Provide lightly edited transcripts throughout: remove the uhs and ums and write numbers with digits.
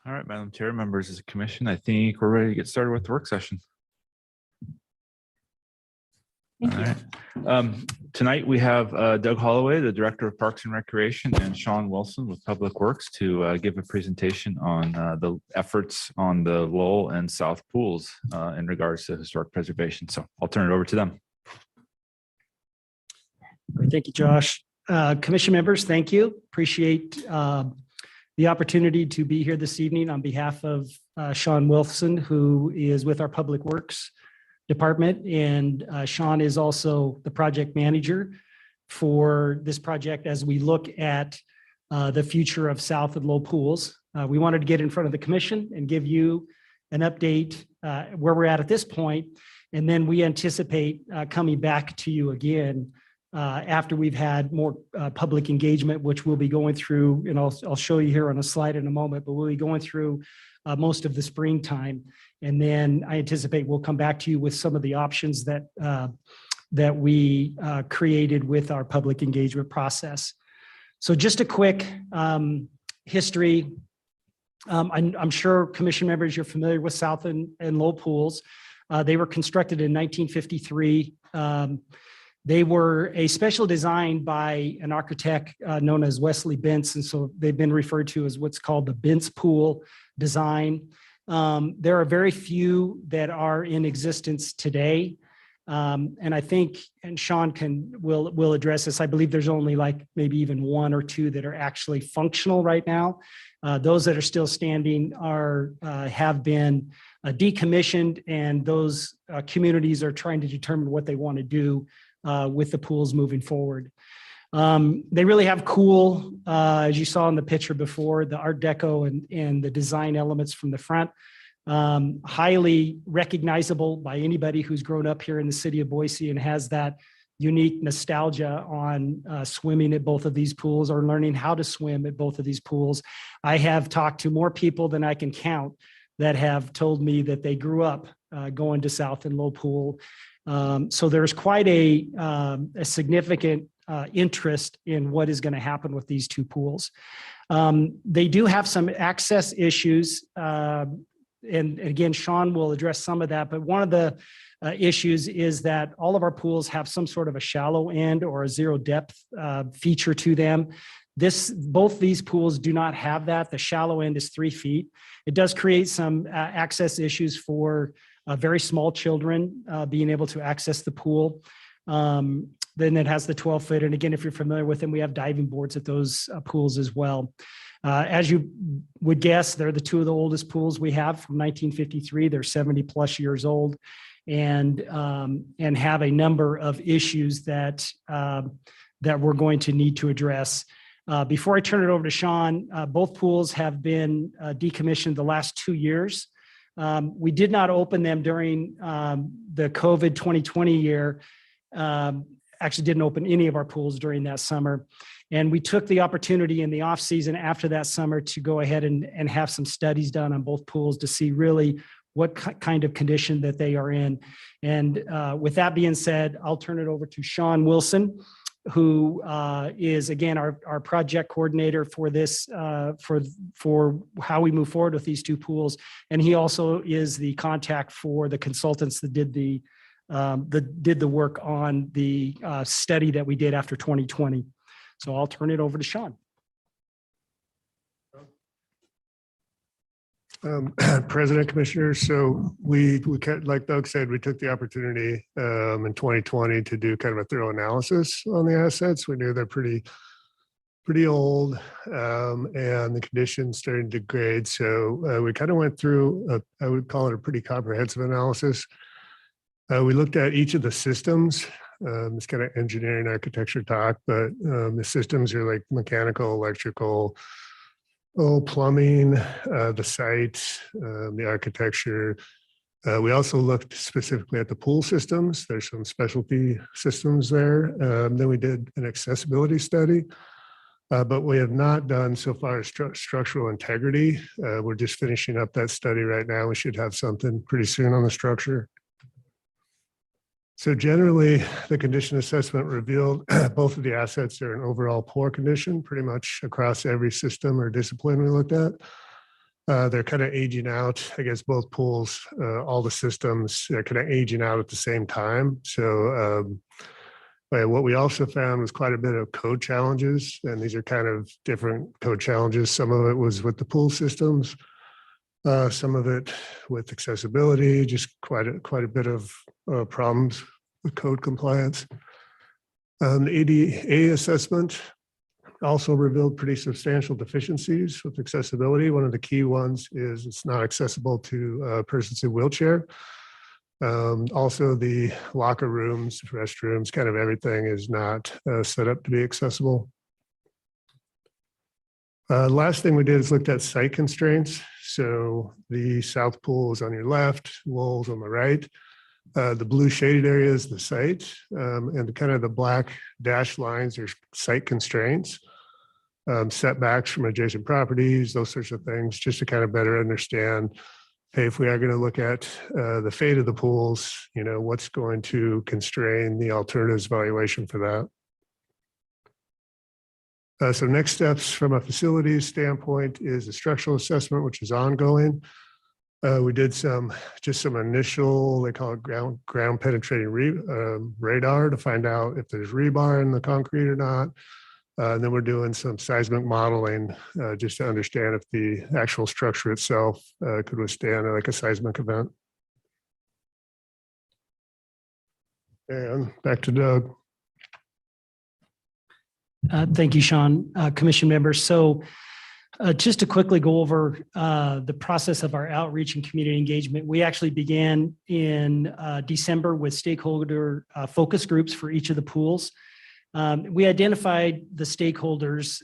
All right, Madam Chair, members of the commission, I think we're ready to get started with the work session. Thank you. Right. Tonight we have Doug Holloway, the Director of Parks and Recreation, and Sean Wilson with Public Works to give a presentation on the efforts on the Lowell and South pools in regards to historic preservation. So I'll turn it over to them. Great. Thank you, Josh. Commission members, thank you. Appreciate the opportunity to be here this evening on behalf of Sean Wilson, who is with our Public Works Department. And Sean is also the project manager for this project as we look at the future of South and Low pools. We wanted to get in front of the commission and give you an update where we're at this point. And then we anticipate coming back to you again after we've had more public engagement, which we'll be going through, and I'll show you here on a slide in a moment, but we'll be going through most of the springtime. And then I anticipate we'll come back to you with some of the options that that we created with our public engagement process. So just a quick history. I'm sure commission members, you're familiar with South and Low pools. They were constructed in 1953. They were a special design by an architect known as Wesley Bentz, and so they've been referred to as what's called the Bentz pool design. There are very few that are in existence today, and I think, and Sean will address this, I believe there's only like maybe even one or two that are actually functional right now. Those that are still standing have been decommissioned, and those communities are trying to determine what they want to do with the pools moving forward. They really have cool, as you saw in the picture before, the Art Deco and the design elements from the front. Highly recognizable by anybody who's grown up here in the city of Boise and has that unique nostalgia on swimming at both of these pools or learning how to swim at both of these pools. I have talked to more people than I can count that have told me that they grew up going to South and Low pool. So there's quite a significant interest in what is going to happen with these two pools. They do have some access issues, and again, Sean will address some of that, but one of the issues is that all of our pools have some sort of a shallow end or a zero depth feature to them. Both these pools do not have that. The shallow end is 3 feet. It does create some access issues for very small children being able to access the pool. Then it has the 12-foot. And again, if you're familiar with them, we have diving boards at those pools as well. As you would guess, they're the two of the oldest pools we have from 1953. They're 70 plus years old and have a number of issues that we're going to need to address. Before I turn it over to Sean, both pools have been decommissioned the last 2 years. We did not open them during the COVID 2020 year. Actually didn't open any of our pools during that summer. And we took the opportunity in the off season after that summer to go ahead and have some studies done on both pools to see really what kind of condition that they are in. And with that being said, I'll turn it over to Sean Wilson, who is again our project coordinator for this for how we move forward with these two pools, and he also is the contact for the consultants that did the work on the study that we did after 2020. So I'll turn it over to Sean. President, Commissioners, so we like Doug said, we took the opportunity in 2020 to do kind of a thorough analysis on the assets. We knew they're pretty old and the conditions started to degrade. So we kind of went through, I would call it a pretty comprehensive analysis. We looked at each of the systems. It's kind of engineering architecture talk, but the systems are like mechanical, electrical, plumbing, the site, the architecture. We also looked specifically at the pool systems. There's some specialty systems there. Then we did an accessibility study, but we have not done so far as structural integrity. We're just finishing up that study right now. We should have something pretty soon on the structure. So generally, the condition assessment revealed both of the assets are in overall poor condition, pretty much across every system or discipline we looked at. They're kind of aging out. I guess both pools, all the systems, they're kind of aging out at the same time. So but what we also found was quite a bit of code challenges, and these are kind of different code challenges. Some of it was with the pool systems, some of it with accessibility, just quite a bit of problems with code compliance. The ADA assessment also revealed pretty substantial deficiencies with accessibility. One of the key ones is it's not accessible to persons in wheelchair. Also, the locker rooms, restrooms, kind of everything is not set up to be accessible. Last thing we did is looked at site constraints. So the south pool is on your left, Lowell's on the right. The blue shaded area is the site, and kind of the black dashed lines are site constraints, setbacks from adjacent properties, those sorts of things, just to kind of better understand, hey, if we are going to look at the fate of the pools, what's going to constrain the alternatives valuation for that. So next steps from a facilities standpoint is a structural assessment, which is ongoing. We did some initial, they call it ground penetrating radar to find out if there's rebar in the concrete or not. And then we're doing some seismic modeling just to understand if the actual structure itself could withstand like a seismic event. And back to Doug. Thank you, Sean. Commission members. So just to quickly go over the process of our outreach and community engagement, we actually began in December with stakeholder focus groups for each of the pools. We identified the stakeholders,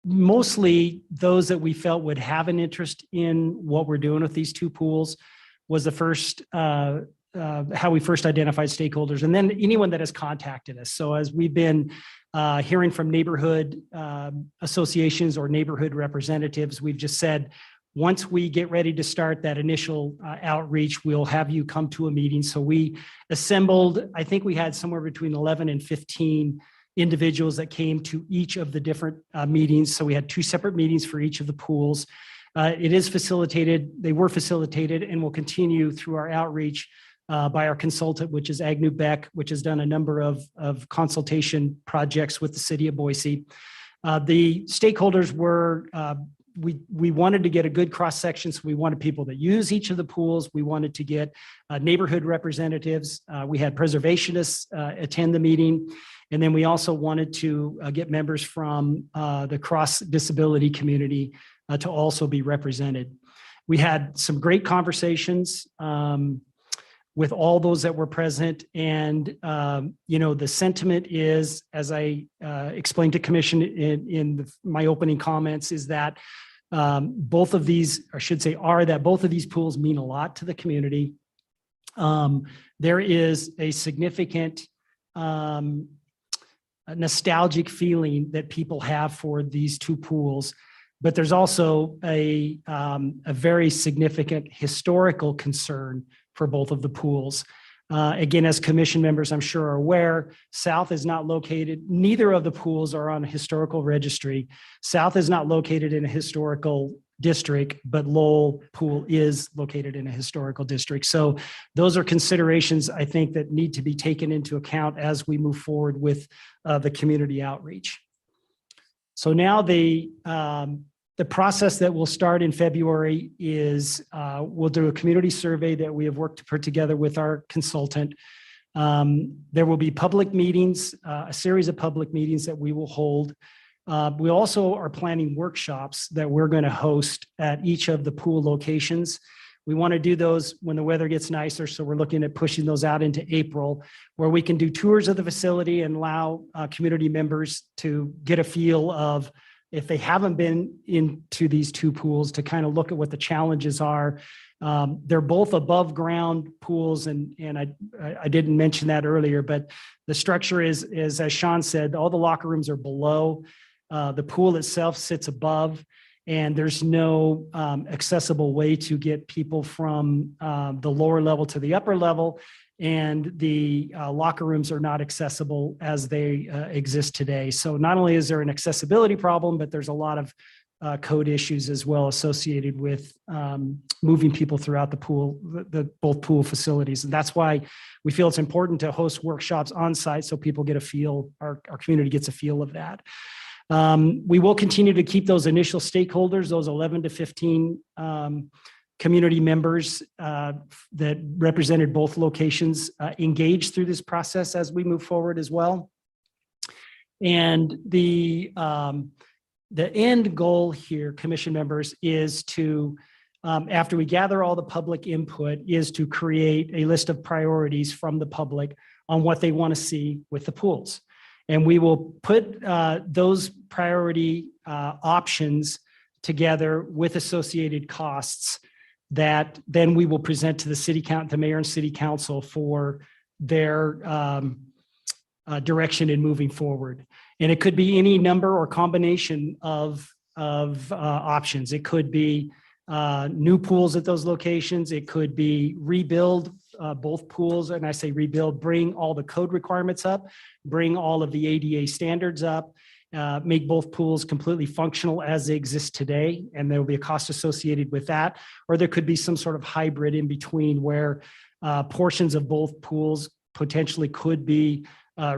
mostly those that we felt would have an interest in what we're doing with these two pools was the first, how we first identified stakeholders, and then anyone that has contacted us. So as we've been hearing from neighborhood associations or neighborhood representatives, we've just said, once we get ready to start that initial outreach, we'll have you come to a meeting. So we assembled, I think we had somewhere between 11 and 15 individuals that came to each of the different meetings. So we had 2 separate meetings for each of the pools. It is facilitated, they were facilitated and will continue through our outreach by our consultant, which is Agnew Beck, which has done a number of consultation projects with the city of Boise. The stakeholders were, we wanted to get a good cross section. So we wanted people that use each of the pools. We wanted to get neighborhood representatives. We had preservationists attend the meeting. And then we also wanted to get members from the cross disability community to also be represented. We had some great conversations with all those that were present. And, the sentiment is, as I explained to commission in my opening comments, is that both of these, I should say, both of these pools mean a lot to the community. There is a significant nostalgic feeling that people have for these two pools, but there's also a very significant historical concern for both of the pools. Again, as commission members, I'm sure are aware, South is not located, neither of the pools are on a historical registry. South is not located in a historical district, but Lowell Pool is located in a historical district. So those are considerations, I think, that need to be taken into account as we move forward with the community outreach. So now the process that will start in February is we'll do a community survey that we have worked to put together with our consultant. There will be public meetings, a series of public meetings that we will hold. We also are planning workshops that we're going to host at each of the pool locations. We want to do those when the weather gets nicer, so we're looking at pushing those out into April, where we can do tours of the facility and allow community members to get a feel of, if they haven't been into these two pools, to kind of look at what the challenges are. They're both above ground pools, and I didn't mention that earlier, but the structure is, as Sean said, all the locker rooms are below. The pool itself sits above, and there's no accessible way to get people from the lower level to the upper level. And the locker rooms are not accessible as they exist today. So not only is there an accessibility problem, but there's a lot of code issues as well associated with moving people throughout the pool, both pool facilities. And that's why we feel it's important to host workshops on site so people get a feel, our community gets a feel of that. We will continue to keep those initial stakeholders, those 11 to 15 community members that represented both locations engaged through this process as we move forward as well. And the end goal here, commission members, is to, after we gather all the public input, is to create a list of priorities from the public on what they want to see with the pools. And we will put those priority options together with associated costs that then we will present to the mayor and city council for their direction in moving forward. And it could be any number or combination of options. It could be new pools at those locations. It could be rebuild both pools. And I say rebuild, bring all the code requirements up, bring all of the ADA standards up, make both pools completely functional as they exist today. And there will be a cost associated with that. Or there could be some sort of hybrid in between where portions of both pools potentially could be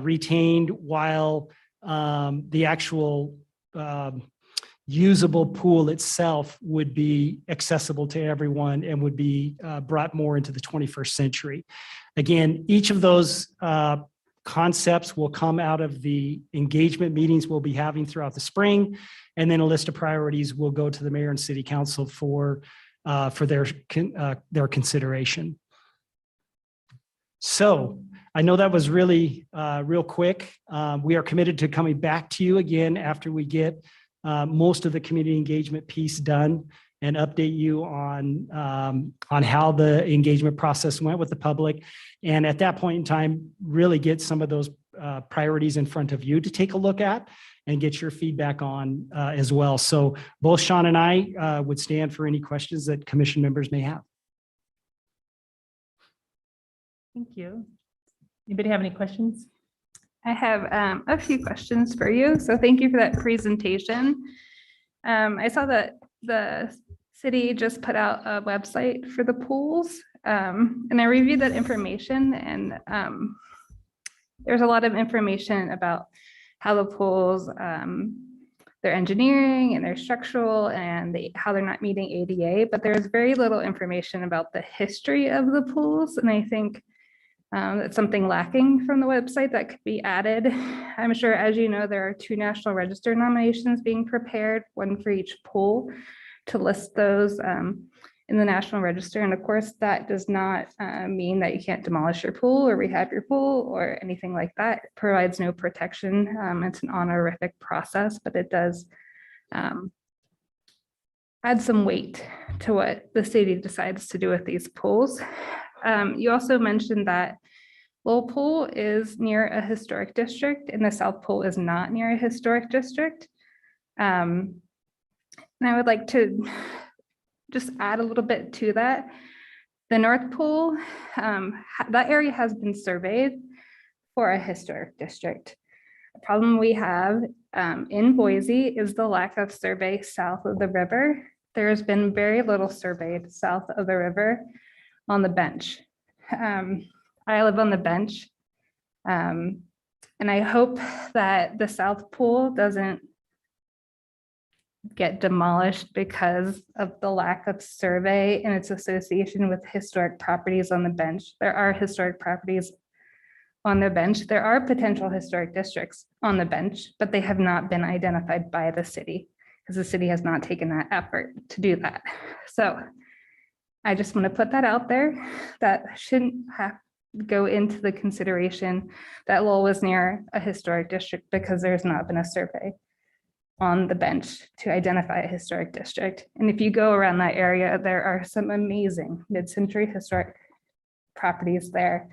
retained while the actual usable pool itself would be accessible to everyone and would be brought more into the 21st century. Again, each of those concepts will come out of the engagement meetings we'll be having throughout the spring, and then a list of priorities will go to the mayor and city council for their consideration. So I know that was really real quick. We are committed to coming back to you again after we get most of the community engagement piece done and update you on how the engagement process went with the public. And at that point in time, really get some of those priorities in front of you to take a look at and get your feedback on as well. So both Sean and I would stand for any questions that commission members may have. Thank you. Anybody have any questions? I have a few questions for you. So thank you for that presentation. I saw that the city just put out a website for the pools, and I reviewed that information, and there's a lot of information about how the pools, their engineering and their structural and how they're not meeting ADA, but there's very little information about the history of the pools. And I think that's something lacking from the website that could be added. I'm sure, as you know, there are 2 National Register nominations being prepared, one for each pool, to list those in the National Register. And of course, that does not mean that you can't demolish your pool or rehab your pool or anything like that. It provides no protection. It's an honorific process, but it does add some weight to what the city decides to do with these pools. You also mentioned that Lowell Pool is near a historic district and the South Pool is not near a historic district. And I would like to just add a little bit to that. The North Pool, that area has been surveyed for a historic district. The problem we have in Boise is the lack of survey south of the river. There has been very little surveyed south of the river on the bench. I live on the bench, and I hope that the South Pool doesn't get demolished because of the lack of survey and its association with historic properties on the bench. There are historic properties on the bench. There are potential historic districts on the bench, but they have not been identified by the city because the city has not taken that effort to do that. So I just want to put that out there. That shouldn't have to go into the consideration that Lowell was near a historic district because there's not been a survey on the bench to identify a historic district. And if you go around that area, there are some amazing mid-century historic properties there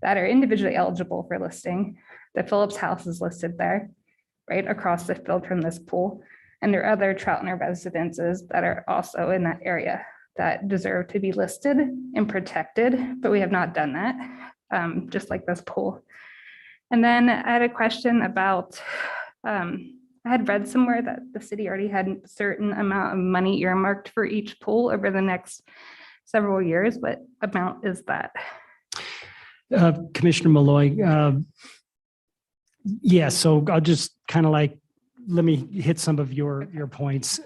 that are individually eligible for listing. The Phillips House is listed there, right across the field from this pool. And there are other Troutner residences that are also in that area that deserve to be listed and protected, but we have not done that, just like this pool. And then I had a question about, I had read somewhere that the city already had a certain amount of money earmarked for each pool over the next several years. What amount is that? Commissioner Malloy, yeah, so I'll just kind of like, let me hit some of your points.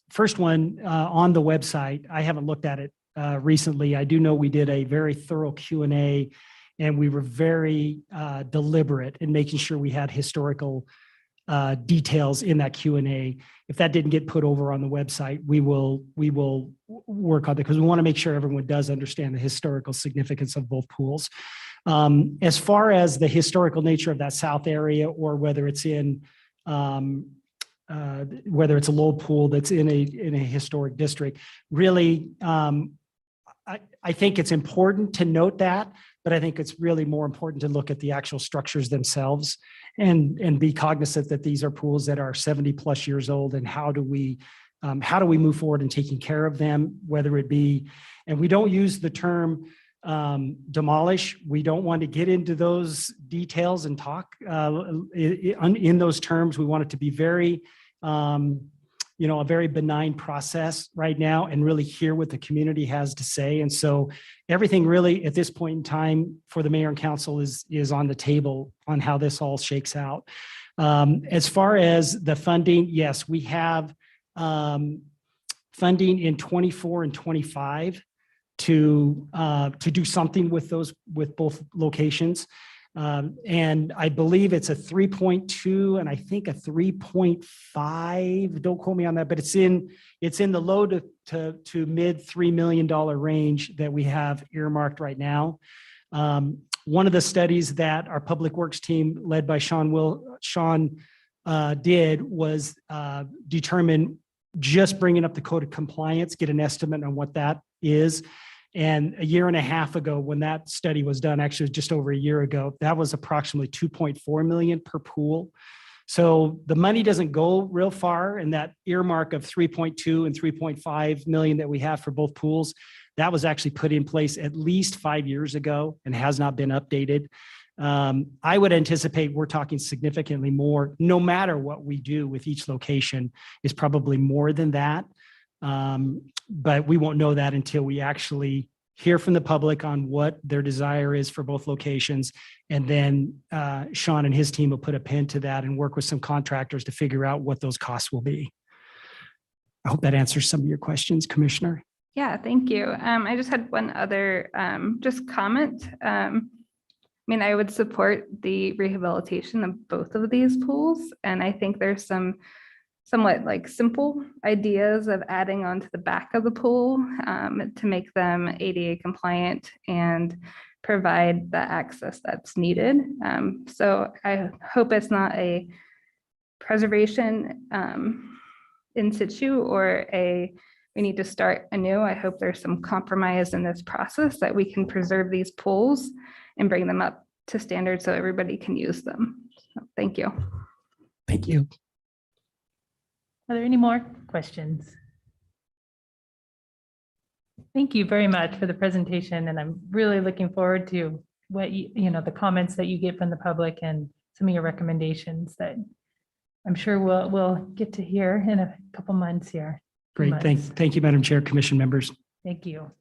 First one, on the website, I haven't looked at it recently. I do know we did a very thorough Q&A, and we were very deliberate in making sure we had historical details in that Q&A. If that didn't get put over on the website, we will work on it because we want to make sure everyone does understand the historical significance of both pools. As far as the historical nature of that south area, or whether it's in whether it's a low pool that's in a historic district, really, I think it's important to note that, but I think it's really more important to look at the actual structures themselves and be cognizant that these are pools that are 70+ years old, and how do we move forward in taking care of them, whether it be, and we don't use the term demolish. We don't want to get into those details and talk in those terms. We want it to be very, a very benign process right now, and really hear what the community has to say. And so everything really at this point in time for the mayor and council is on the table on how this all shakes out. As far as the funding, yes, we have funding in 24 and 25 to do something with both locations. And I believe it's a 3.2 and I think a 3.5, don't quote me on that, but it's in the low to mid $3 million range that we have earmarked right now. One of the studies that our public works team led by Sean did was determine just bringing up the code of compliance, get an estimate on what that is. And a year and a half ago, when that study was done, actually just over a year ago, that was approximately 2.4 million per pool. So the money doesn't go real far, and that earmark of 3.2 and 3.5 million that we have for both pools, that was actually put in place at least 5 years ago and has not been updated. I would anticipate we're talking significantly more, no matter what we do with each location, is probably more than that. But we won't know that until we actually hear from the public on what their desire is for both locations. And then Sean and his team will put a pin to that and work with some contractors to figure out what those costs will be. I hope that answers some of your questions, Commissioner. Yeah, thank you. I just had one other just comment. I mean, I would support the rehabilitation of both of these pools. And I think there's some somewhat like simple ideas of adding onto the back of the pool to make them ADA compliant and provide the access that's needed. So I hope it's not a preservation in situ or we need to start anew. I hope there's some compromise in this process that we can preserve these pools and bring them up to standard so everybody can use them. So, thank you. Thank you. Are there any more questions? Thank you very much for the presentation, and I'm really looking forward to what the comments that you get from the public and some of your recommendations that I'm sure we'll get to hear in a couple months here. Great. Thank you, Madam Chair, Commission members. Thank you.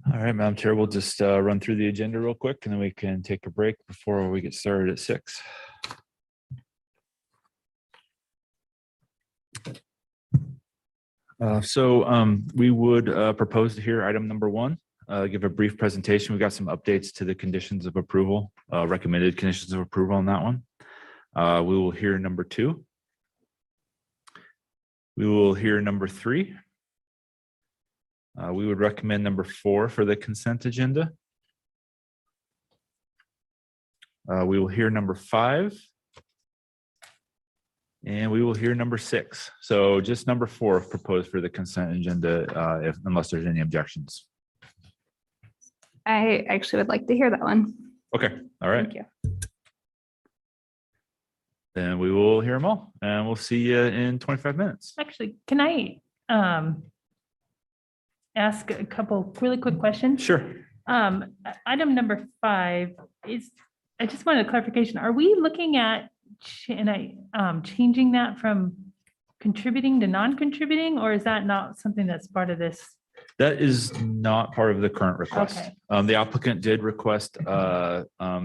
All right, Madam Chair, we'll just run through the agenda real quick, and then we can take a break before we get started at 6. We would propose to hear item number 1, give a brief presentation. We got some updates to the conditions of approval, recommended conditions of approval on that one. We will hear number 2. We will hear number 3. We would recommend number 4 for the consent agenda. We will hear number 5. And we will hear number 6. So just number 4 proposed for the consent agenda, unless there's any objections. I actually would like to hear that one. Okay, all right. Thank you. Then we will hear them all, and we'll see you in 25 minutes. Actually, can I ask a couple really quick questions? Sure. Item number 5 is, I just wanted a clarification. Are we looking at changing that from contributing to non-contributing, or is that not something that's part of this? That is not part of the current request. Okay. The applicant did request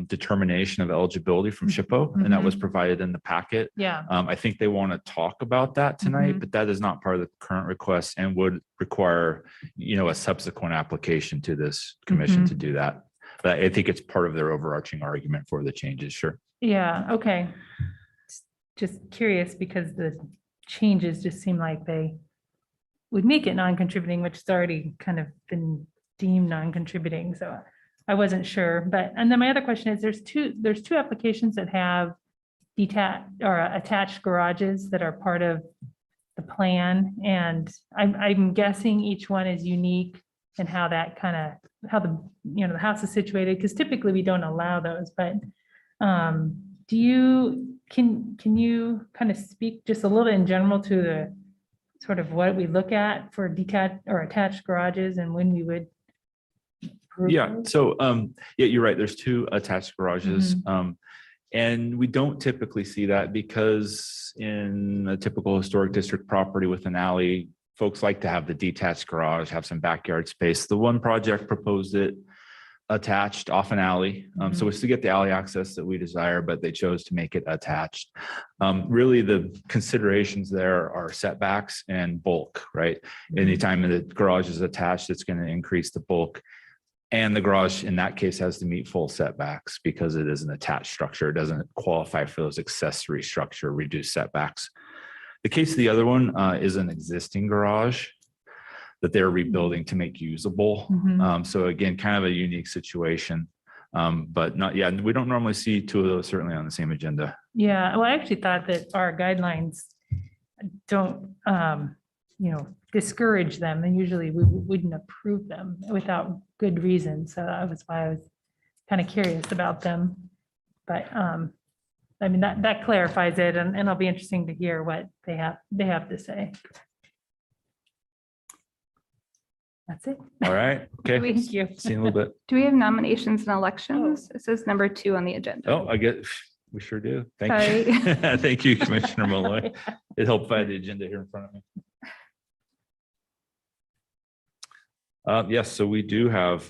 determination of eligibility from SHPO, and that was provided in the packet. Yeah. I think they want to talk about that tonight, but that is not part of the current request and would require, a subsequent application to this commission to do that. But I think it's part of their overarching argument for the changes. Sure. Yeah, okay. Just curious because the changes just seem like they would make it non-contributing, which has already kind of been deemed non-contributing. So I wasn't sure, and then my other question is there's two applications that have detached or attached garages that are part of the plan. And I'm guessing each one is unique and how that how the house is situated, because typically we don't allow those, but can you kind of speak just a little bit in general to the sort of what we look at for detached or attached garages and when we would approve Yeah. those? So, you're right. There's 2 attached garages. And we don't typically see that because in a typical historic district property with an alley, folks like to have the detached garage, have some backyard space. The one project proposed it attached off an alley. So it's to get the alley access that we desire, but they chose to make it attached. Really, the considerations there are setbacks and bulk, right? Anytime the garage is attached, it's going to increase the bulk. And the garage in that case has to meet full setbacks because it is an attached structure. It doesn't qualify for those accessory structure reduced setbacks. The case of the other one is an existing garage that they're rebuilding to make usable. So again, kind of a unique situation, but we don't normally see 2 of those certainly on the same agenda. Yeah, well, I actually thought that our guidelines don't, discourage them, and usually we wouldn't approve them without good reason. So that was why I was kind of curious about them. But that clarifies it, and it'll be interesting to hear what they have to say. That's it. All right. Okay. Thank you. See you in a little bit. Do we have nominations and elections? It says number 2 on the agenda. Oh, I get, we sure do. Thank Sorry. you. Thank you, Commissioner Malloy. It helped find the agenda here in front of me. Yes, so we do have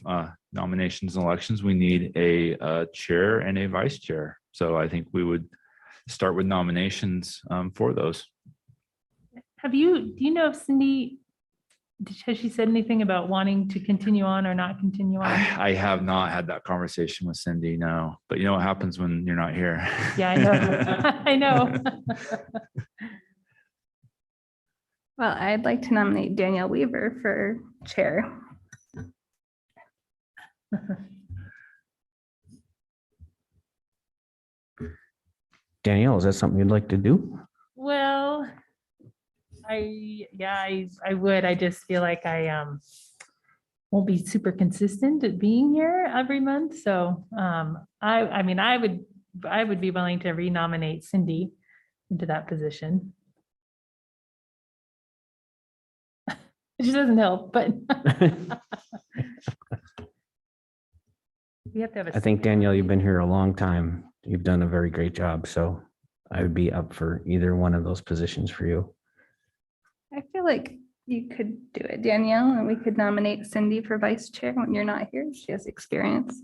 nominations and elections. We need a chair and a vice chair. So I think we would start with nominations for those. Do you know if Cindy, has she said anything about wanting to continue on or not continue on? I have not had that conversation with Cindy, no. But you know what happens when you're not here? Yeah, I know. I know. Well, I'd like to nominate Danielle Weaver for chair. Danielle, is that something you'd like to do? Well, I would. I just feel like I won't be super consistent at being here every month. So I would be willing to renominate Cindy into that position. It just doesn't help, but we have to have I think, Danielle, you've been here a long time. You've done a very great job. So I would be up for either one of those positions for you. I feel like you could do it, Danielle, and we could nominate Cindy for vice chair when you're not here. She has experience.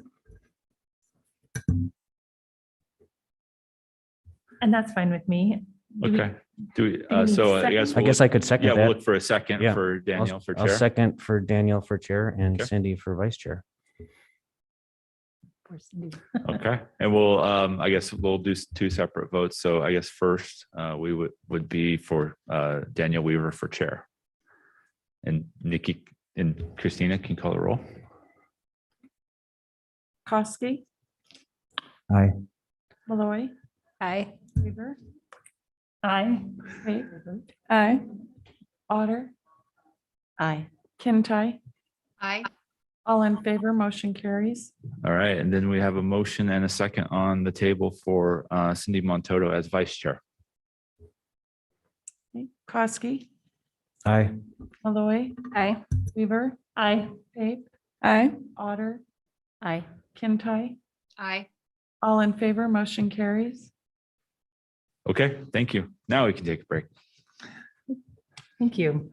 and that's fine with me. Do we- Okay. Do we, do we need so I second? guess. I guess I could second Yeah, we'll that. look for a second Yeah. for Danielle for I'll chair. second for Danielle for chair and Okay. Cindy for vice chair. for Cindy. Okay, and we'll, I guess we'll do 2 separate votes. So I guess first, we would be for Danielle Weaver for chair. And Nikki and Christina can call the roll. Kosky, Aye. Malloy, Aye. Weaver, Aye. Wait, aye. Otter, Aye. Kintai, Aye. all in favor, motion carries. All right, and then we have a motion and a second on the table for Cindy Montoto as vice chair. Kosky, Aye. Malloy, Aye. Weaver, Aye. Pape. Aye. Otter, Aye. Kim Tai, Aye. all in favor, motion carries. Okay, thank you. Now we can take a break. Thank you.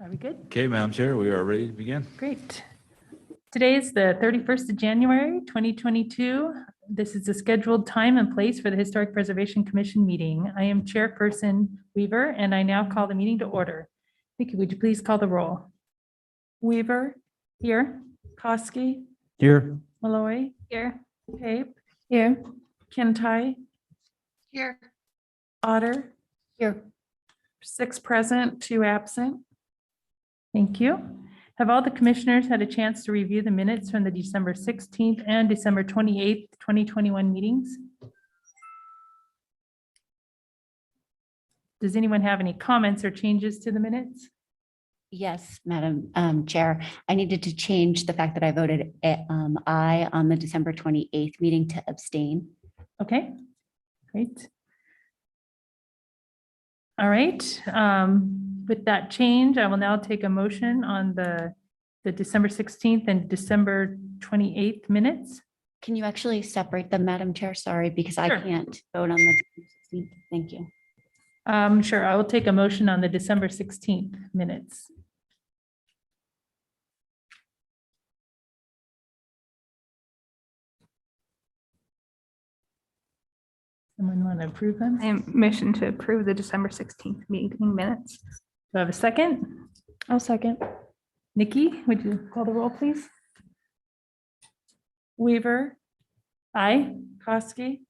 Are we good? Okay, Madam Chair, we are ready to begin. Great. Today is the 31st of January, 2022. This is the scheduled time and place for the Historic Preservation Commission meeting. I am Chairperson Weaver, and I now call the meeting to order. Vicki, would you please call the roll? Weaver, Here. Koski, Here. Malloy, Here. Pape, Here. Kintai, Here. Otter, Here. 6 present, 2 absent. Thank you. Have all the commissioners had a chance to review the minutes from the December 16th and December 28th, 2021 meetings? Does anyone have any comments or changes to the minutes? Yes, Madam Chair, I needed to change the fact that I voted aye on the December 28th meeting to abstain. Okay, great. All right, with that change, I will now take a motion on the December 16th and December 28th minutes. Can you actually separate them, Madam Chair? Sorry, because I Sure. can't vote on the 16th. Thank you. Sure, I will take a motion on the December 16th minutes. Someone want to approve them? I am motion to approve the December 16th meeting minutes. Do I have a second? I'll second. Nikki, would you call the roll, please? Weaver, Aye. Koski,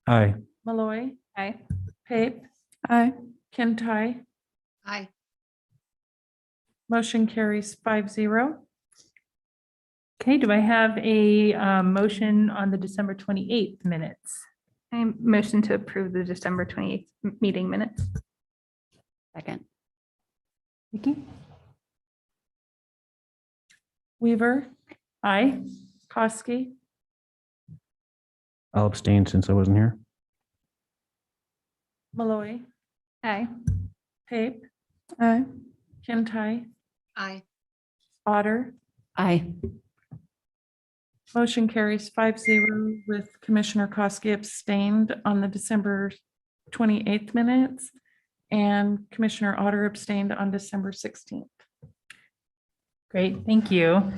Aye. Malloy, Aye. Pape. Aye. Kintai, Aye. motion carries 5-0. Okay, do I have a motion on the December 28th minutes? I am motion to approve the December 28th meeting minutes. Second. Nikki? Weaver, Aye. Koski, I'll abstain since I wasn't here. Malloy, Aye. Pape. Aye. Kintai, Aye. Otter, Aye. motion carries 5-0 with Commissioner Koski abstained on the December 28th minutes and Commissioner Otter abstained on December 16th. Great, thank you.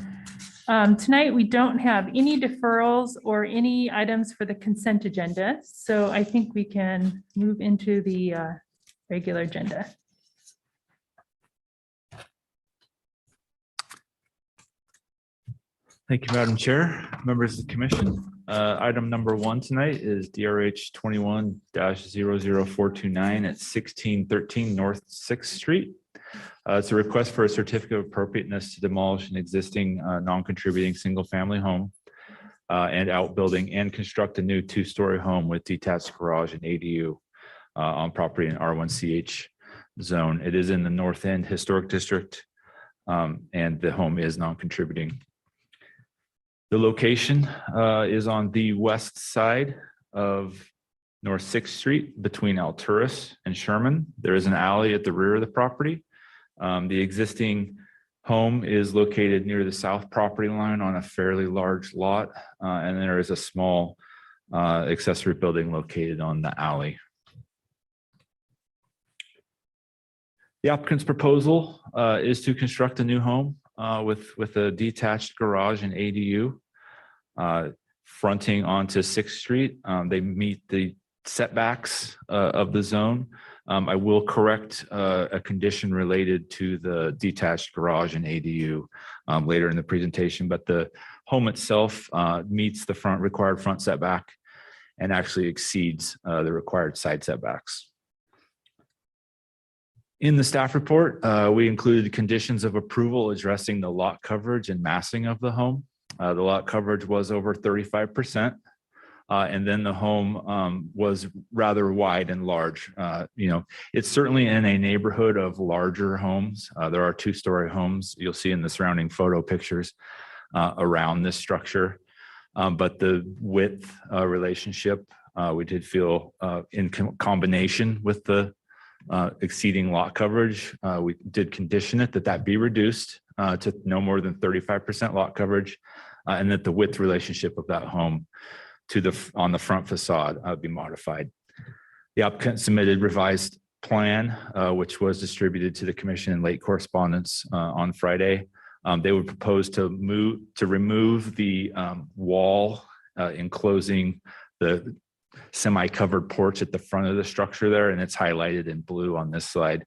Tonight, we don't have any deferrals or any items for the consent agenda, so I think we can move into the regular agenda. Thank you, Madam Chair, members of the commission. Item number 1 tonight is DRH 21-00429 at 1613 North 6th Street. It's a request for a certificate of appropriateness to demolish an existing non-contributing single-family home and outbuilding and construct a new 2-story home with detached garage and ADU on property in R1CH zone. It is in the North End Historic District, and the home is non-contributing. The location is on the west side of North 6th Street between Alturas and Sherman. There is an alley at the rear of the property. The existing home is located near the south property line on a fairly large lot, and there is a small accessory building located on the alley. The applicant's proposal is to construct a new home with a detached garage and ADU fronting onto 6th Street. They meet the setbacks of the zone. I will correct a condition related to the detached garage and ADU later in the presentation, but the home itself meets the required front setback and actually exceeds the required side setbacks. In the staff report, we included conditions of approval addressing the lot coverage and massing of the home. The lot coverage was over 35%. And then the home was rather wide and large. It's certainly in a neighborhood of larger homes. There are 2-story homes you'll see in the surrounding photo pictures around this structure. But the width relationship, we did feel in combination with the exceeding lot coverage, we did condition it that be reduced to no more than 35% lot coverage, and that the width relationship of that home on the front facade be modified. The applicant submitted revised plan, which was distributed to the commission in late correspondence on Friday. They would propose to remove the wall enclosing the semi-covered porch at the front of the structure there, and it's highlighted in blue on this slide,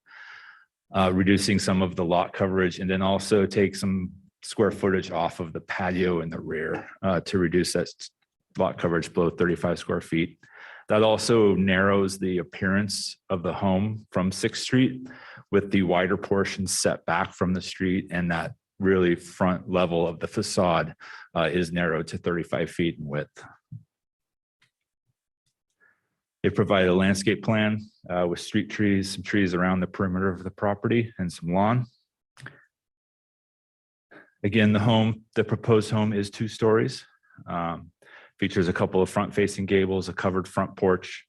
reducing some of the lot coverage, and then also take some square footage off of the patio in the rear to reduce that lot coverage below 35 square feet. That also narrows the appearance of the home from 6th Street, with the wider portion set back from the street, and that really front level of the facade is narrowed to 35 feet in width. They provide a landscape plan with street trees, some trees around the perimeter of the property, and some lawn. Again, the proposed home is 2 stories. Features a couple of front-facing gables, a covered front porch,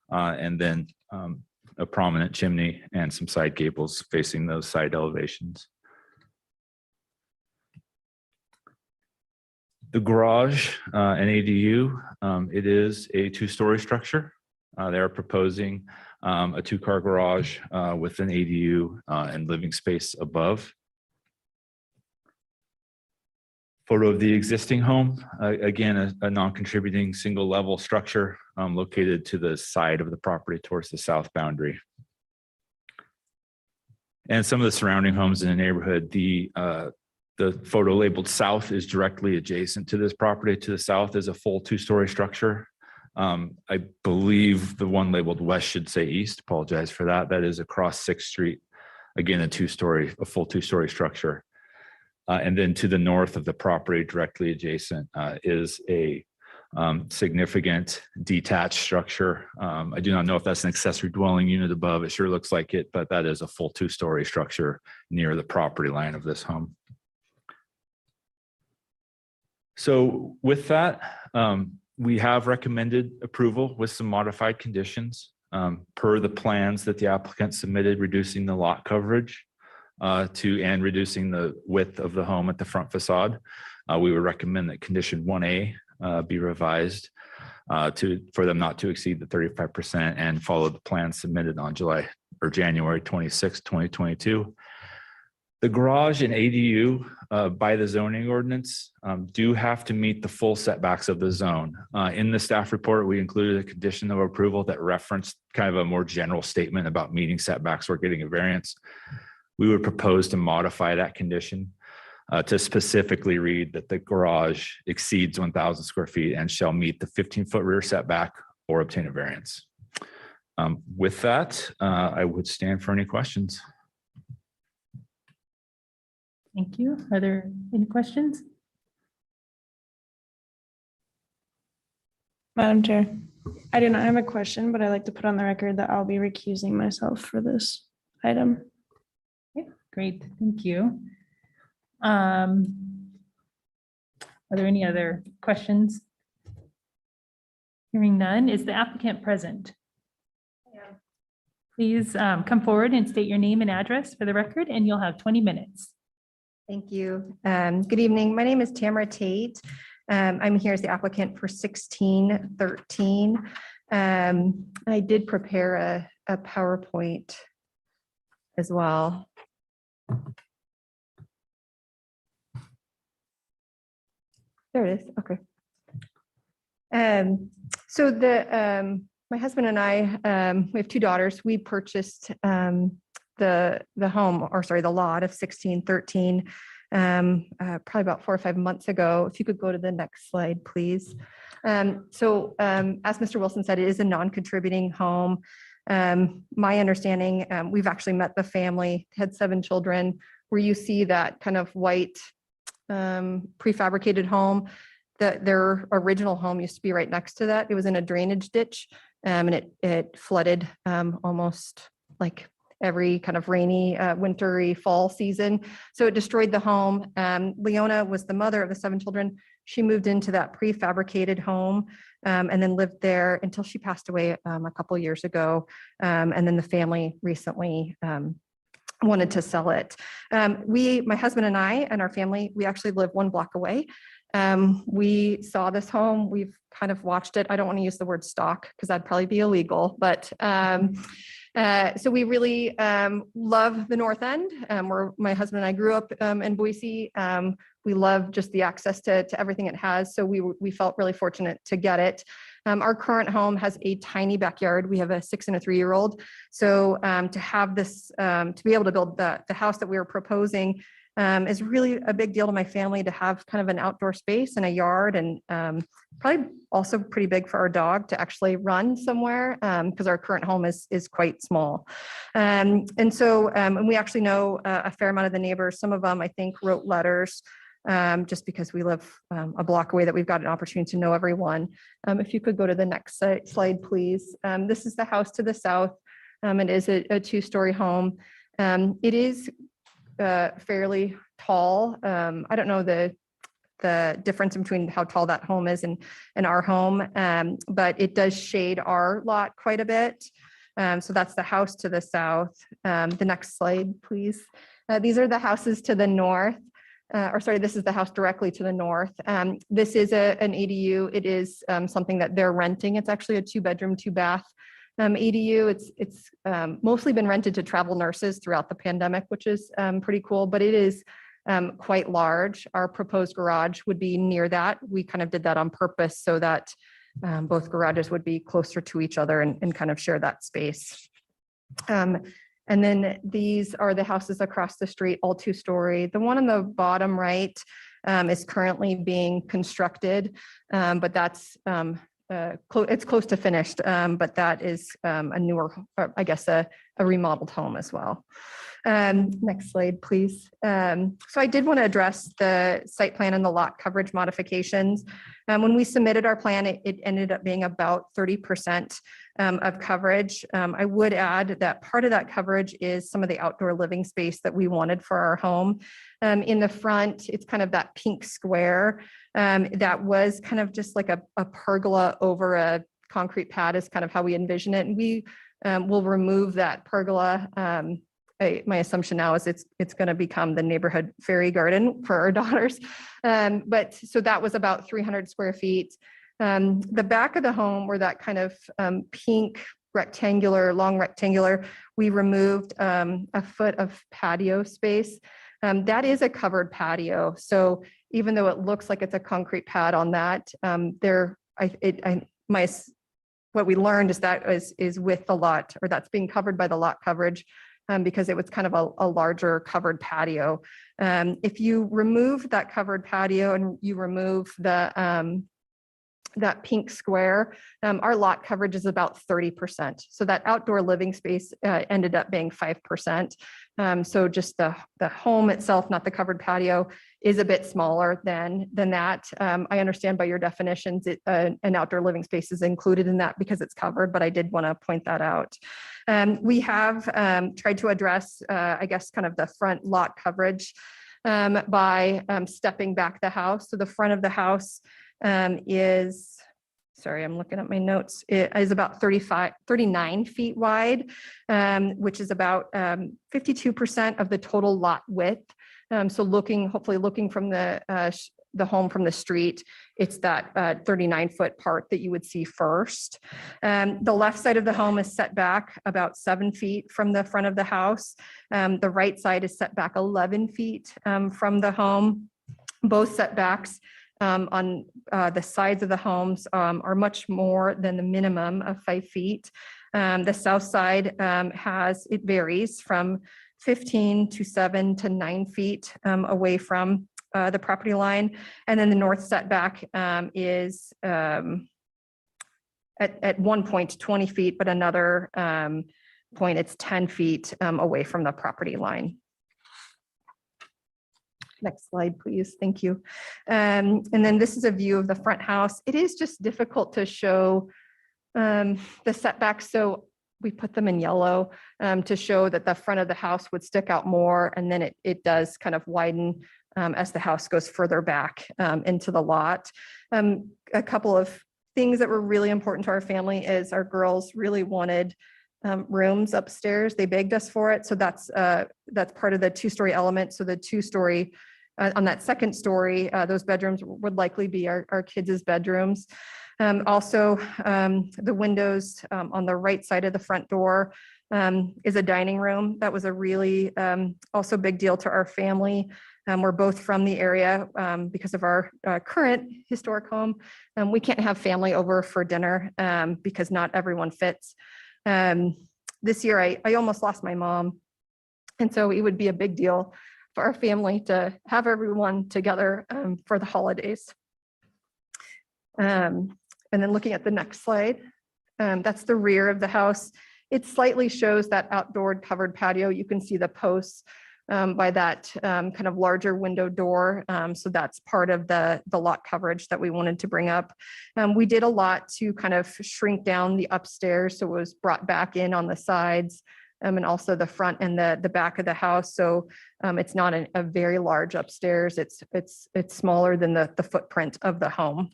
and then a prominent chimney and some side gables facing those side elevations. The garage and ADU, it is a 2-story structure. They're proposing a 2-car garage with an ADU and living space above. Photo of the existing home, again, a non-contributing single level structure located to the side of the property towards the south boundary. And some of the surrounding homes in the neighborhood, the photo labeled south is directly adjacent to this property. To the south is a full 2-story structure. I believe the one labeled west should say east. Apologize for that. That is across 6th Street. Again, a full 2-story structure. And then to the north of the property, directly adjacent, is a significant detached structure. I do not know if that's an accessory dwelling unit above. It sure looks like it, but that is a full 2-story structure near the property line of this home. So with that, we have recommended approval with some modified conditions per the plans that the applicant submitted, reducing the lot coverage and reducing the width of the home at the front facade. We would recommend that condition 1A be revised for them not to exceed the 35% and follow the plan submitted on January 26, 2022. The garage and ADU by the zoning ordinance do have to meet the full setbacks of the zone. In the staff report, we included a condition of approval that referenced kind of a more general statement about meeting setbacks or getting a variance. We would propose to modify that condition to specifically read that the garage exceeds 1,000 square feet and shall meet the 15-foot rear setback or obtain a variance. With that, I would stand for any questions. Thank you. Are there any questions? Madam Chair, I do not have a question, but I'd like to put on the record that I'll be recusing myself for this item. Okay, great. Thank you. Are there any other questions? Hearing none, is the applicant present? Please come forward and state your name and address for the record, and you'll have 20 minutes. Thank you. Good evening. My name is Tamara Tate. I'm here as the applicant for 1613. I did prepare a PowerPoint as well. There it is. Okay. So my husband and I, we have 2 daughters. We purchased the home, or sorry, the lot of 1613 probably about 4 or 5 months ago. If you could go to the next slide, please. As Mr. Wilson said, it is a non-contributing home. My understanding, we've actually met the family, had 7 children, where you see that kind of white prefabricated home. Their original home used to be right next to that. It was in a drainage ditch, and it flooded almost like every kind of rainy, wintry fall season. So it destroyed the home. Leona was the mother of the 7 children. She moved into that prefabricated home and then lived there until she passed away a couple of years ago. And then the family recently wanted to sell it. My husband and I and our family, we actually live 1 block away. We saw this home. We've kind of watched it. I don't want to use the word stalk because that'd probably be illegal, but So we really love the North End, where my husband and I grew up in Boise. We love just the access to everything it has. So we felt really fortunate to get it. Our current home has a tiny backyard. We have a 6 and a 3-year-old. So to have this, to be able to build the house that we were proposing is really a big deal to my family, to have kind of an outdoor space and a yard, and probably also pretty big for our dog to actually run somewhere, because our current home is quite small. And we actually know a fair amount of the neighbors. Some of them, I think, wrote letters just because we live a block away, that we've got an opportunity to know everyone. If you could go to the next slide, please. This is the house to the south. It is a 2-story home. It is fairly tall. I don't know the difference between how tall that home is and our home, but it does shade our lot quite a bit. So that's the house to the south. The next slide, please. These are the houses to the north. This is the house directly to the north. This is an ADU. It is something that they're renting. It's actually a 2-bedroom, 2-bath ADU. It's mostly been rented to travel nurses throughout the pandemic, which is pretty cool, but it is quite large. Our proposed garage would be near that. We kind of did that on purpose so that both garages would be closer to each other and kind of share that space. And then these are the houses across the street, all 2-story. The one on the bottom right is currently being constructed, but that's it's close to finished, but that is a newer, I guess, a remodeled home as well. Next slide, please. So I did want to address the site plan and the lot coverage modifications. When we submitted our plan, it ended up being about 30% of coverage. I would add that part of that coverage is some of the outdoor living space that we wanted for our home. In the front, it's kind of that pink square that was kind of just like a pergola over a concrete pad is kind of how we envision it. And we will remove that pergola. My assumption now is it's going to become the neighborhood fairy garden for our daughters. But so that was about 300 square feet. The back of the home, where that kind of pink rectangular, long rectangular, we removed a foot of patio space. That is a covered patio. So even though it looks like it's a concrete pad on that, what we learned is that is with the lot, or that's being covered by the lot coverage, because it was kind of a larger covered patio. If you remove that covered patio and you remove that pink square, our lot coverage is about 30%. So that outdoor living space ended up being 5%. So just the home itself, not the covered patio, is a bit smaller than that. I understand by your definitions, an outdoor living space is included in that because it's covered, but I did want to point that out. We have tried to address, I guess, kind of the front lot coverage by stepping back the house. So the front of the house is, sorry, I'm looking at my notes. It is about 39 feet wide, which is about 52% of the total lot width. So hopefully looking from the home from the street, it's that 39-foot part that you would see first. The left side of the home is set back about 7 feet from the front of the house. The right side is set back 11 feet from the home. Both setbacks on the sides of the homes are much more than the minimum of 5 feet. The south side it varies from 15 to 7 to 9 feet away from the property line. And then the north setback is at one point 20 feet, but another point it's 10 feet away from the property line. Next slide, please. Thank you. And then this is a view of the front house. It is just difficult to show the setbacks. So we put them in yellow to show that the front of the house would stick out more. And then it does kind of widen as the house goes further back into the lot. A couple of things that were really important to our family is our girls really wanted rooms upstairs. They begged us for it. So that's part of the 2-story element. So the 2-story on that second story, those bedrooms would likely be our kids' bedrooms. Also, the windows on the right side of the front door is a dining room. That was a really also big deal to our family. We're both from the area because of our current historic home. We can't have family over for dinner because not everyone fits. This year, I almost lost my mom. And so it would be a big deal for our family to have everyone together for the holidays. And then looking at the next slide, that's the rear of the house. It slightly shows that outdoor covered patio. You can see the posts by that kind of larger window door. So that's part of the lot coverage that we wanted to bring up. We did a lot to kind of shrink down the upstairs. So it was brought back in on the sides and also the front and the back of the house. So it's not a very large upstairs. It's smaller than the footprint of the home.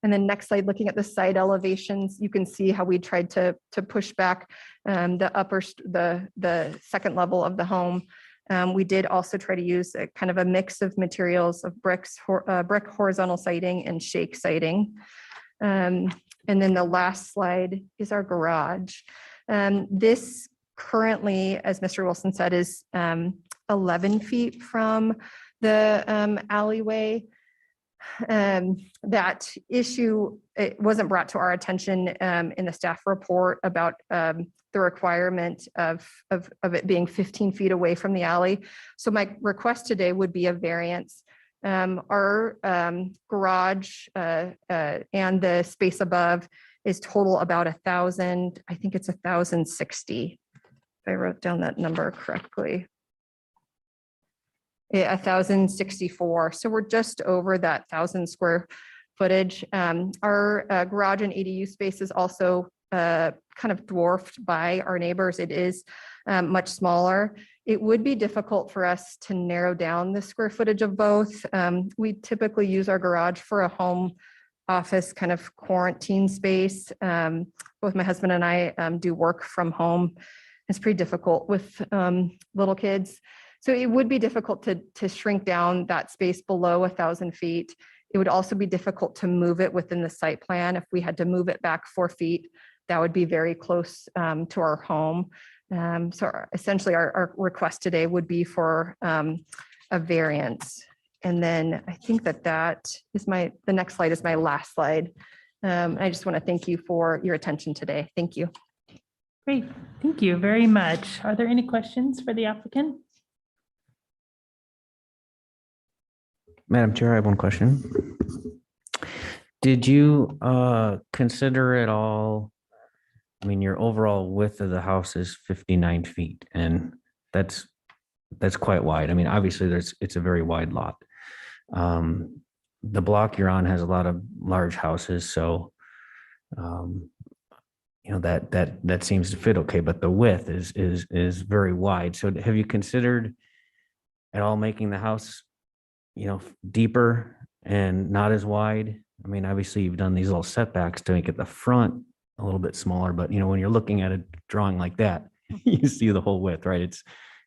And then next slide, looking at the side elevations, you can see how we tried to push back the second level of the home. We did also try to use a kind of a mix of materials of brick horizontal siding and shake siding. And then the last slide is our garage. This currently, as Mr. Wilson said, is 11 feet from the alleyway. That issue, it wasn't brought to our attention in the staff report about the requirement of it being 15 feet away from the alley. So my request today would be a variance. Our garage and the space above is total about 1,000. I think it's 1,060. If I wrote down that number correctly. 1,064. So we're just over that 1,000 square footage. Our garage and ADU space is also kind of dwarfed by our neighbors. It is much smaller. It would be difficult for us to narrow down the square footage of both. We typically use our garage for a home office kind of quarantine space. Both my husband and I do work from home. It's pretty difficult with little kids. So it would be difficult to shrink down that space below 1,000 feet. It would also be difficult to move it within the site plan. If we had to move it back 4 feet, that would be very close to our home. So essentially our request today would be for a variance. And then I think that is the next slide is my last slide. I just want to thank you for your attention today. Thank you. Great, thank you very much. Are there any questions for the applicant? Madam Chair, I have one question. Did you consider at all, I mean, your overall width of the house is 59 feet, and that's quite wide. I mean, obviously it's a very wide lot. The block you're on has a lot of large houses, so you know, that seems to fit okay, but the width is very wide. So have you considered at all making the house, you know, deeper and not as wide? I mean, obviously you've done these little setbacks to make it the front a little bit smaller, but you know, when you're looking at a drawing like that, you see the whole width, right?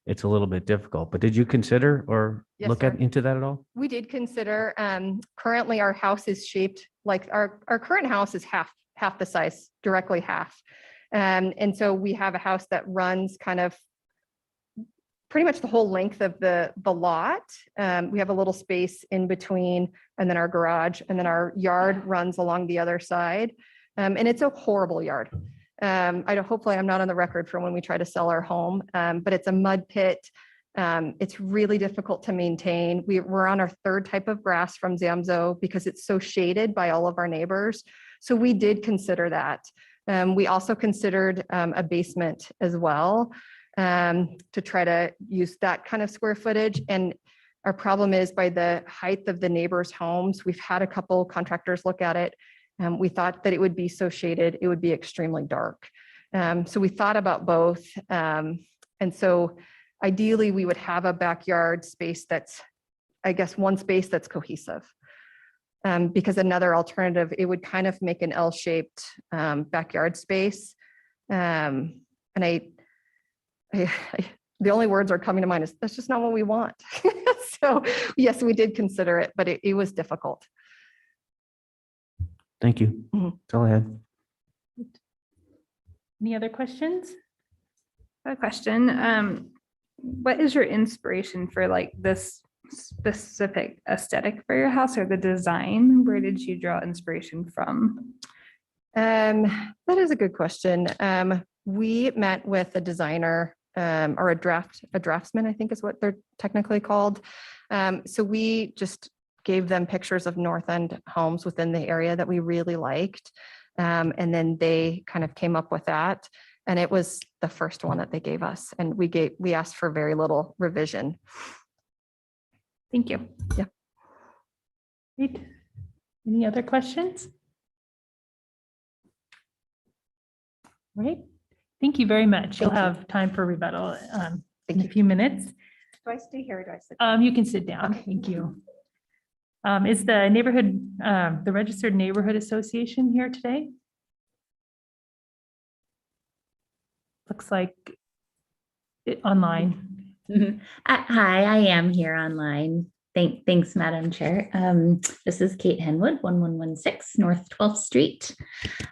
It's a little bit difficult, but did you consider or Yes, look sir. into that at all? We did consider, currently our house is shaped like our current house is half the size, directly half. And so we have a house that runs kind of pretty much the whole length of the lot. We have a little space in between, and then our garage, and then our yard runs along the other side. And it's a horrible yard. Hopefully I'm not on the record for when we try to sell our home, but it's a mud pit. It's really difficult to maintain. We're on our third type of grass from Zamzo because it's so shaded by all of our neighbors. So we did consider that. We also considered a basement as well, to try to use that kind of square footage. And our problem is by the height of the neighbors' homes, we've had a couple contractors look at it. We thought that it would be so shaded, it would be extremely dark. So we thought about both. And so ideally we would have a backyard space that's, I guess, one space that's cohesive. Because another alternative, it would kind of make an L-shaped backyard space. And the only words are coming to mind is that's just not what we want. So yes, we did consider it, but it was difficult. Thank you. Mhm. That's all I had. Any other questions? I have a question. What is your inspiration for like this specific aesthetic for your house or the design? Where did you draw inspiration from? That is a good question. We met with a designer, or a draftsman, I think is what they're technically called. So we just gave them pictures of North End homes within the area that we really liked. And then they kind of came up with that. And it was the first one that they gave us. And we asked for very little revision. Thank you. Great. Any other questions? All right. Thank you very much. You'll Thank you. have time for rebuttal in a you. few minutes. Do I stay here or do I sit? You can sit down. Thank you. Is the neighborhood, the Registered Neighborhood Association here today? Looks like it online. Hi, I am here online. Thanks, Madam Chair. This is Kate Henwood, 1116 North 12th Street.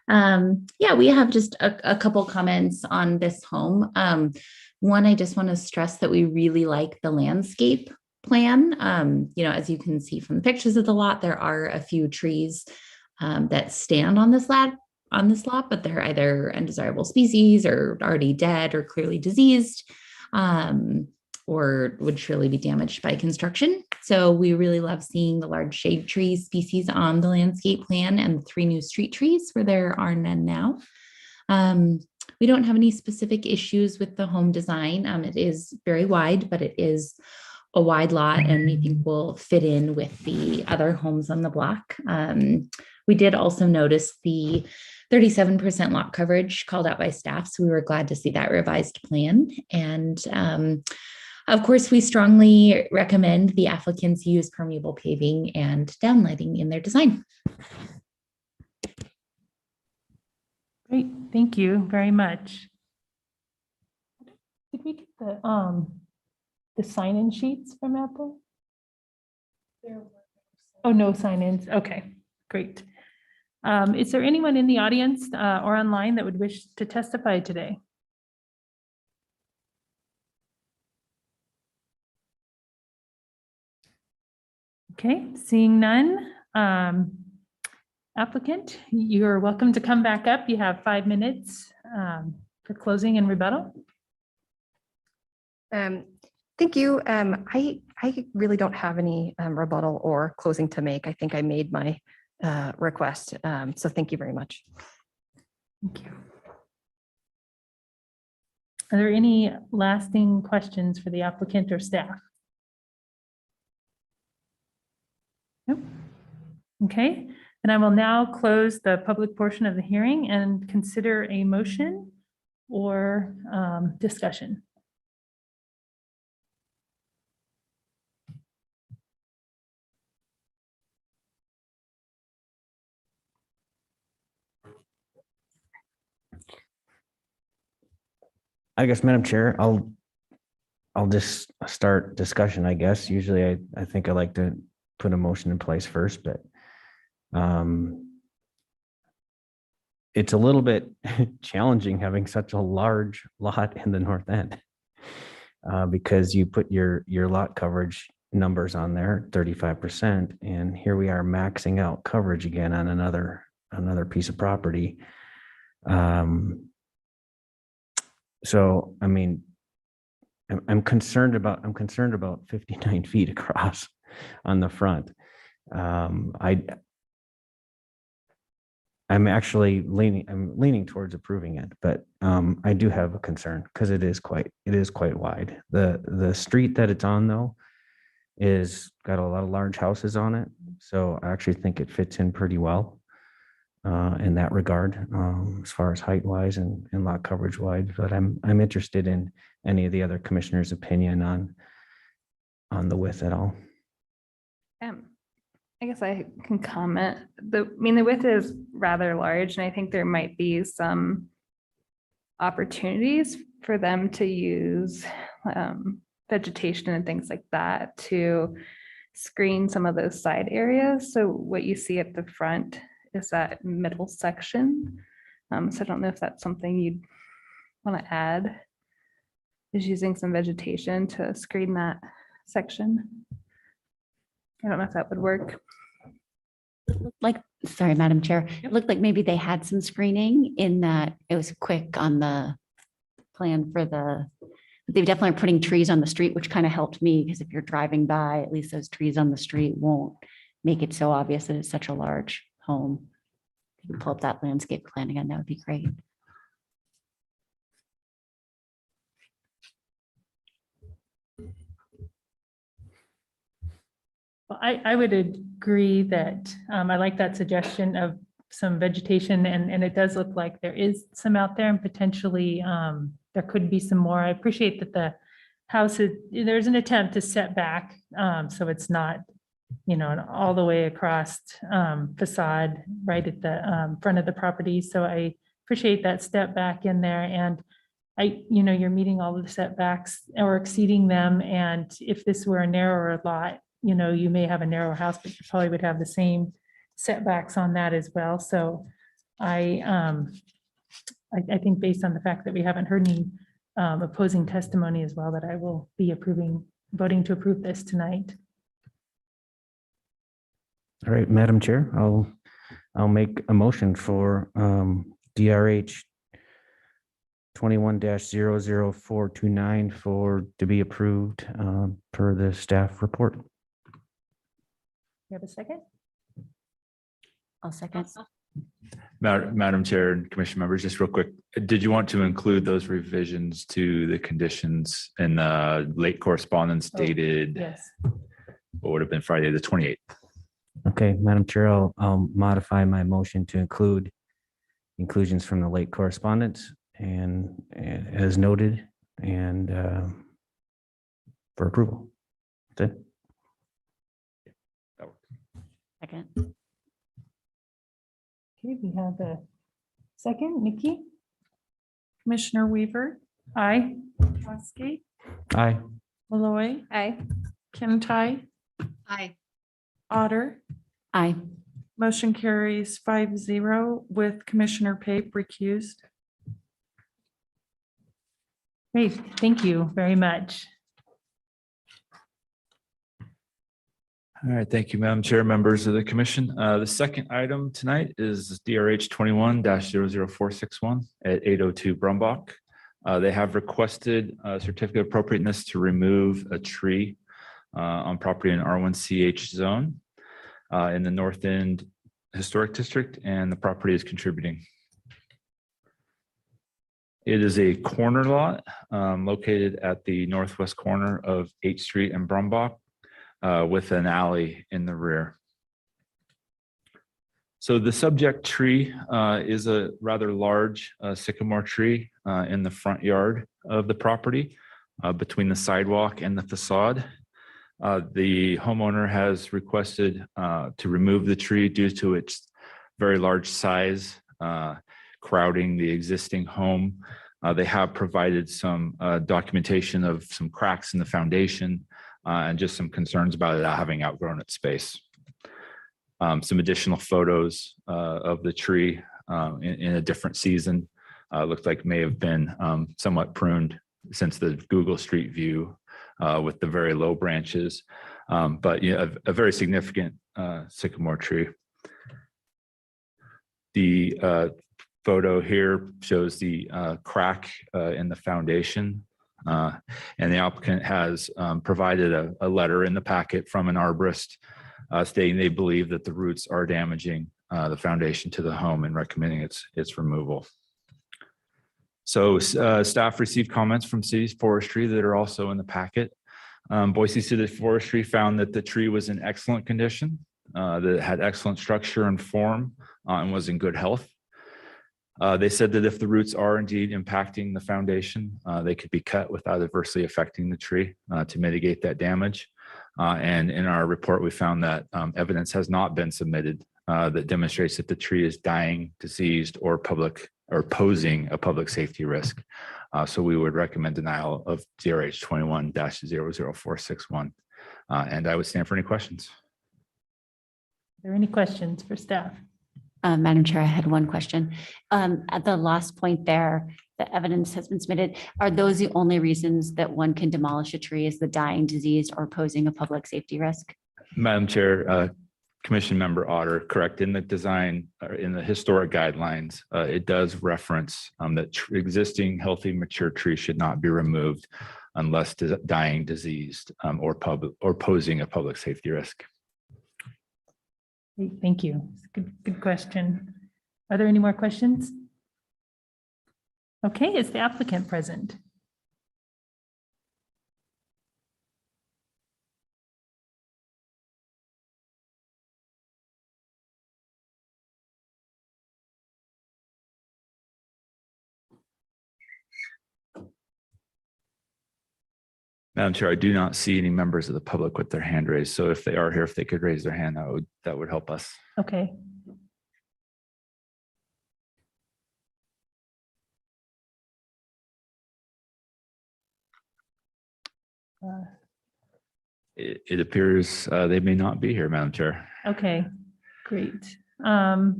Yeah, we have just a couple comments on this home. One, I just want to stress that we really like the landscape plan. As you can see from the pictures of the lot, there are a few trees that stand on this lot, but they're either undesirable species or already dead or clearly diseased, or would surely be damaged by construction. So we really love seeing the large shade tree species on the landscape plan and the 3 new street trees where there are none now. We don't have any specific issues with the home design. It is very wide, but it is a wide lot and we think will fit in with the other homes on the block. We did also notice the 37% lot coverage called out by staff, so we were glad to see that revised plan. And of course, we strongly recommend the applicants use permeable paving and downlighting in their design. Great, thank you very much. Did we get the sign-in sheets from Apple? Oh, no sign-ins. Okay, great. Is there anyone in the audience or online that would wish to testify today? Okay, seeing none. Applicant, you're welcome to come back up. You have 5 minutes for closing and rebuttal. Thank you. I really don't have any rebuttal or closing to make. I think I made my request. So thank you very much. Thank you. Are there any lasting questions for the applicant or staff? Nope. Okay, and I will now close the public portion of the hearing and consider a motion or discussion. I guess, Madam Chair, I'll just start discussion, I guess. Usually I think I like to put a motion in place first, but it's a little bit challenging having such a large lot in the north end because you put your lot coverage numbers on there, 35%, and here we are maxing out coverage again on another piece of property. So, I mean, I'm concerned about 59 feet across on the front. I'm leaning towards approving it, but I do have a concern because it is quite wide. The street that it's on though is got a lot of large houses on it, so I actually think it fits in pretty well in that regard, as far as height wise and lot coverage wise. But I'm interested in any of the other commissioners' opinion on the width at all. I guess I can comment. The width is rather large, and I think there might be some opportunities for them to use vegetation and things like that to screen some of those side areas. So what you see at the front is that middle section. So I don't know if that's something you'd want to add, is using some vegetation to screen that section. I don't know if that would work. Like, sorry, Madam Chair, it looked like maybe they had some screening in that it was quick on the plan for they definitely are putting trees on the street, which kind of helped me because if you're driving by, at least those trees on the street won't make it so obvious that it's such a large home. If you pull up that landscape plan again, that would be great. Well, I would agree that I like that suggestion of some vegetation and it does look like there is some out there and potentially there could be some more. I appreciate that the house there's an attempt to set back so it's not, you know, an all the way across facade right at the front of the property. So I appreciate that step back in there and you know, you're meeting all of the setbacks or exceeding them. And if this were a narrower lot, you know, you may have a narrow house, but you probably would have the same setbacks on that as well. So I think based on the fact that we haven't heard any opposing testimony as well, that I will be voting to approve this tonight. All right, Madam Chair, I'll make a motion for DRH 21-00429 to be approved per the staff report. You have a second? I'll second. Madam Chair and Commission members, just real quick, did you want to include those revisions to the conditions in the late correspondence dated Yes. what would have been Friday the 28th? Okay, Madam Chair, I'll modify my motion to include inclusions from the late correspondence and as noted and for approval. That's it. Second. Okay, we have a second. Nikki? Commissioner Weaver, Aye. Kosky, Aye. Malloy, Aye. Kintai, Aye. Otter. Aye. Motion carries 5-0 with Commissioner Pape recused. Great, thank you very much. All right, thank you, Madam Chair, members of the commission. The second item tonight is DRH 21-00461 at 802 Brumbach. They have requested a certificate of appropriateness to remove a tree on property in R1CH zone in the North End Historic District, and the property is contributing. It is a corner lot located at the northwest corner of 8th Street and Brumbach with an alley in the rear. So the subject tree is a rather large sycamore tree in the front yard of the property between the sidewalk and the facade. The homeowner has requested to remove the tree due to its very large size, crowding the existing home. They have provided some documentation of some cracks in the foundation and just some concerns about it having outgrown its space. Some additional photos of the tree in a different season. Looked like may have been somewhat pruned since the Google Street View with the very low branches, but you know, a very significant sycamore tree. The photo here shows the crack in the foundation, and the applicant has provided a letter in the packet from an arborist stating they believe that the roots are damaging the foundation to the home and recommending its removal. So staff received comments from City's Forestry that are also in the packet. Boise City Forestry found that the tree was in excellent condition, that it had excellent structure and form, and was in good health. They said that if the roots are indeed impacting the foundation, they could be cut without adversely affecting the tree to mitigate that damage. And in our report, we found that evidence has not been submitted that demonstrates that the tree is dying, diseased, or posing a public safety risk. So we would recommend denial of DRH 21-00461. And I would stand for any questions. Are there any questions for staff? Madam Chair, I had one question. At the last point there, the evidence has been submitted. Are those the only reasons that one can demolish a tree, is the dying, disease, or posing a public safety risk? Madam Chair, Commission Member Otter, correct. In the design, or in the historic guidelines, it does reference that existing healthy mature trees should not be removed unless dying, diseased, or posing a public safety risk. Great, thank you. Good question. Are there any more questions? Okay, is the applicant present? Madam Chair, I do not see any members of the public with their hand raised. So if they are here, if they could raise their hand, that would help us. Okay. It appears they may not be here, Madam Chair. Okay, great. All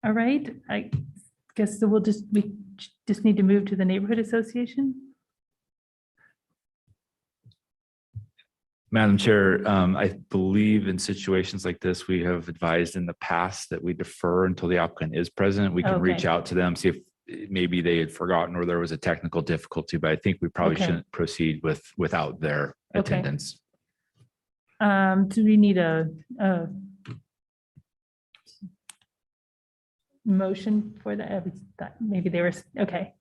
right, I guess so we just need to move to the neighborhood association. Madam Chair, I believe in situations like this, we have advised in the past that we defer until the applicant is present. We can reach Okay. out to them, see if maybe they had forgotten or there was a technical difficulty, but I think we probably Okay. shouldn't proceed without their Okay. attendance. Do we need a motion for that? Maybe they were, okay.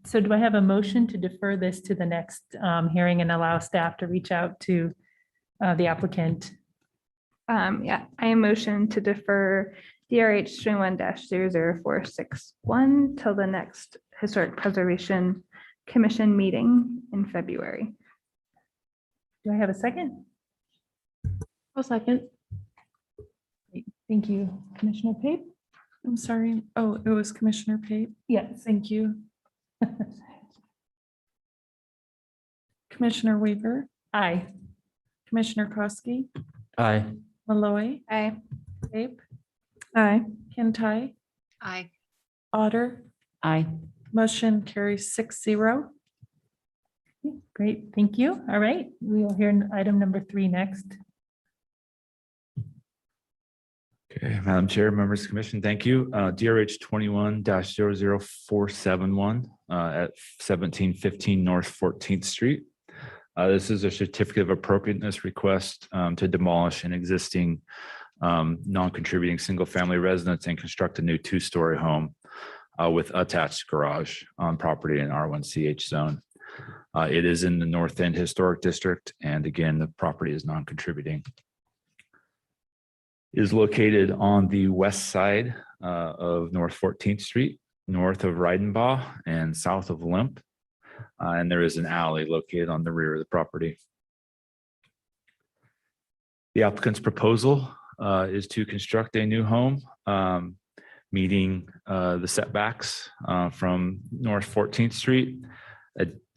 So do I have a motion to defer this to the next hearing and allow staff to reach out to the applicant? Yeah, I motion to defer DRH 21-00461 till the next Historic Preservation Commission meeting in February. Do I have a second? I'll second. Great, thank you, Commissioner Pape. I'm sorry. Oh, it was Commissioner Pate. Yes. Thank you. Commissioner Weaver, Aye. Commissioner Koski, Aye. Malloy, Aye. Pape, Aye. Kintai, Aye. Otter. Aye. Motion carries 6-0. Great, thank you. All right, we will hear item number 3 next. Okay, Madam Chair, members of the commission, thank you. DRH 21-00471 at 1715 North 14th Street. This is a certificate of appropriateness request to demolish an existing non-contributing single-family residence and construct a new 2-story home with attached garage on property in R1CH zone. It is in the North End Historic District, and again, the property is non-contributing. It is located on the west side of North 14th Street, north of Reidenbaugh and south of Limp. And there is an alley located on the rear of the property. The applicant's proposal is to construct a new home meeting the setbacks from North 14th Street,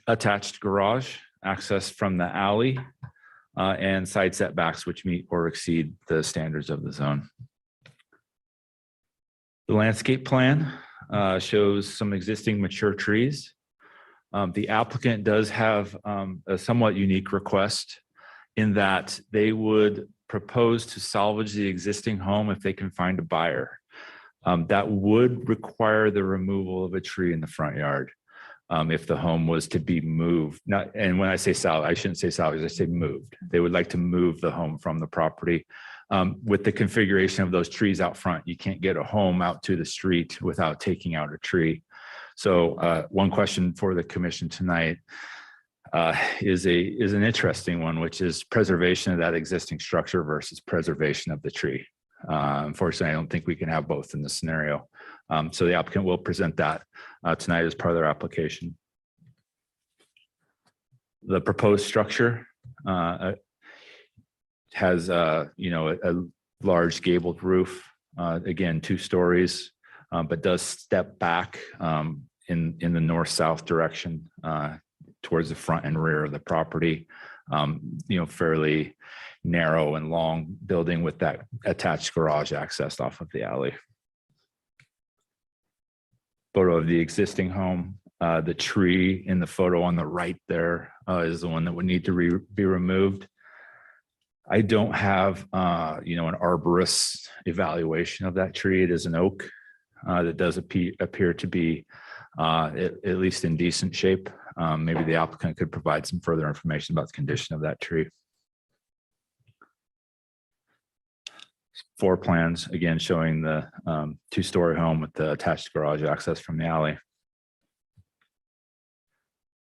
attached garage, access from the alley, and side setbacks which meet or exceed the standards of the zone. The landscape plan shows some existing mature trees. The applicant does have a somewhat unique request in that they would propose to salvage the existing home if they can find a buyer. That would require the removal of a tree in the front yard. If the home was to be moved, and when I say salvage, I shouldn't say salvage, I say moved. They would like to move the home from the property. With the configuration of those trees out front, you can't get a home out to the street without taking out a tree. So one question for the commission tonight is an interesting one, which is preservation of that existing structure versus preservation of the tree. Unfortunately, I don't think we can have both in this scenario. So the applicant will present that tonight as part of their application. The proposed structure has a large gabled roof, again, 2 stories, but does step back in the north-south direction towards the front and rear of the property. fairly narrow and long building with that attached garage access off of the alley. Photo of the existing home. The tree in the photo on the right there is the one that would need to be removed. I don't have, an arborist evaluation of that tree. It is an oak that does appear to be at least in decent shape. Maybe the applicant could provide some further information about the condition of that tree. Floor plans, again, showing the two-story home with the attached garage access from the alley.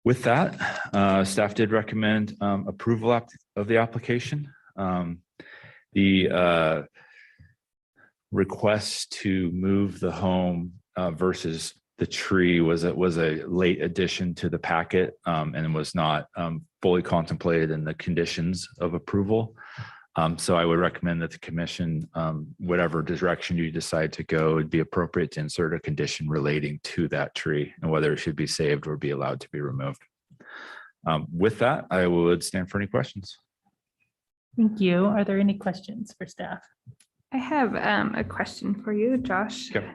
With that, staff did recommend approval of the application. The request to move the home versus the tree was a late addition to the packet and was not fully contemplated in the conditions of approval. So I would recommend that the commission, whatever direction you decide to go, would be appropriate to insert a condition relating to that tree and whether it should be saved or be allowed to be removed. With that, I would stand for any questions. Thank you. Are there any questions for staff? I have a question for you, Josh. Okay.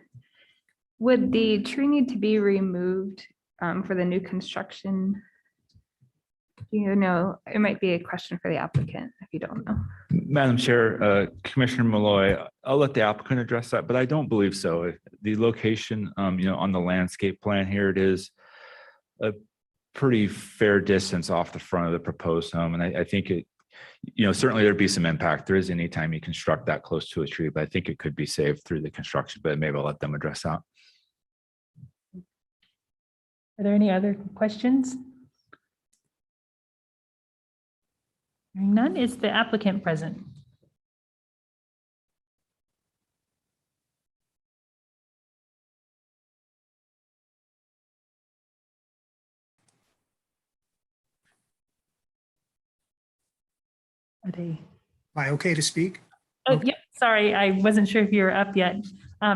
Would the tree need to be removed for the new construction? It might be a question for the applicant if you don't know. Madam Chair, Commissioner Malloy, I'll let the applicant address that, but I don't believe so. The location, on the landscape plan here, it is a pretty fair distance off the front of the proposed home. And I think it, certainly there'd be some impact. There is any time you construct that close to a tree, but I think it could be saved through the construction, but maybe I'll let them address that. Are there any other questions? Hearing none, is the applicant present? Are they? Am I okay to speak? Oh, yeah, sorry, I wasn't sure if you were up yet.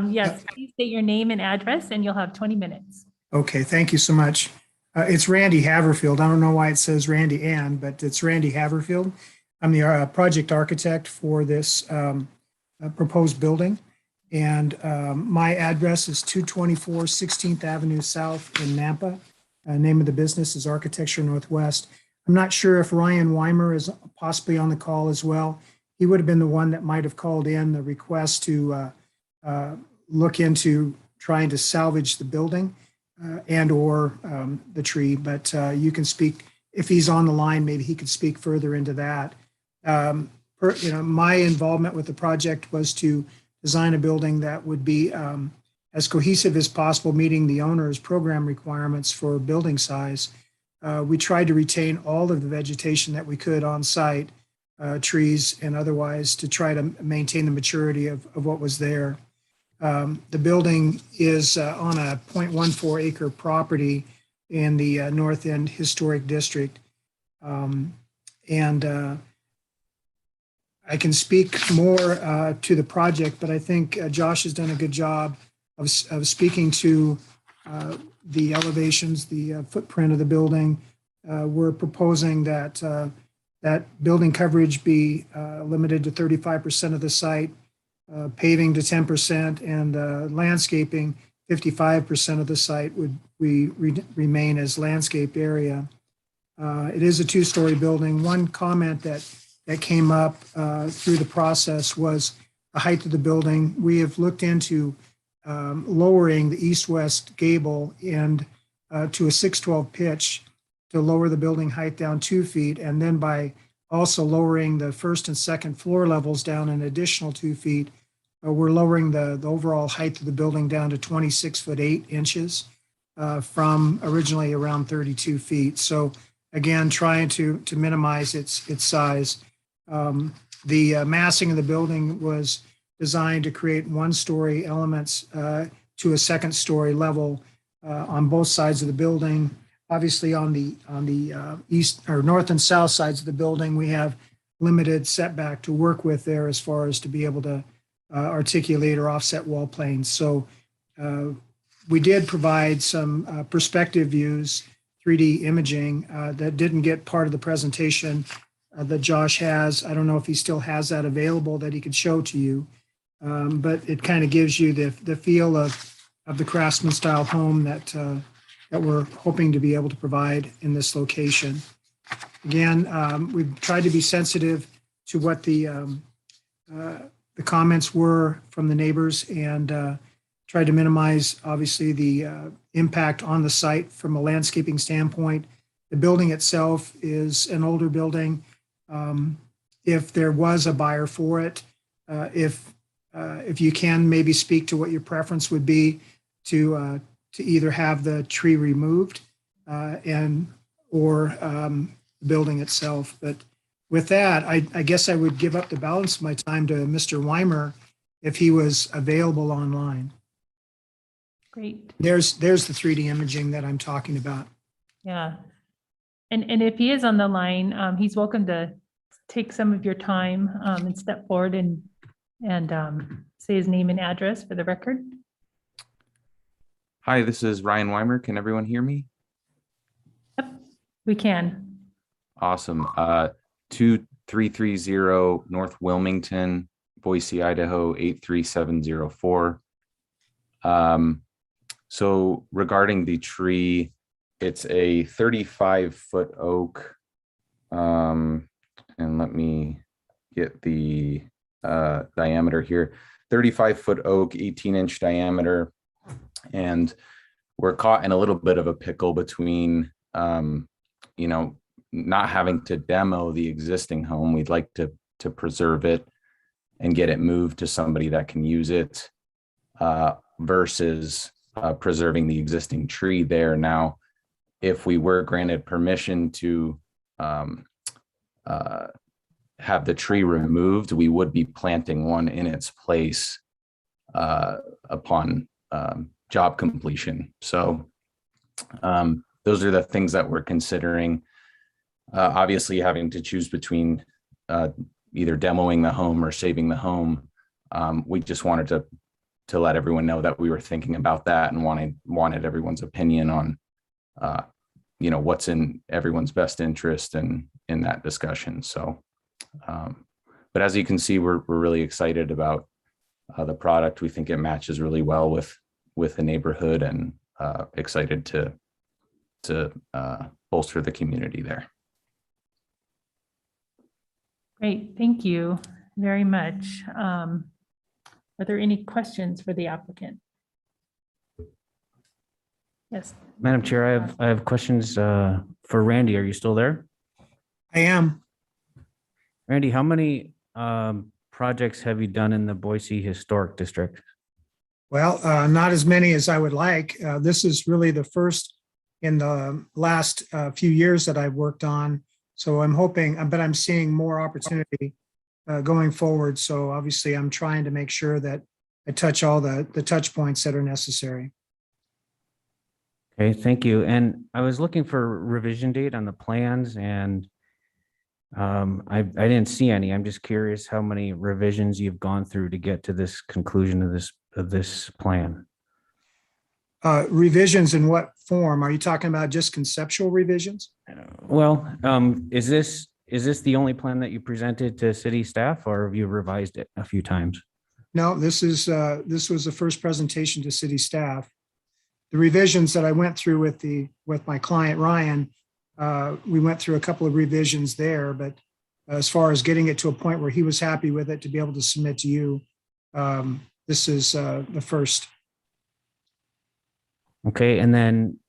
Yes, please state your name and address and you'll have 20 minutes. Okay, thank you so much. It's Randy Haverfield. I don't know why it says Randy Ann, but it's Randy Haverfield. I'm the project architect for this proposed building. And my address is 224 16th Avenue South in Nampa. Name of the business is Architecture Northwest. I'm not sure if Ryan Weimer is possibly on the call as well. He would have been the one that might have called in the request to look into trying to salvage the building and or the tree, but you can speak, if he's on the line, maybe he could speak further into that. My involvement with the project was to design a building that would be as cohesive as possible, meeting the owner's program requirements for building size. We tried to retain all of the vegetation that we could on site, trees and otherwise, to try to maintain the maturity of what was there. The building is on a 0.14 acre property in the North End Historic District. I can speak more to the project, but I think Josh has done a good job of speaking to the elevations, the footprint of the building. We're proposing that that building coverage be limited to 35% of the site, paving to 10%, and landscaping, 55% of the site would remain as landscape area. It is a two-story building. One comment that came up through the process was the height of the building. We have looked into lowering the east-west gable and to a 612 pitch to lower the building height down 2 feet, and then by also lowering the first and second floor levels down an additional 2 feet, we're lowering the overall height of the building down to 26 foot 8 inches from originally around 32 feet. So again, trying to minimize its size. The massing of the building was designed to create one-story elements to a second-story level on both sides of the building. Obviously, on the east or north and south sides of the building, we have limited setback to work with there as far as to be able to articulate or offset wall planes. So we did provide some perspective views 3D imaging that didn't get part of the presentation that Josh has. I don't know if he still has that available that he could show to you. But it kind of gives you the feel of the craftsman style home that we're hoping to be able to provide in this location. Again, we've tried to be sensitive to what the comments were from the neighbors and tried to minimize, obviously, the impact on the site from a landscaping standpoint. The building itself is an older building. If there was a buyer for it, if you can maybe speak to what your preference would be to either have the tree removed or the building itself. But with that, I guess I would give up the balance of my time to Mr. Weimer if he was available online. Great. There's the 3D imaging that I'm talking about. Yeah. And if he is on the line, he's welcome to take some of your time and step forward and say his name and address for the record. Hi, this is Ryan Weimer. Can everyone hear me? Yep, we can. Awesome. 2330 North Wilmington, Boise, Idaho, 83704. So regarding the tree, it's a 35-foot oak. And let me get the diameter here. 35-foot oak, 18-inch diameter. And we're caught in a little bit of a pickle between, not having to demo the existing home. We'd like to preserve it and get it moved to somebody that can use it versus preserving the existing tree there. Now, if we were granted permission to have the tree removed, we would be planting one in its place upon job completion. So those are the things that we're considering. Obviously, having to choose between either demoing the home or saving the home. We just wanted to let everyone know that we were thinking about that and wanted everyone's opinion on what's in everyone's best interest in that discussion. So but as you can see, we're really excited about the product. We think it matches really well with the neighborhood and excited to bolster the community there. Great, thank you very much. Are there any questions for the applicant? Yes. Madam Chair, I have questions for Randy. Are you still there? I am. Randy, how many projects have you done in the Boise Historic District? Well, not as many as I would like. This is really the first in the last few years that I've worked on. So I'm hoping, but I'm seeing more opportunity going forward. So obviously I'm trying to make sure that I touch all the touch points that are necessary. Okay, thank you. And I was looking for revision date on the plans and I didn't see any. I'm just curious how many revisions you've gone through to get to this conclusion of this plan. Revisions in what form? Are you talking about just conceptual revisions? Well, is this the only plan that you presented to city staff or have you revised it a few times? No, this was the first presentation to city staff. The revisions that I went through with my client, Ryan, we went through a couple of revisions there, but as far as getting it to a point where he was happy with it to be able to submit to you, this is the first. Okay, and then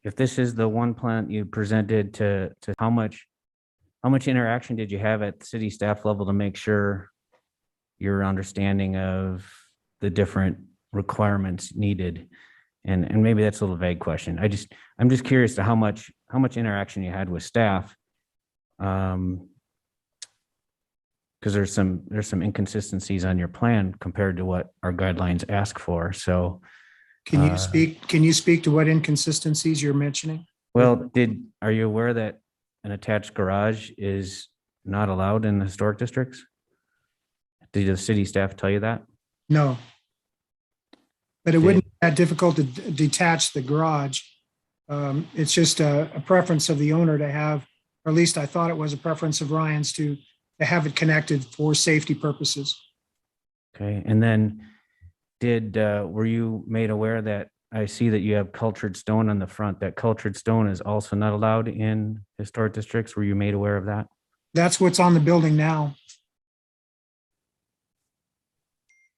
if this is the one plan you presented to how much interaction did you have at city staff level to make sure your understanding of the different requirements needed? And maybe that's a little vague question. I'm just curious to how much interaction you had with staff. Because there's some inconsistencies on your plan compared to what our guidelines ask for. So can you speak to what inconsistencies you're mentioning? Well, are you aware that an attached garage is not allowed in the historic districts? Did the city staff tell you that? No. But it wouldn't be that difficult to detach the garage It's just a preference of the owner to have, or at least I thought it was a preference of Ryan's to have it connected for safety purposes. Okay, and then were you made aware that I see that you have cultured stone on the front? That cultured stone is also not allowed in historic districts. Were you made aware of that? That's what's on the building now.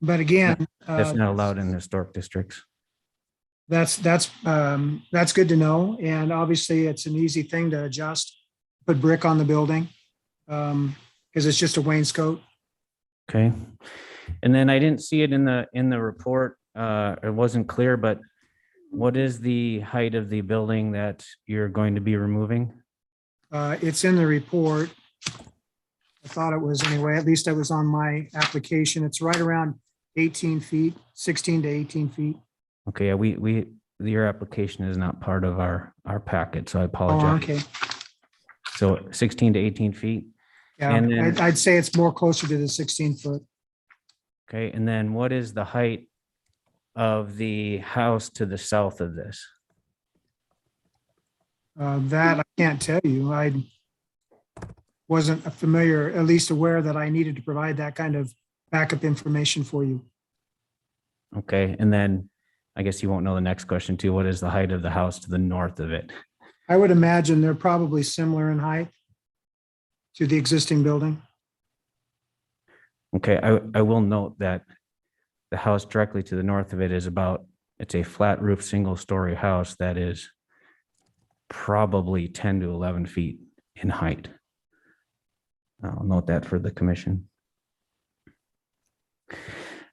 But again, That's not allowed in historic districts. that's good to know. And obviously it's an easy thing to adjust, put brick on the building. Because it's just a wainscot. Okay. And then I didn't see it in the report. It wasn't clear, but what is the height of the building that you're going to be removing? It's in the report. I thought it was anyway, at least it was on my application. It's right around 18 feet, 16 to 18 feet. Okay, yeah, your application is not part of our packet, so I Oh, apologize. okay. So 16 to 18 feet. Yeah, And then- I'd say it's more closer to the 16 foot. Okay, and then what is the height of the house to the south of this? That I can't tell you. I wasn't familiar, at least aware that I needed to provide that kind of backup information for you. Okay, and then I guess you won't know the next question too. What is the height of the house to the north of it? I would imagine they're probably similar in height to the existing building. Okay, I will note that the house directly to the north of it it's a flat roof, single story house that is probably 10 to 11 feet in height. I'll note that for the commission.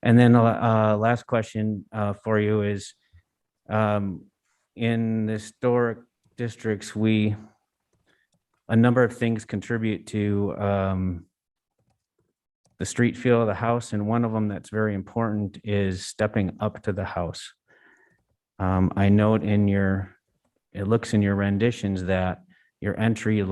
And then last question for you is, in the historic districts, a number of things contribute to the street feel of the house, and one of them that's very important is stepping up to the house. I note it looks in your renditions that your entry is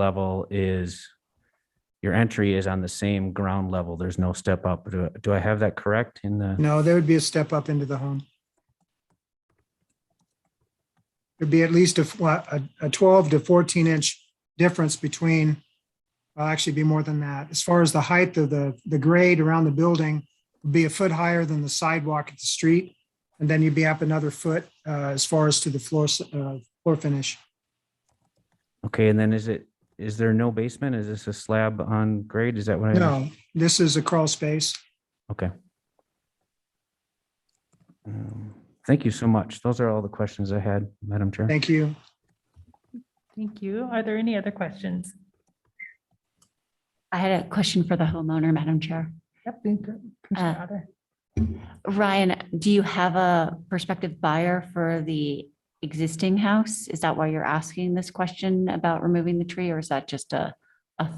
on the same ground level. There's no step up. Do I have that correct in the? No, there would be a step up into the home. There'd be at least a 12 to 14 inch difference between, well, actually be more than that. As far as the height of the grade around the building would be a foot higher than the sidewalk at the street. And then you'd be up another foot as far as to the floor finish. Okay, and then is there no basement? Is this a slab on grade? Is that what I? No, this is a crawl space. Okay. Thank you so much. Those are all the questions I had, Madam Chair. Thank you. Thank you. Are there any other questions? I had a question for the homeowner, Madam Chair. Yep. Commissioner Otter. Ryan, do you have a prospective buyer for the existing house? Is that why you're asking this question about removing the tree, or is that just a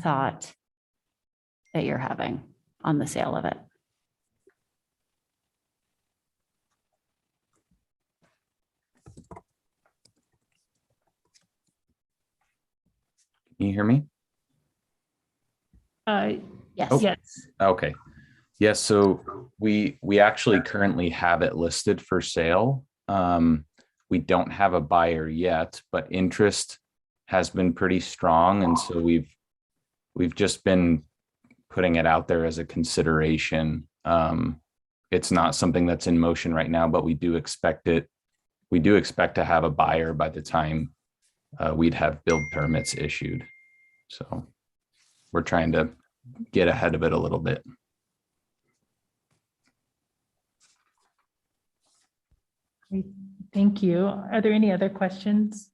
thought that you're having on the sale of it? Can you hear me? Yes. Yes. Okay. Yes, so we actually currently have it listed for sale. We don't have a buyer yet, but interest has been pretty strong, and so we've just been putting it out there as a consideration. It's not something that's in motion right now, but we do expect to have a buyer by the time we'd have build permits issued. So we're trying to get ahead of it a little bit. Great. Thank you. Are there any other questions?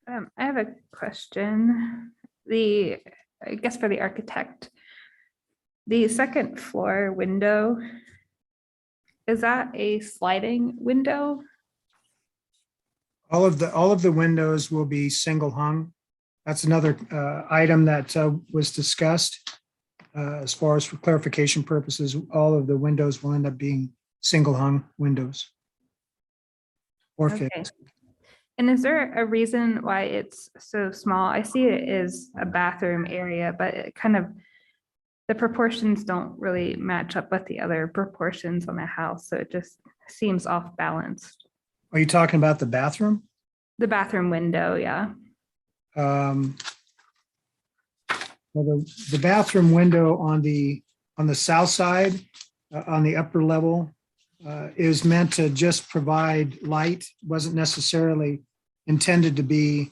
I have a question. I guess for the architect, the second floor window, is that a sliding window? All of the windows will be single hung. That's another item that was discussed. As far as for clarification purposes, all of the windows will end up being single hung windows. Or Okay. fixed. And is there a reason why it's so small? I see it is a bathroom area, but it kind of, the proportions don't really match up with the other proportions on the house. So it just seems off balanced. Are you talking about the bathroom? The bathroom window, yeah. Well, the bathroom window on the south side, on the upper level, is meant to just provide light, wasn't necessarily intended to be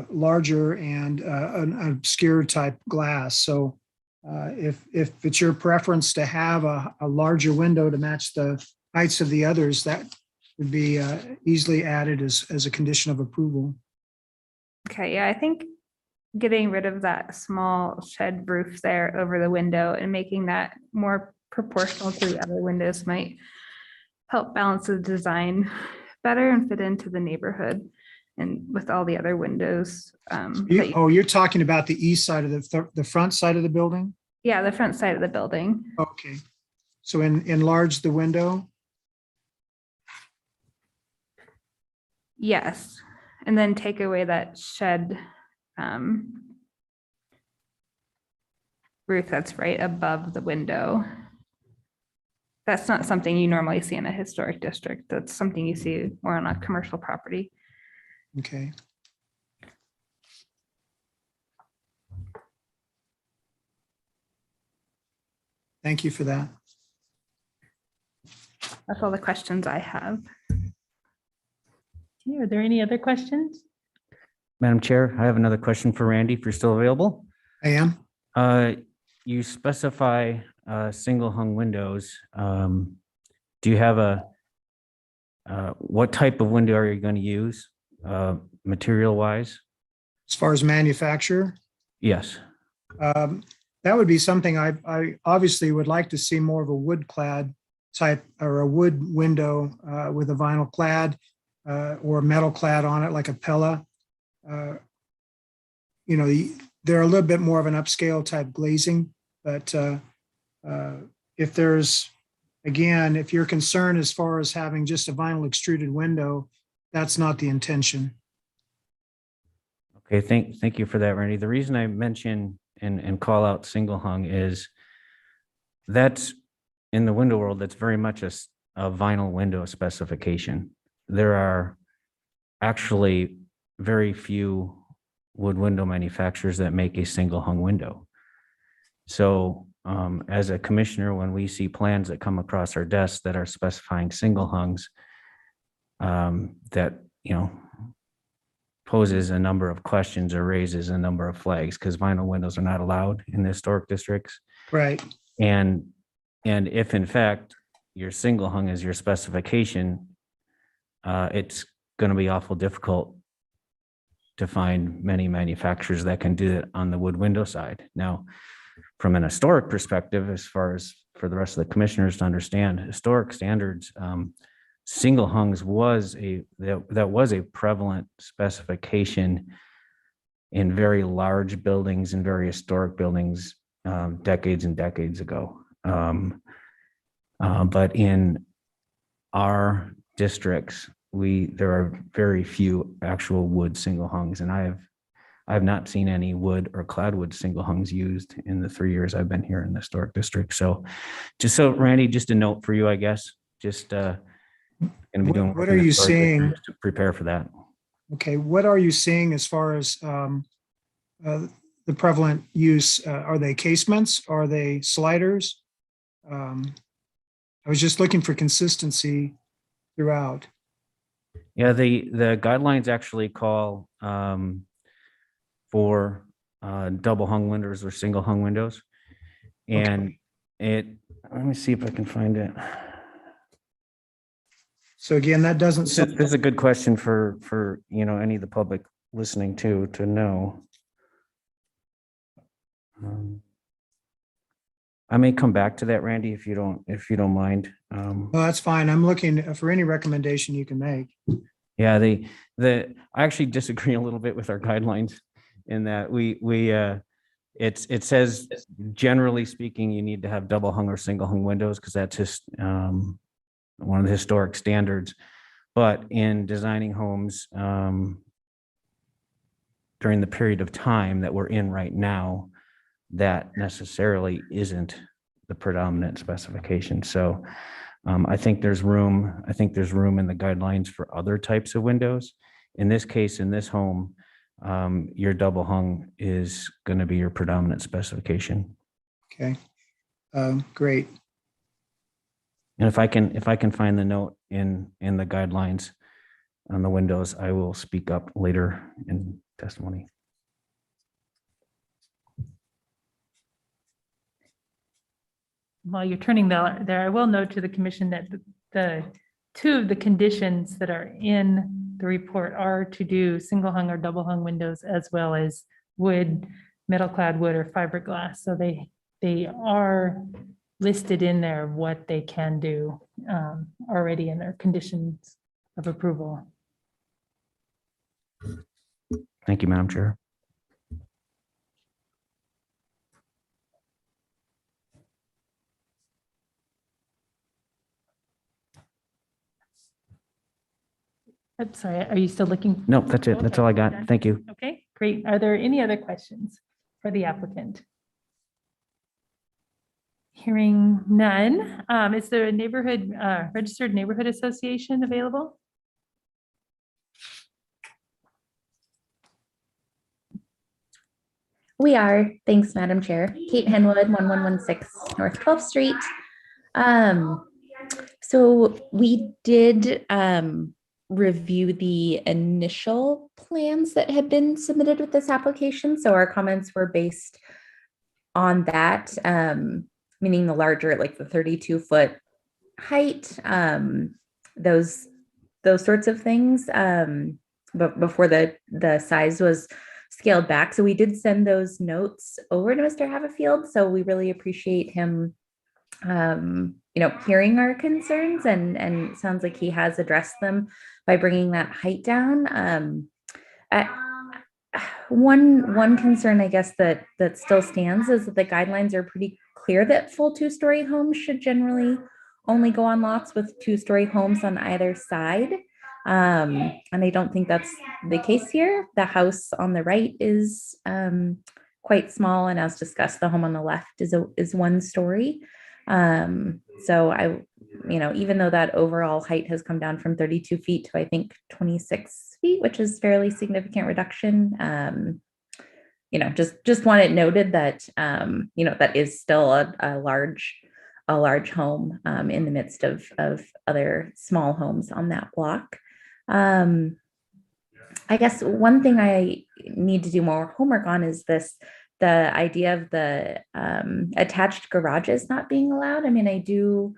larger and an obscure type glass. So if it's your preference to have a larger window to match the heights of the others, that would be easily added as a condition of approval. Okay, yeah, I think getting rid of that small shed roof there over the window and making that more proportional to the other windows might help balance the design better and fit into the neighborhood and with all the other windows. You're talking about the east side of the front side of the building? Yeah, the front side of the building. Okay. So enlarge the window? Yes, and then take away that shed roof that's right above the window. That's not something you normally see in a historic district. That's something you see more on a commercial property. Okay. Thank you for that. That's all the questions I have. Okay, are there any other questions? Madam Chair, I have another question for Randy, if you're still available. I am. You specify single hung windows. Do you have what type of window are you going to use, material wise? As far as manufacturer, Yes. that would be something I obviously would like to see more of a wood clad type or a wood window with a vinyl clad or metal clad on it like a Pella. They're a little bit more of an upscale type glazing, but if your concern as far as having just a vinyl extruded window, that's not the intention. Okay, thank you for that, Randy. The reason I mention and call out single hung is that's in the window world, that's very much a vinyl window specification. There are actually very few wood window manufacturers that make a single hung window. So as a commissioner, when we see plans that come across our desks that are specifying single hungs, that, poses a number of questions or raises a number of flags because vinyl windows are not allowed in the historic districts. Right. And if in fact your single hung is your specification, it's going to be awful difficult to find many manufacturers that can do it on the wood window side. Now, from an historic perspective, as far as for the rest of the commissioners to understand, historic standards, single hungs was a prevalent specification in very large buildings and very historic buildings decades and decades ago. But in our districts, there are very few actual wood single hungs, and I have not seen any wood or cladwood single hungs used in the 3 years I've been here in the historic district. So Randy, just a note for you, I guess, just going to be doing. What are you seeing to prepare for that? Okay, what are you seeing as far as the prevalent use? Are they casements? Are they sliders? I was just looking for consistency throughout. Yeah, the guidelines actually call for double hung windows or single hung windows, and let me see if I can find it. So again, that doesn't. This is a good question for any of the public listening to know. I may come back to that, Randy, if you don't mind. Well, that's fine. I'm looking for any recommendation you can make. Yeah, I actually disagree a little bit with our guidelines in that it says generally speaking you need to have double hung or single hung windows because that's just one of the historic standards. But in designing homes during the period of time that we're in right now, that necessarily isn't the predominant specification. So I think there's room in the guidelines for other types of windows. in this case, in this home, your double hung is going to be your predominant specification. Okay, great. And if I can find the note in the guidelines on the windows, I will speak up later in testimony. While you're turning there, I will note to the commission that the two of the conditions that are in the report are to do single hung or double hung windows, as well as wood, metal clad wood, or fiberglass. So they are listed in there what they can do already in their conditions of approval. Thank you, Madam Chair. I'm sorry, are you still looking? No, that's it. That's Okay, all I we're got. done. Thank you. Okay, great. Are there any other questions for the applicant? Hearing none. Is there a neighborhood, registered neighborhood association available? We are. Thanks, Madam Chair. Kate Henwood, 1116 North 12th Street. So we did review the initial plans that had been submitted with this application. So our comments were based on that, meaning the larger, like the 32-foot height, those sorts of things. But before the size was scaled back. So we did send those notes over to Mr. Haverfield. So we really appreciate him, hearing our concerns, and it sounds like he has addressed them by bringing that height down. One concern, I guess, that still stands is that the guidelines are pretty clear that full 2-story homes should generally only go on lots with 2-story homes on either side. And I don't think that's the case here. The house on the right is quite small, and as discussed, the home on the left is 1 story. So I, even though that overall height has come down from 32 feet to I think 26 feet, which is fairly significant reduction. Just want it noted that that is still a large home in the midst of other small homes on that block. I guess one thing I need to do more homework on is the idea of the attached garages not being allowed. I mean, I do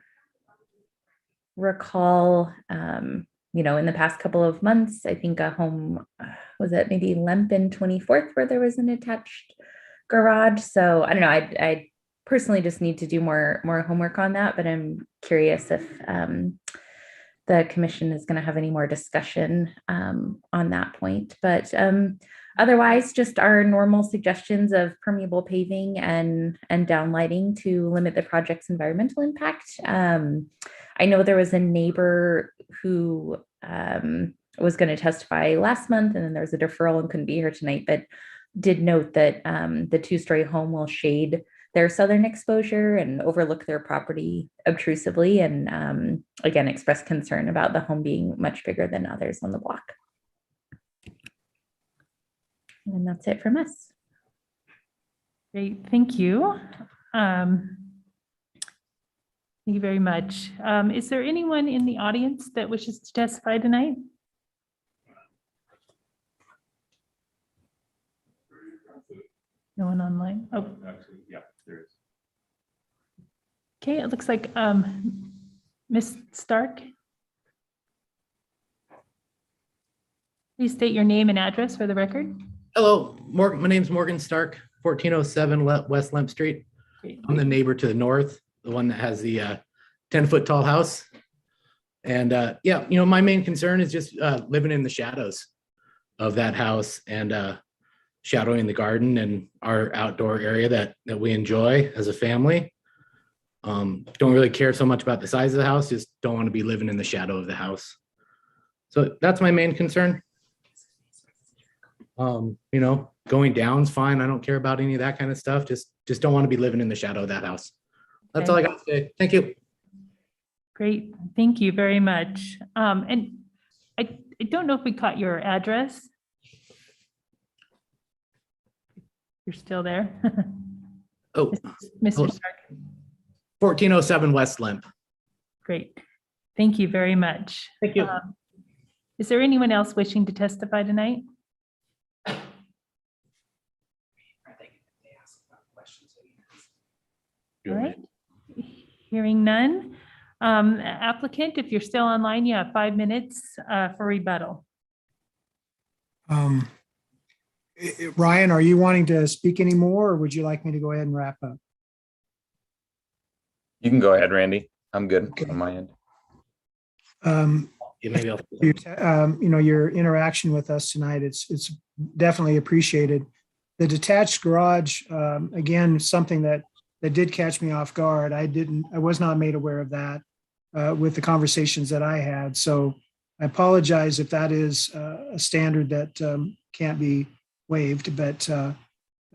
recall, in the past couple of months, I think a home, was it maybe Lempin 24th, where there was an attached garage. So I don't know, I personally just need to do more homework on that, but I'm curious if the commission is going to have any more discussion on that point. But otherwise, just our normal suggestions of permeable paving and downlighting to limit the project's environmental impact. I know there was a neighbor who was going to testify last month, and then there was a deferral and couldn't be here tonight, but did note that the 2-story home will shade their southern exposure and overlook their property obtrusively, and again, express concern about the home being much bigger than others on the block. And that's it from us. Great, thank you. Thank you very much. Is there anyone in the audience that wishes to testify tonight? No one online? Oh, Actually, yeah, there is. okay, it looks like Ms. Stark. Please state your name and address for the record. Hello, my name's Morgan Stark, 1407 West Lemp Street. Great. I'm the neighbor to the north, the one that has the 10-foot tall house. And my main concern is just living in the shadows of that house and shadowing the garden and our outdoor area that we enjoy as a family. Don't really care so much about the size of the house, just don't want to be living in the shadow of the house. So that's my main concern. Going down's fine. I don't care about any of that kind of stuff. Just don't want to be living in the shadow of that house. That's all I got to say. Thank you. Great, thank you very much. And I don't know if we caught your address. You're still there? Oh, Mr. hello. Stark, 1407 West Limp. great. Thank you very much. Thank you. Is there anyone else wishing to testify tonight? All right. Hearing none. Applicant, if you're still online, you have 5 minutes for rebuttal. Ryan, are you wanting to speak anymore, or would you like me to go ahead and wrap up? You can go ahead, Randy. I'm good Okay. on my end. Yeah, maybe I'll. Your interaction with us tonight, it's definitely appreciated. The detached garage, again, something that did catch me off guard. I was not made aware of that with the conversations that I had. So I apologize if that is a standard that can't be waived, but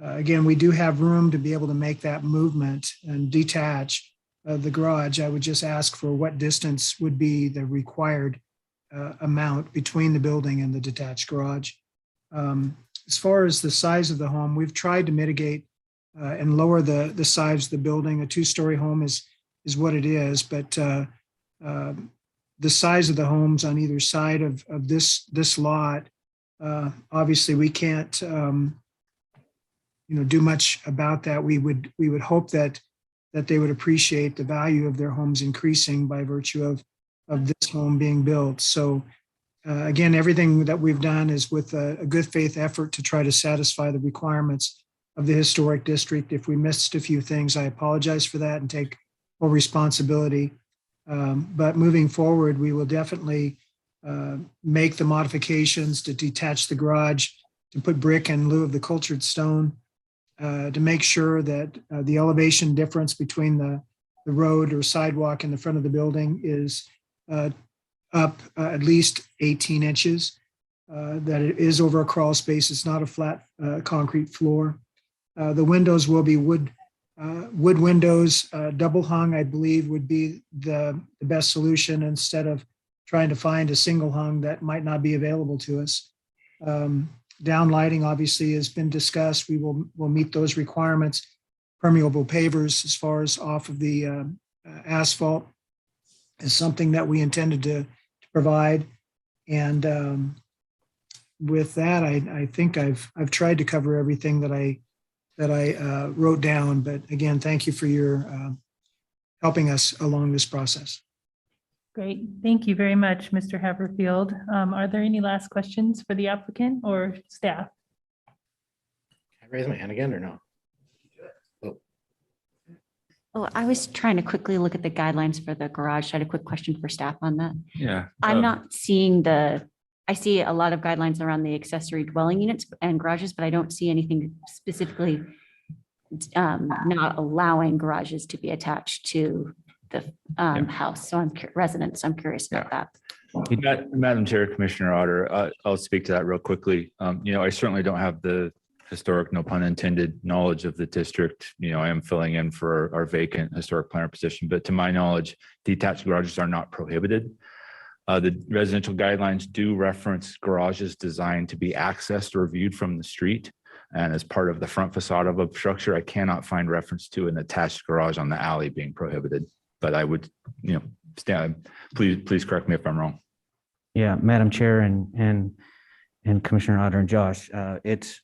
again, we do have room to be able to make that movement and detach the garage. I would just ask for what distance would be the required amount between the building and the detached garage. As far as the size of the home, we've tried to mitigate and lower the size of the building. A 2-story home is what it is, but the size of the homes on either side of this lot, obviously we can't do much about that. We would hope that they would appreciate the value of their homes increasing by virtue of this home being built. So again, everything that we've done is with a good faith effort to try to satisfy the requirements of the historic district. If we missed a few things, I apologize for that and take full responsibility. But moving forward, we will definitely make the modifications to detach the garage, to put brick in lieu of the cultured stone, to make sure that the elevation difference between the road or sidewalk in the front of the building is up at least 18 inches, that it is over a crawl space. It's not a flat concrete floor. The windows will be wood windows. Double hung, I believe, would be the best solution instead of trying to find a single hung that might not be available to us. Down lighting obviously has been discussed. We'll meet those requirements. Permeable pavers as far as off of the asphalt is something that we intended to provide. And with that, I think I've tried to cover everything that I wrote down. But again, thank you for your helping us along this process. Great. Thank you very much, Mr. Haverfield. Are there any last questions for the applicant or staff? Can I raise my hand again or no? Oh, I was trying to quickly look at the guidelines for the garage. I had a quick question for staff on that. Yeah. I'm not seeing I see a lot of guidelines around the accessory dwelling units and garages, but I don't see anything specifically not allowing garages to be attached to the house. So residents, I'm curious about that. Madam Chair, Commissioner Otter, I'll speak to that real quickly. I certainly don't have the historic, no pun intended, knowledge of the district. I am filling in for our vacant historic planner position, but to my knowledge, detached garages are not prohibited. The residential guidelines do reference garages designed to be accessed or viewed from the street. And as part of the front facade of a structure, I cannot find reference to an attached garage on the alley being prohibited. But I would, please correct me if I'm wrong. Yeah, Madam Chair and Commissioner Otter and Josh, it's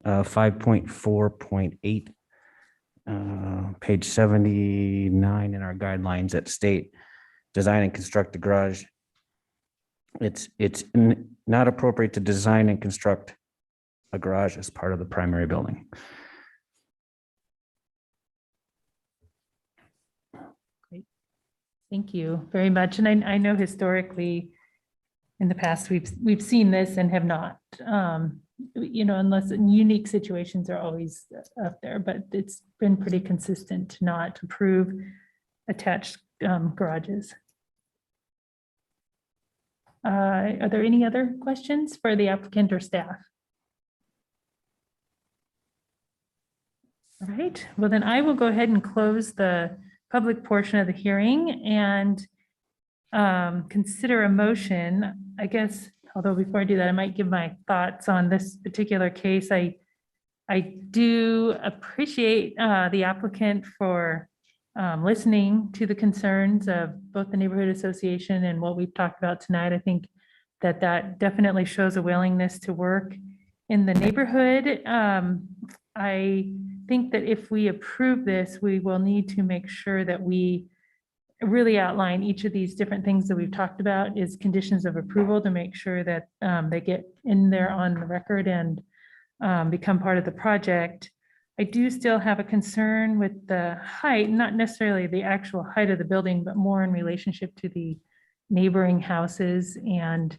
5.4.8, page 79 in our guidelines that state design and construct the garage. It's not appropriate to design and construct a garage as part of the primary building. Great. Thank you very much. And I know historically in the past, we've seen this and have not, unless in unique situations are always up there, but it's been pretty consistent to not approve attached garages. Are there any other questions for the applicant or staff? All right, well then I will go ahead and close the public portion of the hearing and consider a motion I guess, although before I do that, I might give my thoughts on this particular case. I do appreciate the applicant for listening to the concerns of both the neighborhood association and what we've talked about tonight. I think that that definitely shows a willingness to work in the neighborhood. I think that if we approve this, we will need to make sure that we really outline each of these different things that we've talked about is conditions of approval to make sure that they get in there on the record and become part of the project. I do still have a concern with the height, not necessarily the actual height of the building, but more in relationship to the neighboring houses. And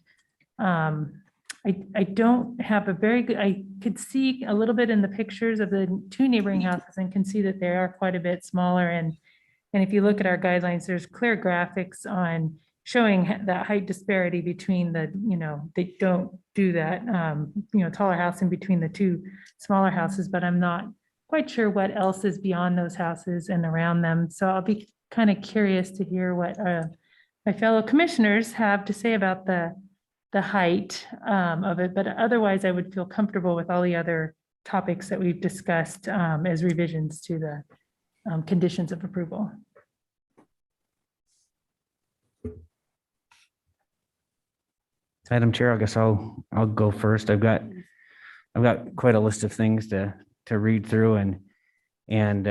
I don't have a very good, I could see a little bit in the pictures of the two neighboring houses and can see that they are quite a bit smaller. And if you look at our guidelines, there's clear graphics on showing that height disparity between the, they don't do that, taller house in between the two smaller houses, but I'm not quite sure what else is beyond those houses and around them. So I'll be kind of curious to hear what my fellow commissioners have to say about the height of it. But otherwise, I would feel comfortable with all the other topics that we've discussed as revisions to the conditions of approval. Madam Chair, I guess I'll go first. I've got quite a list of things to read through and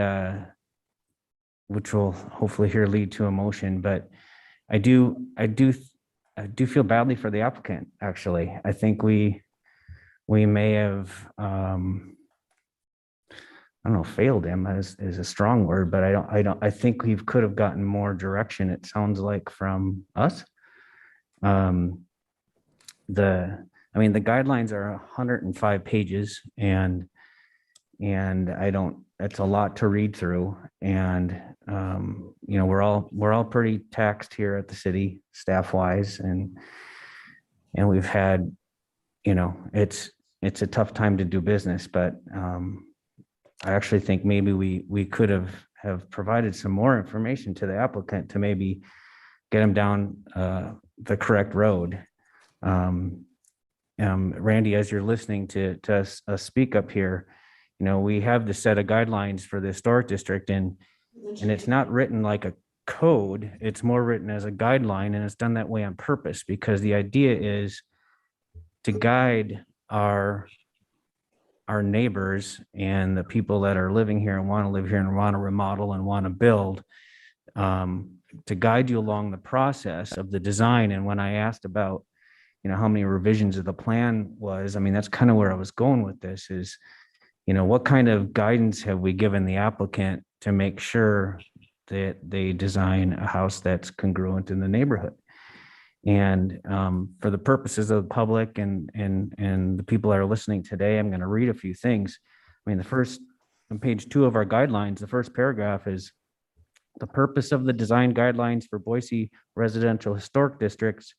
which will hopefully here lead to a motion. But I do feel badly for the applicant. Actually, I think we may have I don't know, failed him is a strong word, but I think we could have gotten more direction. It sounds like from us. The guidelines are 105 pages and it's a lot to read through. And, we're all pretty taxed here at the city staff wise. And we've had, it's a tough time to do business, but, I actually think maybe we could have provided some more information to the applicant to maybe get him down, the correct road. Randy, as you're listening to us speak up here, we have the set of guidelines for the historic district and it's not written like a code. It's more written as a guideline, and it's done that way on purpose because the idea is to guide our neighbors and the people that are living here and want to live here and want to remodel and want to build, to guide you along the process of the design. And when I asked about how many revisions of the plan was, that's kind of where I was going with this is, what kind of guidance have we given the applicant to make sure that they design a house that's congruent in the neighborhood? And for the purposes of the public and the people that are listening today, I'm going to read a few things. The first, on page 2 of our guidelines, the first paragraph is the purpose of the design guidelines for Boise residential historic districts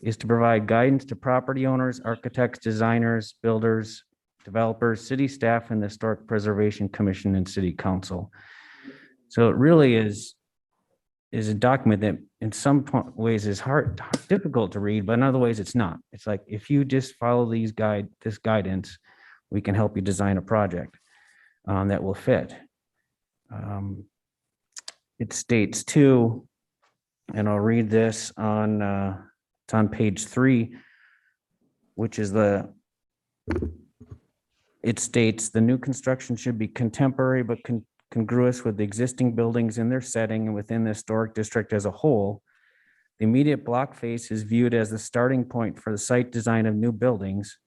is to provide guidance to property owners, architects, designers, builders, developers, city staff, and the Historic Preservation Commission and City Council. So it really is a document that in some ways is difficult to read, but in other ways it's not. It's like, if you just follow this guidance, we can help you design a project that will fit. It states too, and I'll read this it's on page 3, which is it states the new construction should be contemporary but congruous with the existing buildings in their setting and within the historic district as a whole. The immediate block face is viewed as the starting point for the site design of new buildings,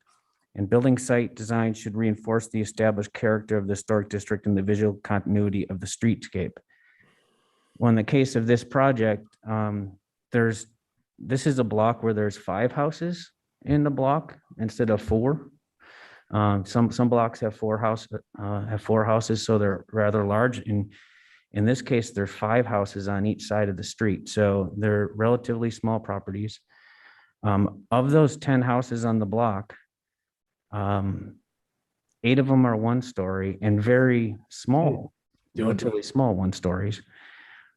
and building site design should reinforce the established character of the historic district and the visual continuity of the streetscape. Well, in the case of this project, this is a block where there's 5 houses in the block instead of 4. Some blocks have 4 houses, so they're rather large. In this case, there's 5 houses on each side of the street, so they're relatively small properties. Of those 10 houses on the block, 8 of them are 1-story and very small, relatively small 1-stories.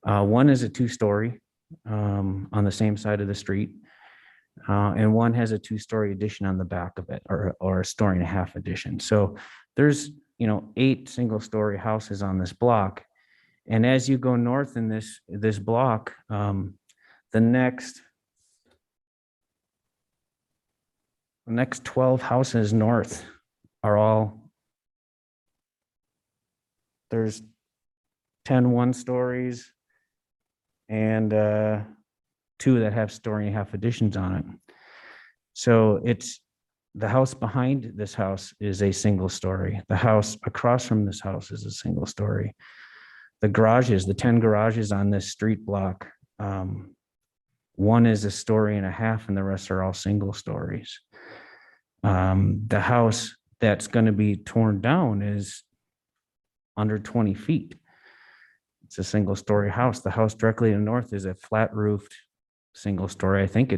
One is a 2-story on the same side of the street. And one has a 2-story addition on the back of it, or a 1.5-story addition. So there's, 8 single-story houses on this block. And as you go north in this block, the next 12 houses north are all, there's 10 1-stories and 2 that have 1.5-story additions on it. So it's, the house behind this house is a single story. The house across from this house is a single story. The garages, the 10 garages on this street block, one is 1.5 stories and the rest are all single stories. The house that's going to be torn down is under 20 feet. It's a single story house. The house directly to the north is a flat roofed single story. I think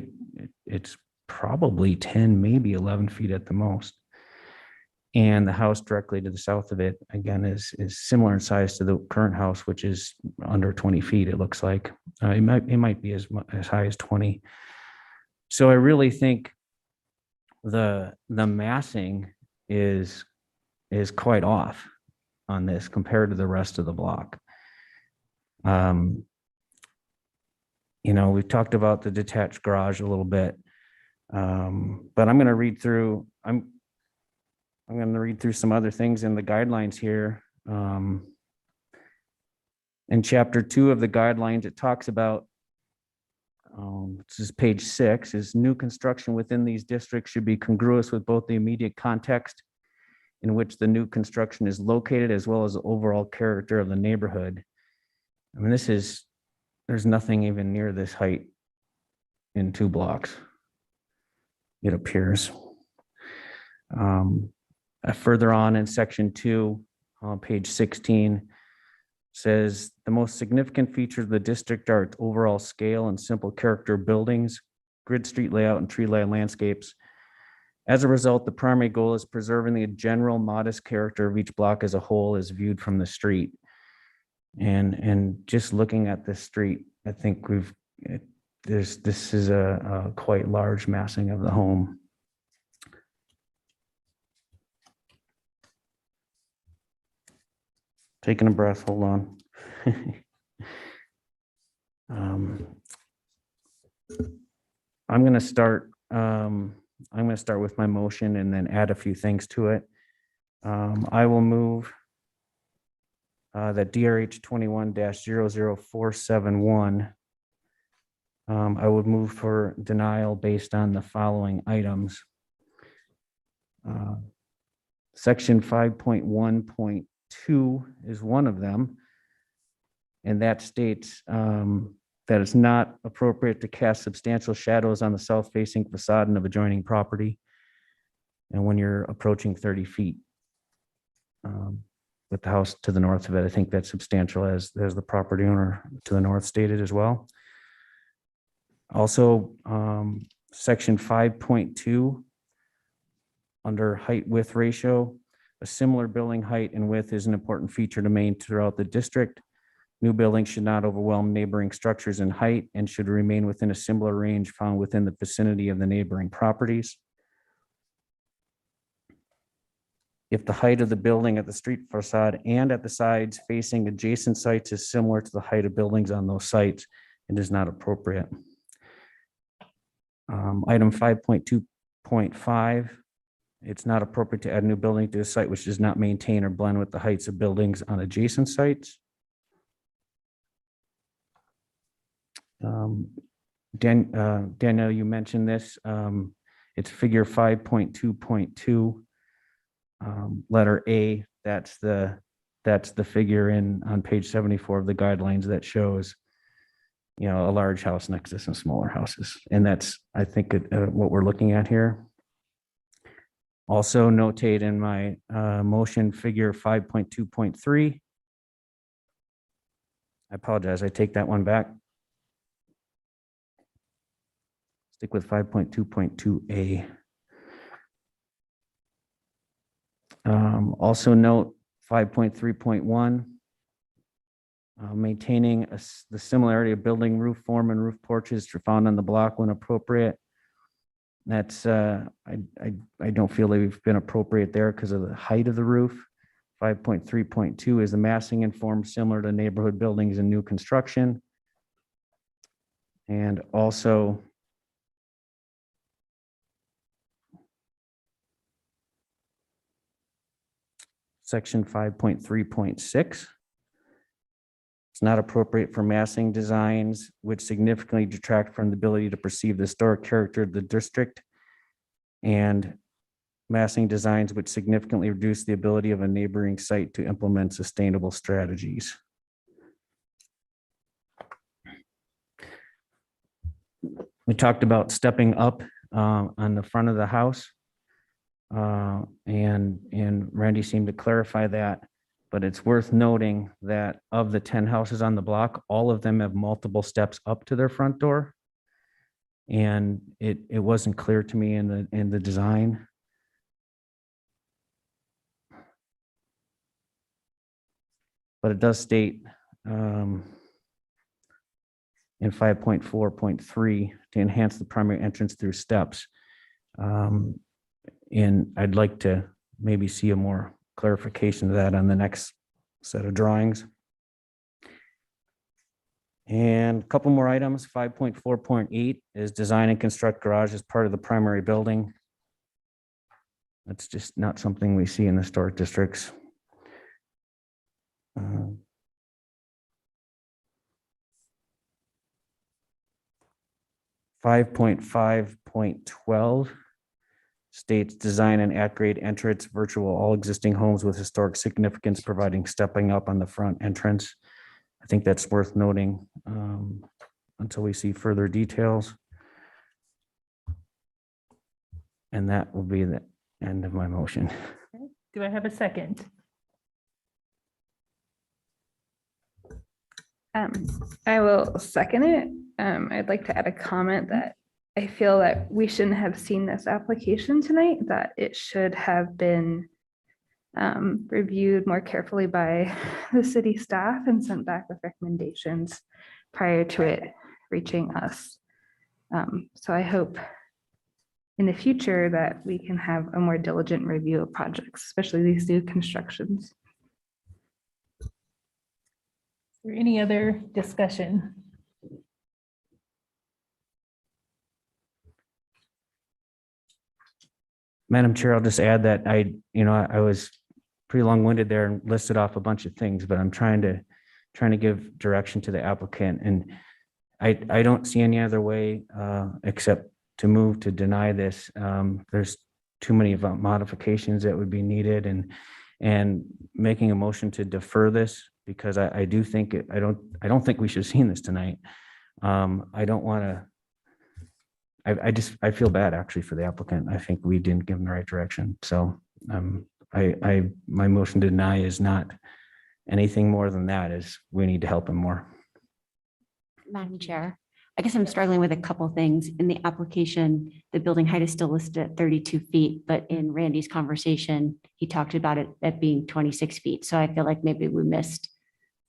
it's probably 10, maybe 11 feet at the most. And the house directly to the south of it, again, is similar in size to the current house, which is under 20 feet, it looks like. It might be as high as 20. So I really think the massing is quite off on this compared to the rest of the block. We've talked about the detached garage a little bit, but I'm going to read through. I'm going to read through some other things in the guidelines here. In chapter 2 of the guidelines, it talks about, this is page 6, is new construction within these districts should be congruous with both the immediate context in which the new construction is located, as well as the overall character of the neighborhood. I mean, there's nothing even near this height in 2 blocks, it appears. Further on in section 2, on page 16, says the most significant features of the district are its overall scale and simple character of buildings, grid street layout, and tree-lined landscapes. As a result, the primary goal is preserving the general modest character of each block as a whole as viewed from the street. And just looking at this street, I think this is a quite large massing of the home. Taking a breath, hold on. I'm going to start with my motion and then add a few things to it. I will move that DRH 21-00471. I would move for denial based on the following items. Section 5.1.2 is one of them, and that states that it's not appropriate to cast substantial shadows on the south-facing facade of adjoining property, and when you're approaching 30 feet with the house to the north of it. I think that's substantial, as the property owner to the north stated as well. Also, section 5.2 under height width ratio, a similar building height and width is an important feature to maintain throughout the district. New buildings should not overwhelm neighboring structures in height and should remain within a similar range found within the vicinity of the neighboring properties. If the height of the building at the street facade and at the sides facing adjacent sites is similar to the height of buildings on those sites, it is not appropriate. Item 5.2.5, it's not appropriate to add a new building to a site which does not maintain or blend with the heights of buildings on adjacent sites. Danielle, you mentioned this. It's figure 5.2.2, letter A. That's the figure on page 74 of the guidelines that shows, a large house next to some smaller houses, and that's, I think, what we're looking at here. Also notate in my motion figure 5.2.3. I apologize, I take that one back. Stick with 5.2.2A. Also note 5.3.1, maintaining the similarity of building roof form and roof porches found on the block when appropriate. That's, I don't feel that we've been appropriate there because of the height of the roof. 5.3.2 is the massing and form similar to neighborhood buildings and new construction. And also section 5.3.6. It's not appropriate for massing designs which significantly detract from the ability to perceive the historic character of the district, and massing designs which significantly reduce the ability of a neighboring site to implement sustainable strategies. We talked about stepping up on the front of the house. And Randy seemed to clarify that, but it's worth noting that of the 10 houses on the block, all of them have multiple steps up to their front door. And it wasn't clear to me in the design. But it does state in 5.4.3 to enhance the primary entrance through steps. And I'd like to maybe see a more clarification of that on the next set of drawings. And a couple more items. 5.4.8 is design and construct garage as part of the primary building. That's just not something we see in historic districts. 5.5.12 states design an at-grade entrance virtual all existing homes with historic significance, providing stepping up on the front entrance. I think that's worth noting until we see further details. And that will be the end of my motion. Do I have a second? I will second it. I'd like to add a comment that I feel that we shouldn't have seen this application tonight, that it should have been reviewed more carefully by the city staff and sent back with recommendations prior to it reaching us. So I hope in the future that we can have a more diligent review of projects, especially these new constructions. Is there any other discussion? Madam Chair, I'll just add that I was pretty long-winded there and listed off a bunch of things, but I'm trying to give direction to the applicant. And I don't see any other way except to move to deny this. There's too many modifications that would be needed, and making a motion to defer this, because I do think I don't think we should have seen this tonight. I don't want to. I feel bad actually for the applicant. I think we didn't give them the right direction. So my motion to deny is not anything more than that. Is we need to help him more. Madam Chair, I guess I'm struggling with a couple things. In the application, the building height is still listed at 32 feet, but in Randy's conversation, he talked about it at being 26 feet. So I feel like maybe we missed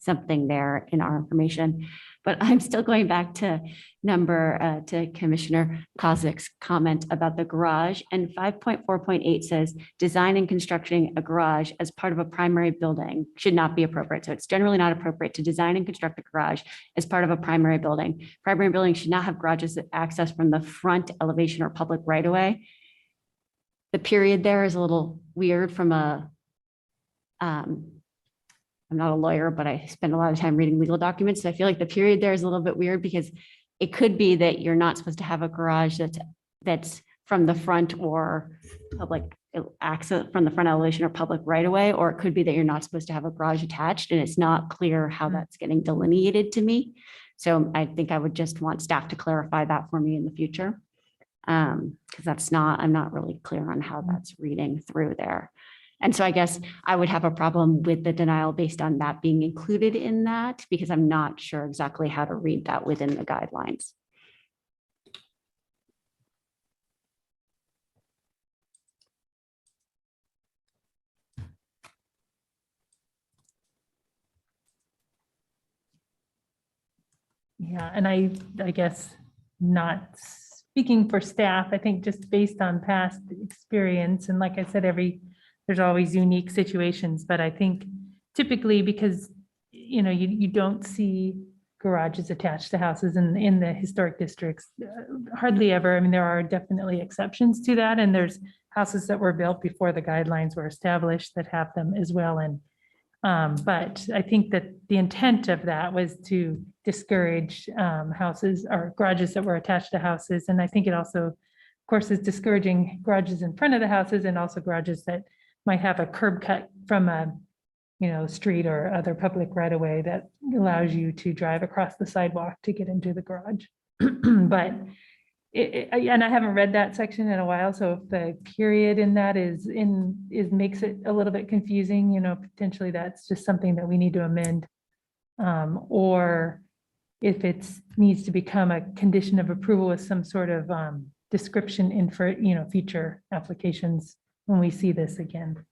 something there in our information. But I'm still going back to Commissioner Kozik's comment about the garage, and 5.4.8 says design and constructing a garage as part of a primary building should not be appropriate. So it's generally not appropriate to design and construct a garage as part of a primary building. Primary building should not have garages that access from the front elevation or public right of way. The period there is a little weird from a, I'm not a lawyer, but I spend a lot of time reading legal documents. So I feel like the period there is a little bit weird, because it could be that you're not supposed to have a garage that's from the front or public access from the front elevation or public right of way, or it could be that you're not supposed to have a garage attached, and it's not clear how that's getting delineated to me. So I think I would just want staff to clarify that for me in the future. Because I'm not really clear on how that's reading through there. And so I guess I would have a problem with the denial based on that being included in that, because I'm not sure exactly how to read that within the guidelines. Yeah, and I guess not speaking for staff, I think just based on past experience, and like I said, there's always unique situations, but I think typically because, you don't see garages attached to houses in the historic districts, hardly ever. I mean, there are definitely exceptions to that, and there's houses that were built before the guidelines were established that have them as well. And but I think that the intent of that was to discourage houses or garages that were attached to houses. And I think it also, of course, is discouraging garages in front of the houses and also garages that might have a curb cut from a street or other public right of way that allows you to drive across the sidewalk to get into the garage. But and I haven't read that section in a while, so if the period in that makes it a little bit confusing, potentially that's just something that we need to amend. Or if it needs to become a condition of approval with some sort of description in for future applications when we see this again.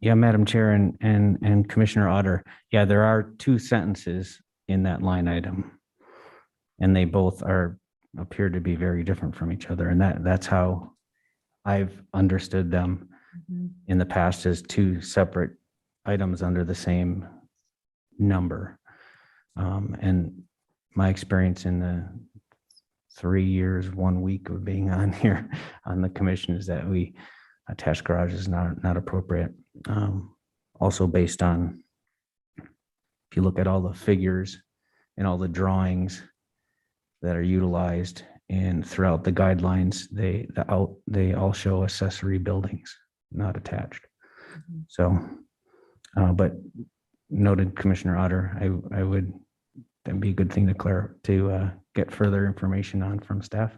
Yeah, Madam Chair and Commissioner Otter. Yeah, there are 2 sentences in that line item. And they both appear to be very different from each other. And that's how I've understood them in the past, as 2 separate items under the same number. And my experience in the 3 years, 1 week of being on here on the commission is that attached garage is not appropriate. Also based on, if you look at all the figures and all the drawings that are utilized and throughout the guidelines, they all show accessory buildings, not attached. So, but noted, Commissioner Otter, that'd be a good thing to get further information on from staff.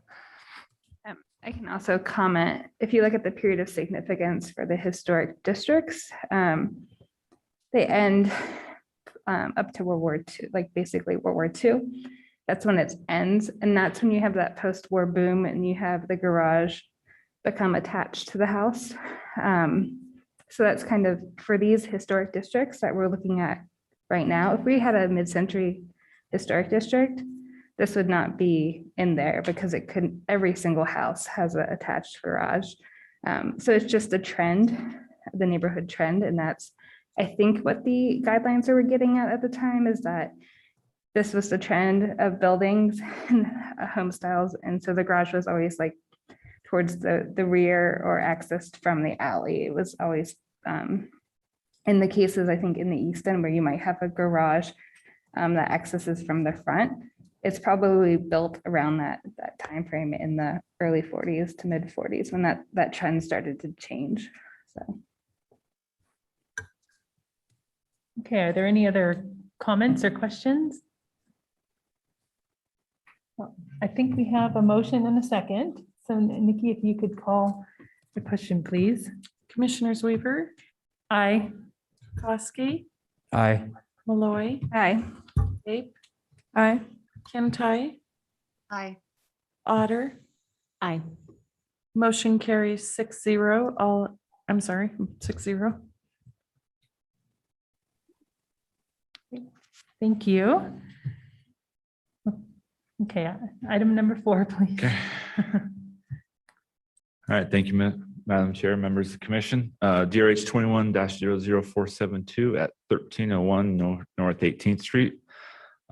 I can also comment, if you look at the period of significance for the historic districts, they end up to World War II, like basically World War II. That's when it ends. And that's when you have that post-war boom and you have the garage become attached to the house. So that's kind of for these historic districts that we're looking at right now. If we had a mid-century historic district, this would not be in there because every single house has an attached garage. So it's just a trend, the neighborhood trend. And that's, I think, what the guidelines were getting at the time, is that this was the trend of buildings and home styles. And so the garage was always like towards the rear or accessed from the alley. It was always in the cases, I think in the East End, where you might have a garage that accesses from the front. It's probably built around that time frame in the early 40s to mid 40s when that trend started to change. So. Okay, are there any other comments or questions? Well, I think we have a motion and a second. So Nikki, if you could call the question, please. Commissioners Weaver, Aye. Koski, Aye. Malloy, Aye. Ape, Aye. Kintai, Aye. Otter. Aye. Motion carries 6-0. 6-0. Thank you. Okay, item number 4, please. Okay. All right, thank you, Madam Chair, members of the commission. DRH 21-00472 at 1301 North 18th Street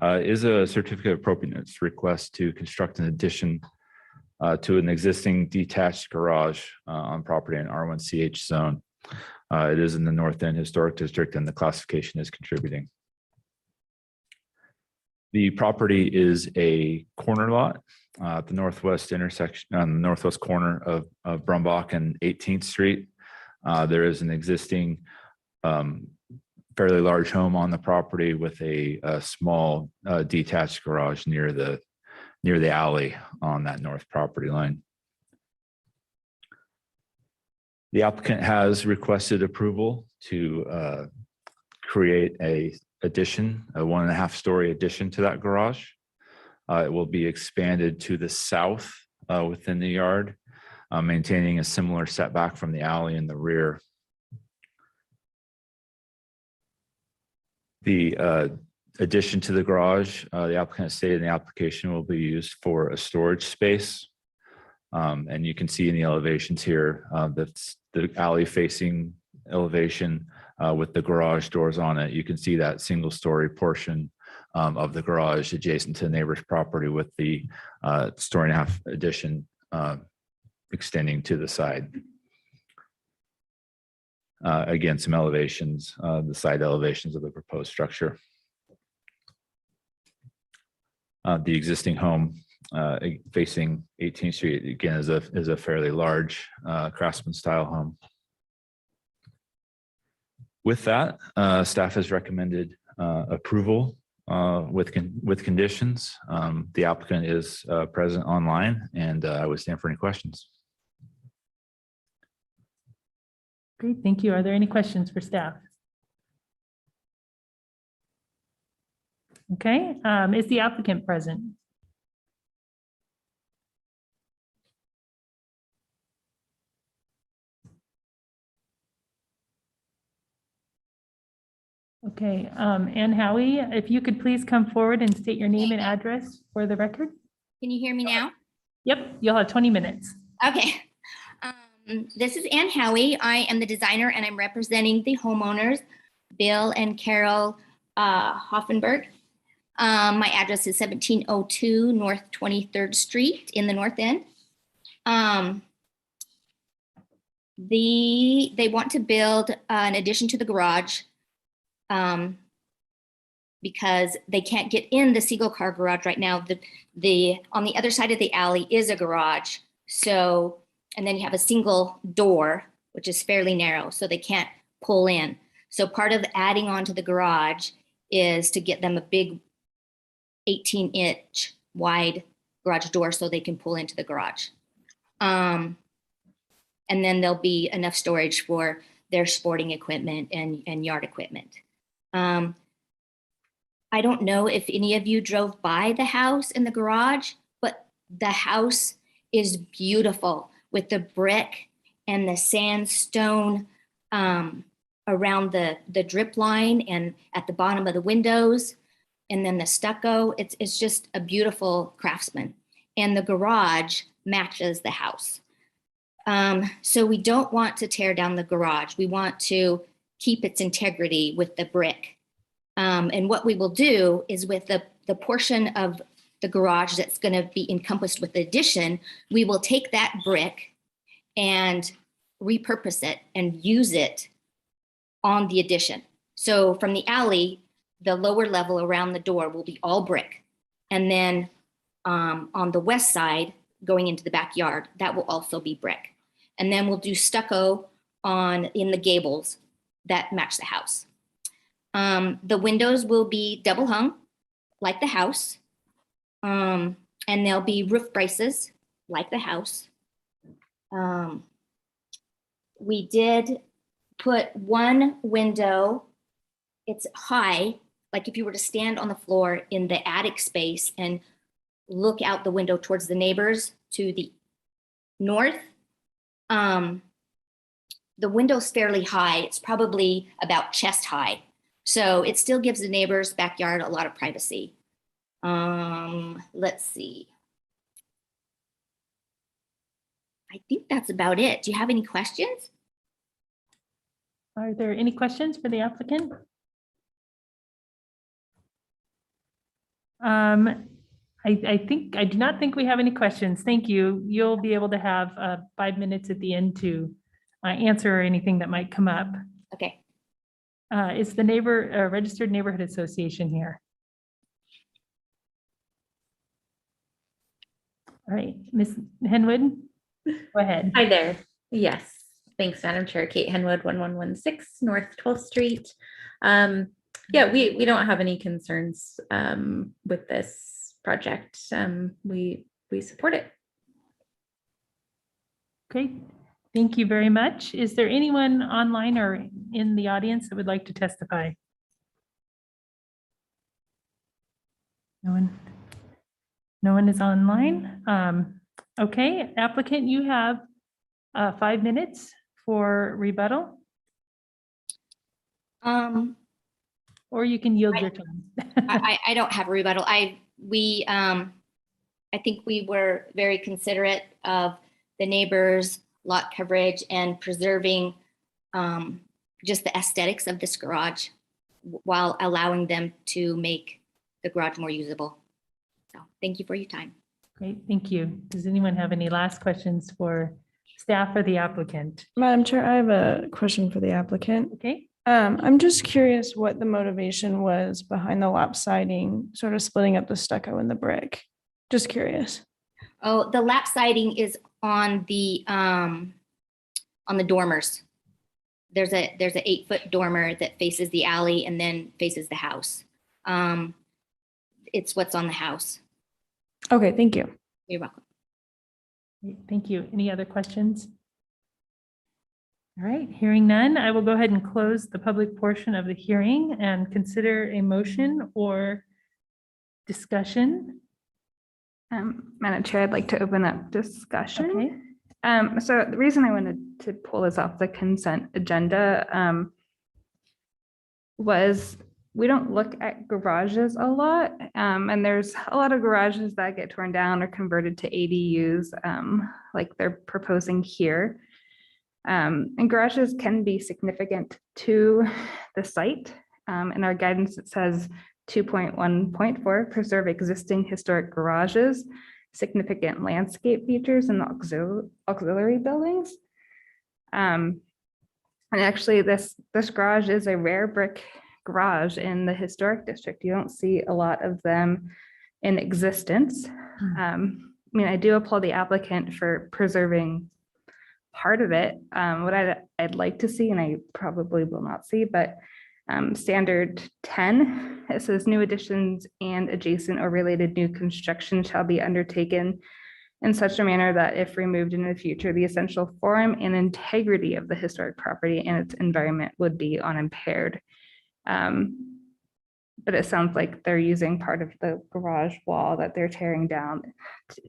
is a certificate of appropriateness request to construct an addition to an existing detached garage on property in R1CH zone. It is in the North End Historic District, and the classification is contributing. The property is a corner lot at the northwest intersection, on the northwest corner of Brumbach and 18th Street. There is an existing fairly large home on the property with a small detached garage near the alley on that north property line. The applicant has requested approval to create a 1.5-story addition to that garage. It will be expanded to the south within the yard, maintaining a similar setback from the alley in the rear. The addition to the garage, the applicant stated in the application will be used for a storage space. And you can see in the elevations here, that's the alley facing elevation with the garage doors on it. You can see that single story portion of the garage adjacent to the neighbor's property with the story and a half addition extending to the side. Again, some elevations, the side elevations of the proposed structure. The existing home facing 18th Street, again, is a fairly large craftsman style home. With that, staff has recommended approval with conditions. The applicant is present online, and I would stand for any questions. Great, thank you. Are there any questions for staff? Okay, is the applicant present? Okay, Ann Howie, if you could please come forward and state your name and address for the record. Can you hear me now? Yep, you'll have 20 minutes. Okay. This is Ann Howie. I am the designer and I'm representing the homeowners, Bill and Carol Hoffenberg. My address is 1702 North 23rd Street in the North End. They want to build an addition to the garage because they can't get in the single car garage right now. On the other side of the alley is a garage. So, and then you have a single door, which is fairly narrow, so they can't pull in. So part of adding on to the garage is to get them a big 18-inch wide garage door so they can pull into the garage. And then there'll be enough storage for their sporting equipment and yard equipment. I don't know if any of you drove by the house in the garage, but the house is beautiful with the brick and the sandstone around the drip line and at the bottom of the windows, and then the stucco. It's just a beautiful craftsman. And the garage matches the house. So we don't want to tear down the garage. We want to keep its integrity with the brick. And what we will do is with the portion of the garage that's going to be encompassed with the addition, we will take that brick and repurpose it and use it on the addition. So from the alley, the lower level around the door will be all brick. And then on the west side, going into the backyard, that will also be brick. And then we'll do stucco in the gables that match the house. The windows will be double hung like the house. And there'll be roof braces like the house. We did put one window, it's high, like if you were to stand on the floor in the attic space and look out the window towards the neighbors to the north, the window's fairly high. It's probably about chest high. So it still gives the neighbors' backyard a lot of privacy. Let's see. I think that's about it. Do you have any questions? Are there any questions for the applicant? I do not think we have any questions. Thank you. You'll be able to have 5 minutes at the end to answer anything that might come up. Okay. Is the registered neighborhood association here? All right, Ms. Henwood, go ahead. Hi there. Yes, thanks, Madam Chair. Kate Henwood, 1116 North 12th Street. Yeah, we don't have any concerns with this project. We support it. Great. Thank you very much. Is there anyone online or in the audience that would like to testify? No one? No one is online. Okay, applicant, you have 5 minutes for rebuttal. or you can yield your time. I don't have a rebuttal. I think we were very considerate of the neighbors, lot coverage, and preserving just the aesthetics of this garage while allowing them to make the garage more usable. So thank you for your time. Great, thank you. Does anyone have any last questions for staff or the applicant? Madam Chair, I have a question for the applicant. Okay. I'm just curious what the motivation was behind the lap siding, sort of splitting up the stucco and the brick. Just curious. Oh, the lap siding is on the dormers. There's a 8-foot dormer that faces the alley and then faces the house. It's what's on the house. Okay, thank you. You're welcome. Great, thank you. Any other questions? All right, hearing none, I will go ahead and close the public portion of the hearing and consider a motion or discussion. Madam Chair, I'd like to open up discussion. Okay. So the reason I wanted to pull this off the consent agenda was we don't look at garages a lot, and there's a lot of garages that get torn down or converted to ADUs, like they're proposing here. And garages can be significant to the site. In our guidance, it says 2.1.4, preserve existing historic garages, significant landscape features and auxiliary buildings. And actually this garage is a rare brick garage in the historic district. You don't see a lot of them in existence. I mean, I do applaud the applicant for preserving part of it. What I'd like to see, and I probably will not see, but standard 10, it says new additions and adjacent or related new construction shall be undertaken in such a manner that if removed in the future, the essential form and integrity of the historic property and its environment would be unimpaired. But it sounds like they're using part of the garage wall that they're tearing down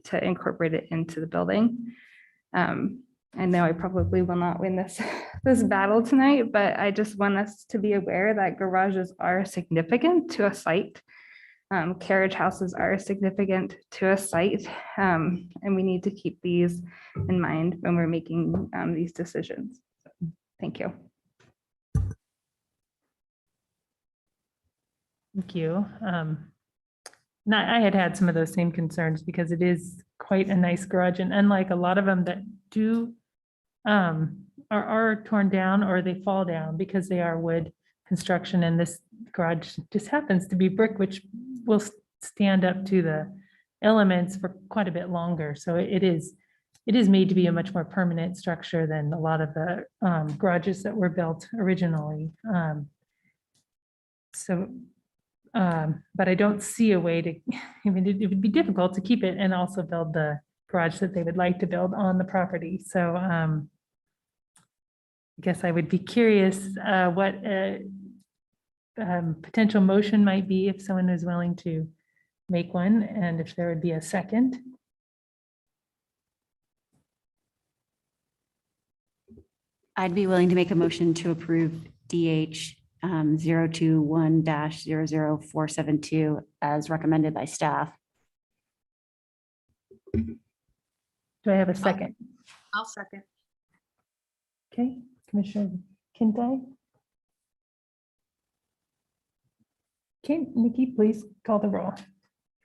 to incorporate it into the building. I know I probably will not win this battle tonight, but I just want us to be aware that garages are significant to a site. Carriage houses are significant to a site, and we need to keep these in mind when we're making these decisions. Thank you. Thank you. I had some of those same concerns because it is quite a nice garage, and unlike a lot of them that do are torn down or they fall down because they are wood construction, and this garage just happens to be brick, which will stand up to the elements for quite a bit longer. So it is made to be a much more permanent structure than a lot of the garages that were built originally. But I don't see a way to, I mean, it would be difficult to keep it and also build the garage that they would like to build on the property. So I guess I would be curious what potential motion might be if someone is willing to make one, and if there would be a second. I'd be willing to make a motion to approve DH 021-00472 as recommended by staff. Do I have a second? I'll second. Okay, Commissioner Kintai. Okay, Nikki, please call the roll.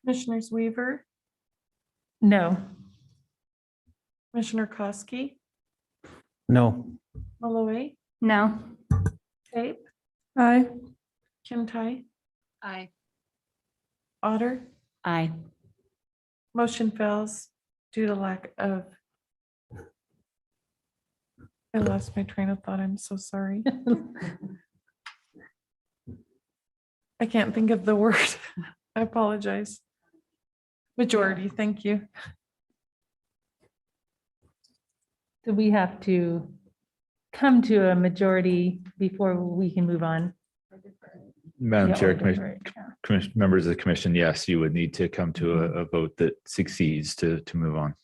Commissioners Weaver, No. Commissioner Koski, No. Malloy, No. Cape, Aye. Kintai, Aye. Otter. Aye. Motion fails due to lack of. I lost my train of thought. I'm so sorry. I can't think of the word. I apologize. Majority, thank you. Do we have to come to a majority before we can move on? Madam Yeah, Chair, or different, yeah. members of the commission, yes, you would need to come to a vote that succeeds to move on.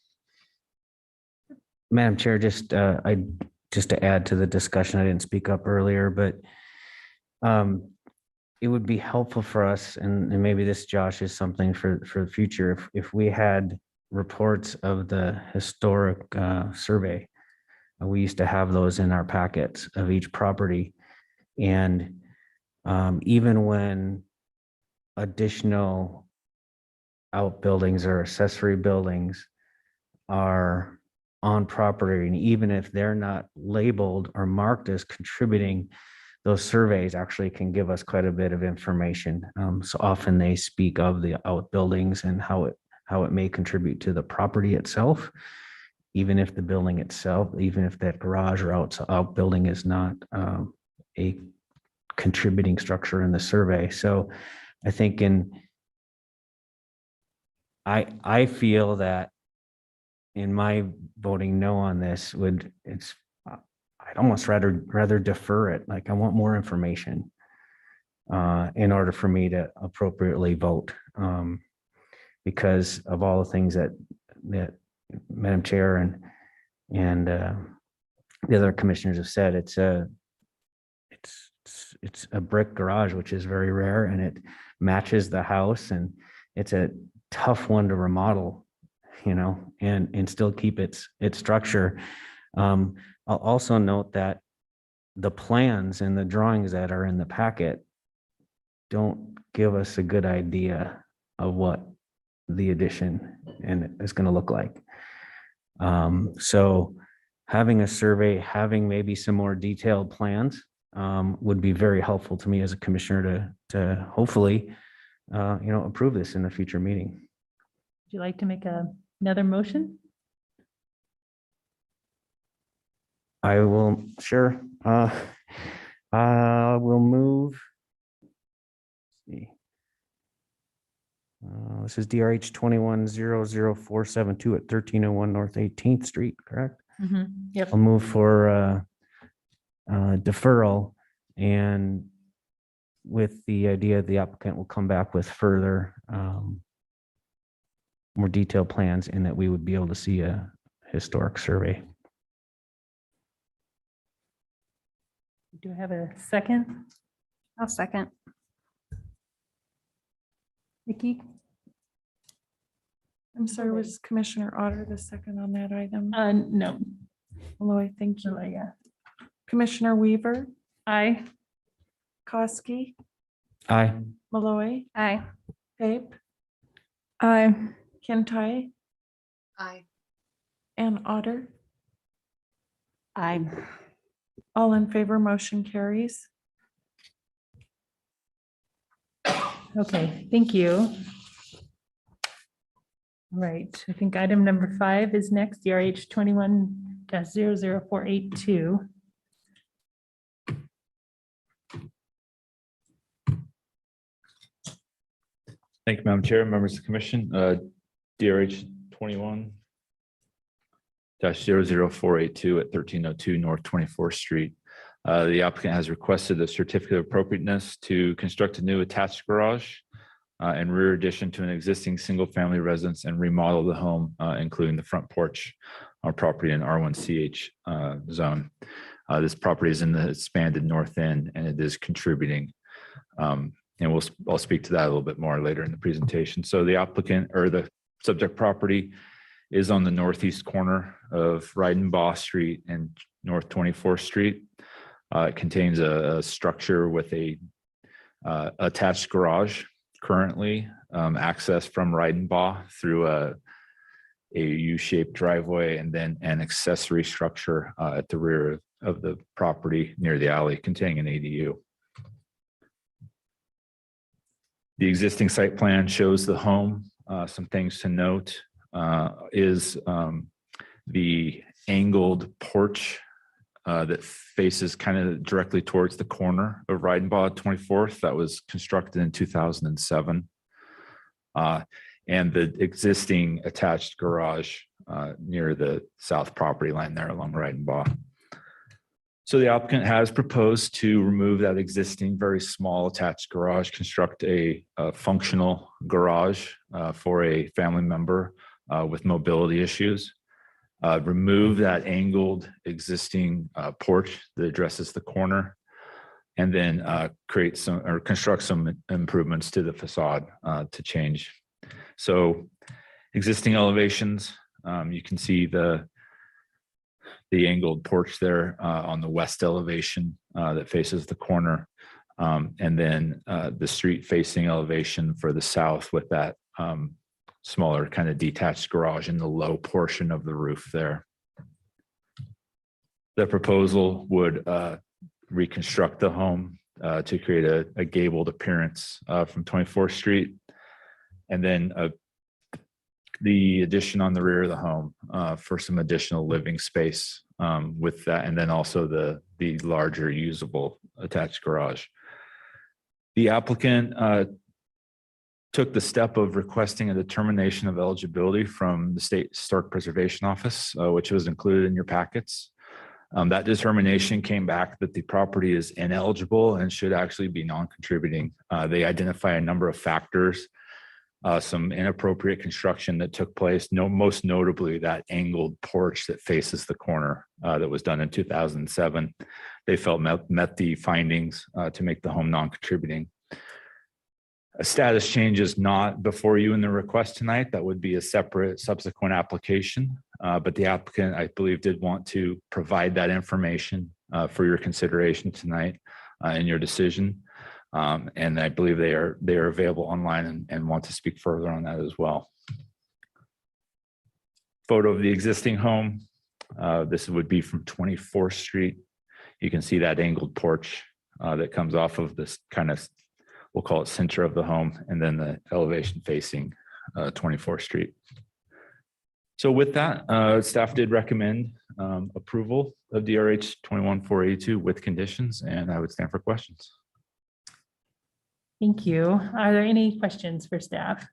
Madam Chair, just to add to the discussion, I didn't speak up earlier, but it would be helpful for us, and maybe this, Josh, is something for the future, if we had reports of the historic survey. We used to have those in our packets of each property. And even when additional outbuildings or accessory buildings are on property, and even if they're not labeled or marked as contributing, those surveys actually can give us quite a bit of information. So often they speak of the outbuildings and how it may contribute to the property itself, even if the building itself, even if that garage or outbuilding is not a contributing structure in the survey. So I think I feel that in my voting no on this I'd almost rather defer it. Like, I want more information in order for me to appropriately vote, because of all the things that Madam Chair and the other commissioners have said. It's a brick garage, which is very rare, and it matches the house, and it's a tough one to remodel, and still keep its structure. I'll also note that the plans and the drawings that are in the packet don't give us a good idea of what the addition is going to look like. So having a survey, having maybe some more detailed plans would be very helpful to me as a commissioner to hopefully, approve this in a future meeting. Would you like to make another motion? I will, sure. We'll move. Let's see. This is DRH 21-00472 at 1301 North 18th Street, correct? Yep. I'll move for deferral, and with the idea the applicant will come back with further more detailed plans, and that we would be able to see a historic survey. Do I have a second? I'll second. Nikki? I'm sorry, was Commissioner Otter the second on that item? No. Malloy, thank you. Yeah. Commissioner Weaver, Aye. Koski, Aye. Malloy, Aye. Pape, Aye. Kintai, Aye. and Otter. Aye. All in favor, motion carries. Okay, thank you. All right, I think item number 5 is next, DRH 21-00482. Thank you, Madam Chair, members of the commission. DRH 21-00482 at 1302 North 24th Street. The applicant has requested a certificate of appropriateness to construct a new attached garage and rear addition to an existing single-family residence and remodel the home, including the front porch on property in R1CH zone. This property is in the expanded north end, and it is contributing. And I'll speak to that a little bit more later in the presentation. So the applicant, or the subject property, is on the northeast corner of Reidenbaugh Street and North 24th Street. It contains a structure with a attached garage currently, accessed from Reidenbaugh through a U-shaped driveway, and then an accessory structure at the rear of the property near the alley containing an ADU. The existing site plan shows the home. Some things to note is the angled porch that faces kind of directly towards the corner of Reidenbaugh 24th that was constructed in 2007. And the existing attached garage near the south property line there along Reidenbaugh. So the applicant has proposed to remove that existing very small attached garage, construct a functional garage for a family member with mobility issues. Remove that angled existing porch that addresses the corner. and then create some or construct some improvements to the facade to change. So existing elevations, you can see the angled porch there on the west elevation that faces the corner. And then the street facing elevation for the south with that smaller kind of detached garage in the low portion of the roof there. The proposal would reconstruct the home to create a gabled appearance from 24th Street. And then the addition on the rear of the home for some additional living space with that. And then also the larger usable attached garage. The applicant took the step of requesting a determination of eligibility from the State Historic Preservation Office, which was included in your packets. That determination came back that the property is ineligible and should actually be non-contributing. They identify a number of factors, some inappropriate construction that took place, most notably that angled porch that faces the corner that was done in 2007. They felt met the findings to make the home non-contributing. A status change is not before you in the request tonight. That would be a separate subsequent application. But the applicant, I believe, did want to provide that information for your consideration tonight in your decision. And I believe they are available online and want to speak further on that as well. Photo of the existing home. This would be from 24th Street. You can see that angled porch that comes off of this kind of, we'll call it center of the home, and then the elevation facing 24th Street. So with that, staff did recommend approval of DRH 21482 with conditions, and I would stand for questions. Thank you. Are there any questions for staff?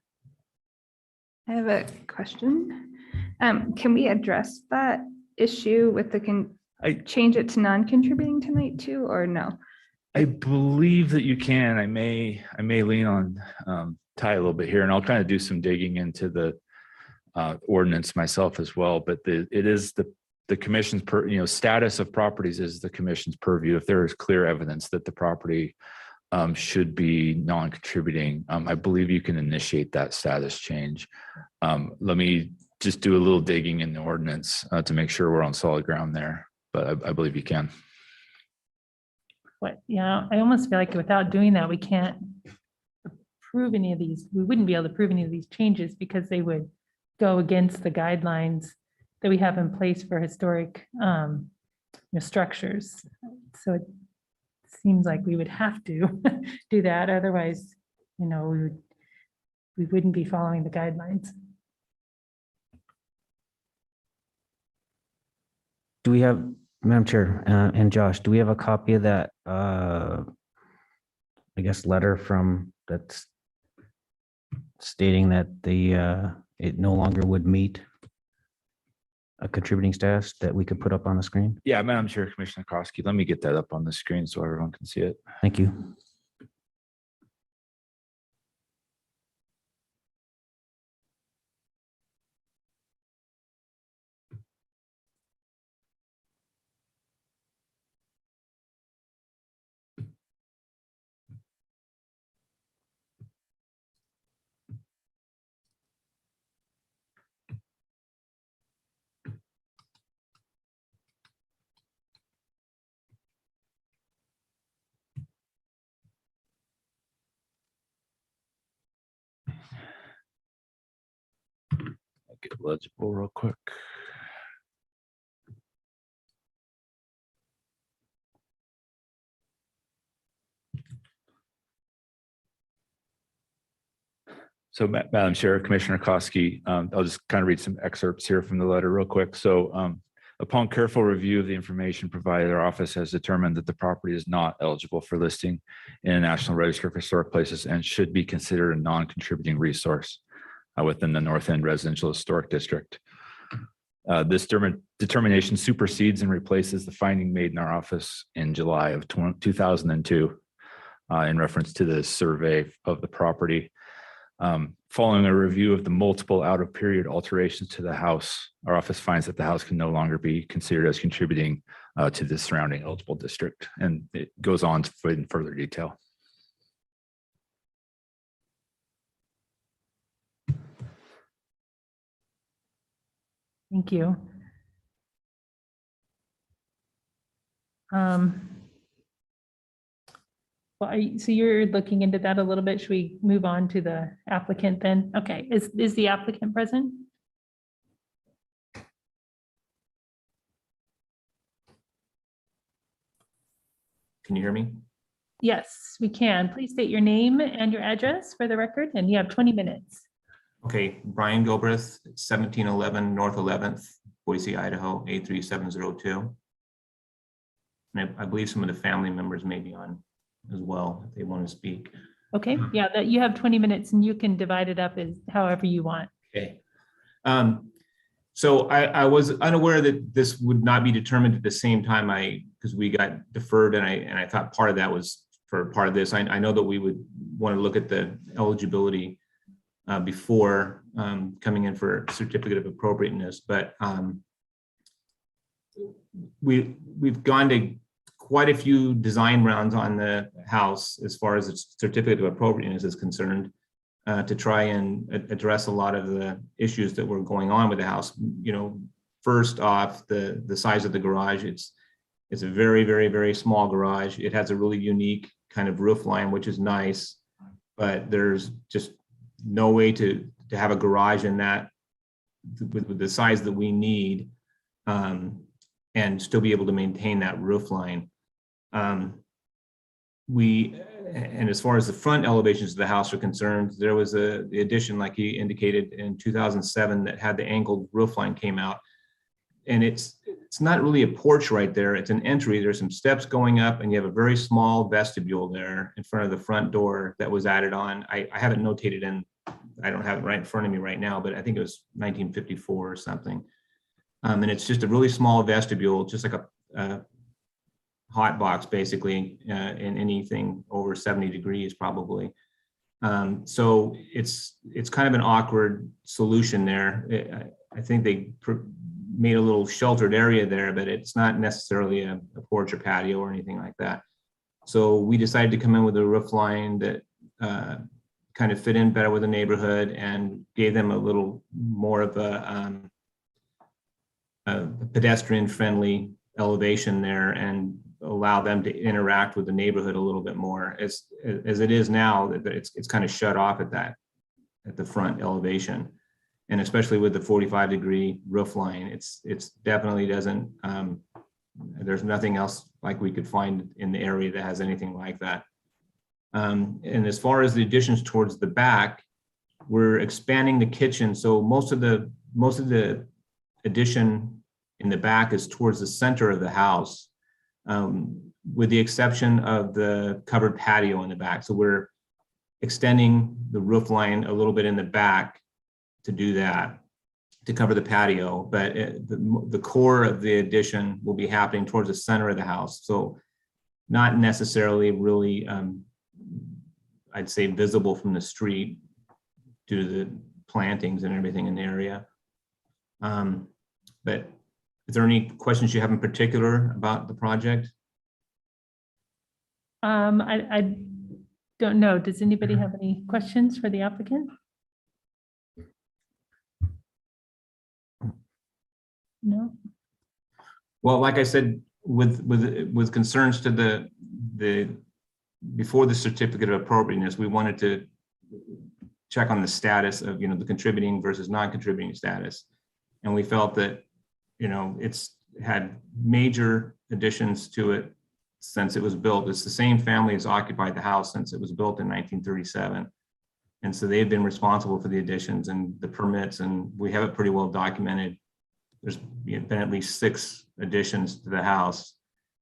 I have a question. Can we address that issue with the, change it to non-contributing tonight too, or no? I believe that you can. I may lean on Ty a little bit here, and I'll kind of do some digging into the ordinance myself as well. But it is the commission's status of properties is the commission's purview. If there is clear evidence that the property should be non-contributing, I believe you can initiate that status change. Let me just do a little digging in the ordinance to make sure we're on solid ground there, but I believe you can. What, yeah, I almost feel like without doing that, we can't approve any of these. We wouldn't be able to approve any of these changes because they would go against the guidelines that we have in place for historic structures. So it seems like we would have to do that. Otherwise, we wouldn't be following the guidelines. Do we have, Madam Chair and Josh, do we have a copy of that, I guess, letter from that's stating that it no longer would meet a contributing status that we could put up on the screen? Yeah, Madam Chair, Commissioner Koski, let me get that up on the screen so everyone can see it. Thank you. Get legible real quick. So, Madam Chair, Commissioner Koski, I'll just kind of read some excerpts here from the letter real quick. So, upon careful review of the information provided, our office has determined that the property is not eligible for listing in a National Register of Historic Places and should be considered a non-contributing resource within the North End Residential Historic District. This determination supersedes and replaces the finding made in our office in July of 2002 in reference to the survey of the property. Following a review of the multiple out-of-period alterations to the house, our office finds that the house can no longer be considered as contributing to the surrounding eligible district. And it goes on in further detail. Thank you. Well, so you're looking into that a little bit. Should we move on to the applicant then? Okay, is the applicant present? Can you hear me? Yes, we can. Please state your name and your address for the record, and you have 20 minutes. Okay, Brian Gilbreth, 1711 North 11th, Boise, Idaho, 83702. And I believe some of the family members may be on as well, if they want to speak. Okay, yeah, that you have 20 minutes and you can divide it up as however you want. Okay. So I was unaware that this would not be determined at the same time because we got deferred and I thought part of that was for part of this. I know that we would want to look at the eligibility before coming in for certificate of appropriateness, but we've gone to quite a few design rounds on the house as far as its certificate of appropriateness is concerned, to try and address a lot of the issues that were going on with the house. You know, first off, the size of the garage. It's a very, very, very small garage. It has a really unique kind of roof line, which is nice, but there's just no way to have a garage in that with the size that we need, and still be able to maintain that roof line. And as far as the front elevations of the house are concerned, there was the addition, like he indicated, in 2007 that had the angled roof line came out. And it's not really a porch right there. It's an entry. There's some steps going up and you have a very small vestibule there in front of the front door that was added on. I haven't notated in, I don't have it right in front of me right now, but I think it was 1954 or something. And it's just a really small vestibule, just like a hot box basically, in anything over 70 degrees probably. So it's kind of an awkward solution there. I think they made a little sheltered area there, but it's not necessarily a porch or patio or anything like that. So we decided to come in with a roof line that kind of fit in better with the neighborhood and gave them a little more of a pedestrian friendly elevation there and allow them to interact with the neighborhood a little bit more. As it is now, that it's kind of shut off at the front elevation. And especially with the 45-degree roof line, it's definitely doesn't, there's nothing else like we could find in the area that has anything like that. And as far as the additions towards the back, we're expanding the kitchen. So most of the addition in the back is towards the center of the house, with the exception of the covered patio in the back. So we're extending the roof line a little bit in the back to do that, to cover the patio, but the core of the addition will be happening towards the center of the house. So not necessarily really, I'd say, visible from the street due to the plantings and everything in the area. But is there any questions you have in particular about the project? I don't know. Does anybody have any questions for the applicant? No. Well, like I said, with concerns to the before the certificate of appropriateness, we wanted to check on the status of, you know, the contributing versus non-contributing status. And we felt that, you know, it's had major additions to it since it was built. It's the same family has occupied the house since it was built in 1937. And so they've been responsible for the additions and the permits, and we have it pretty well documented. There's been at least 6 additions to the house.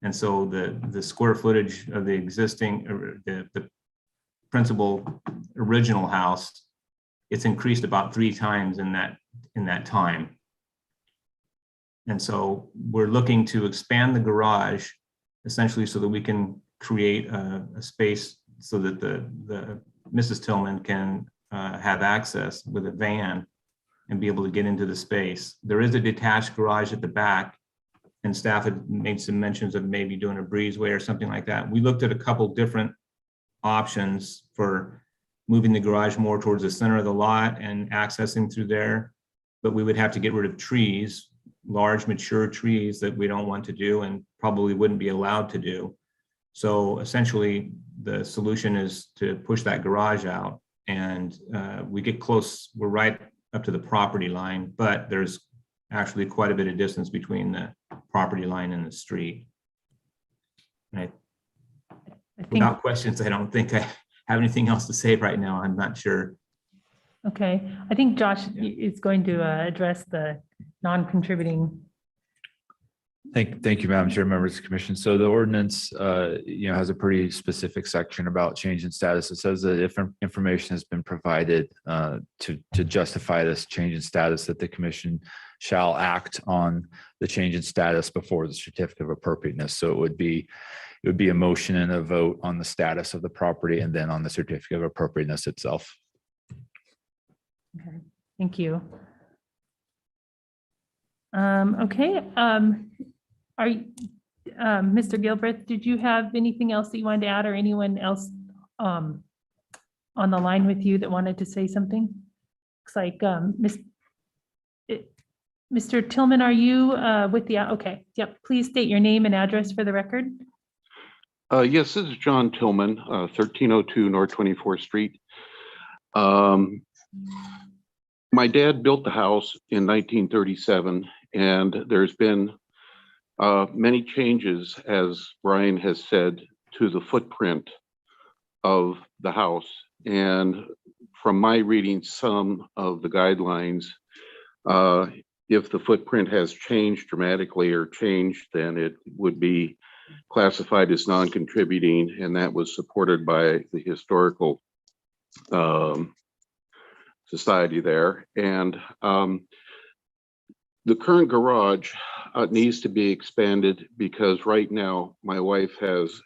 And so the square footage of the existing, the principal original house, it's increased about 3 times in that time. And so we're looking to expand the garage essentially so that we can create a space so that the Mrs. Tillman can have access with a van and be able to get into the space. There is a detached garage at the back and staff had made some mentions of maybe doing a breezeway or something like that. We looked at a couple different options for moving the garage more towards the center of the lot and accessing through there. But we would have to get rid of trees, large mature trees that we don't want to do and probably wouldn't be allowed to do. So essentially the solution is to push that garage out, and we get close, we're right up to the property line, but there's actually quite a bit of distance between the property line and the street. And without questions, I don't think I have anything else to say right now. I'm not sure. Okay, I think Josh is going to address the non-contributing. Thank you, Madam Chair, members of the commission. So the ordinance, has a pretty specific section about change in status. It says that if information has been provided to justify this change in status, that the commission shall act on the change in status before the certificate of appropriateness. So it would be a motion and a vote on the status of the property and then on the certificate of appropriateness itself. Okay, thank you. Okay, are you, Mr. Gilbreth, did you have anything else that you wanted to add, or anyone else on the line with you that wanted to say something? Looks like Mr. Tillman, are you with the, okay, yep, please state your name and address for the record. Yes, this is John Tillman, 1302 North 24th Street. My dad built the house in 1937, and there's been many changes, as Brian has said, to the footprint of the house. And from my reading some of the guidelines, if the footprint has changed dramatically or changed, then it would be classified as non-contributing, and that was supported by the historical society there. And the current garage needs to be expanded because right now my wife has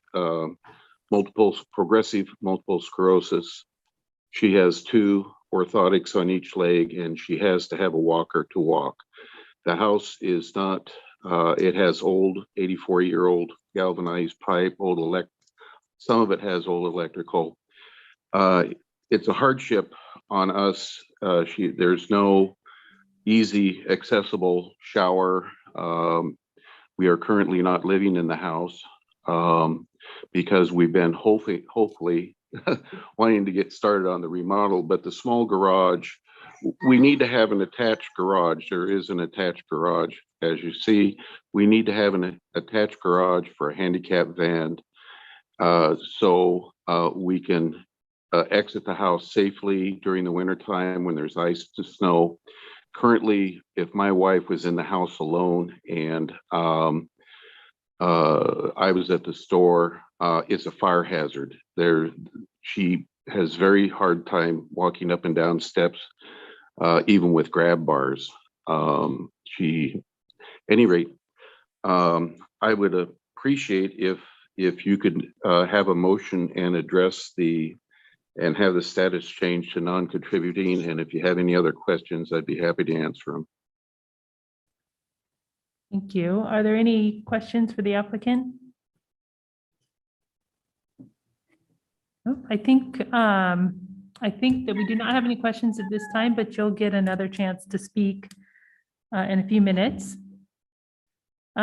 progressive multiple sclerosis. She has 2 orthotics on each leg, and she has to have a walker to walk. The house is not, it has old 84-year-old galvanized pipe, some of it has old electrical. It's a hardship on us. There's no easy accessible shower. We are currently not living in the house because we've been hopefully wanting to get started on the remodel, but the small garage, we need to have an attached garage. There is an attached garage. As you see, we need to have an attached garage for a handicap van so we can exit the house safely during the winter time when there's ice to snow. Currently, if my wife was in the house alone and I was at the store, it's a fire hazard. She has very hard time walking up and down steps, even with grab bars. Any rate, I would appreciate if you could have a motion and address and have the status changed to non-contributing. And if you have any other questions, I'd be happy to answer them. Thank you. Are there any questions for the applicant? No, I think that we do not have any questions at this time, but you'll get another chance to speak in a few minutes.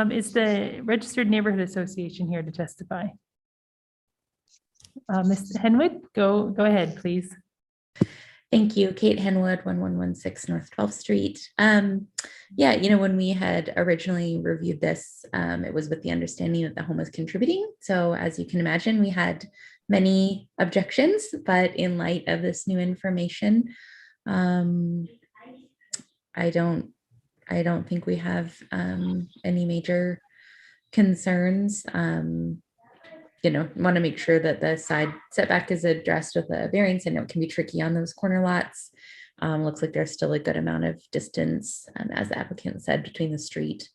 Is the Registered Neighborhood Association here to testify? Ms. Henwood, go ahead, please. Thank you. Kate Henwood, 1116 North 12th Street. Yeah, when we had originally reviewed this, it was with the understanding that the home was contributing. So as you can imagine, we had many objections, but in light of this new information, I don't think we have any major concerns. Want to make sure that the side setback is addressed with a variance. I know it can be tricky on those corner lots. Looks like there's still a good amount of distance, as the applicant said, between the street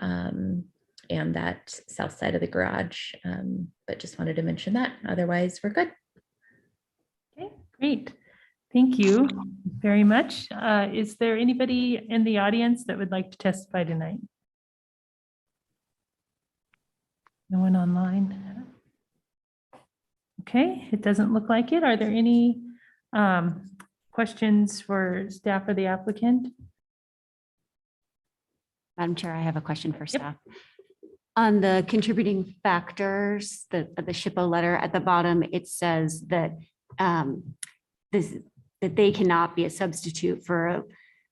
and that south side of the garage. But just wanted to mention that. Otherwise, we're good. Okay, great. Thank you very much. Is there anybody in the audience that would like to testify tonight? No one online. Okay, it doesn't look like it. Are there any questions for staff or the applicant? Madam Chair, I have a question for staff. On the contributing factors, the SHPO letter at the bottom, it says that that they cannot be a substitute for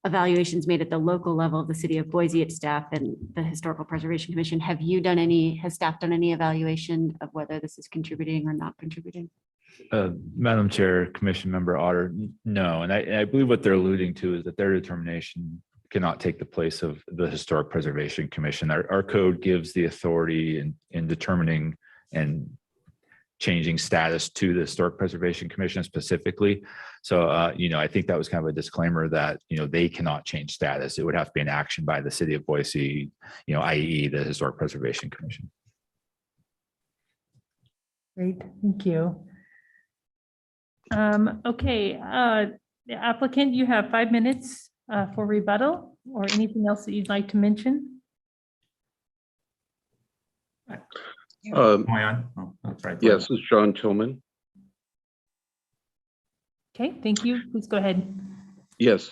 evaluations made at the local level of the city of Boise at staff and the Historical Preservation Commission. Has staff done any evaluation of whether this is contributing or not contributing? Madam Chair, Commission Member Otter, no. And I believe what they're alluding to is that their determination cannot take the place of the Historic Preservation Commission. Our code gives the authority in determining and changing status to the Historic Preservation Commission specifically. So, I think that was kind of a disclaimer that, they cannot change status. It would have to be an action by the city of Boise, i.e. the Historic Preservation Commission. Great, thank you. Okay, the applicant, you have 5 minutes for rebuttal or anything else that you'd like to mention. Am I on? Oh, that's right. Yes, this is John Tillman. Okay, thank you. Please go ahead. Yes.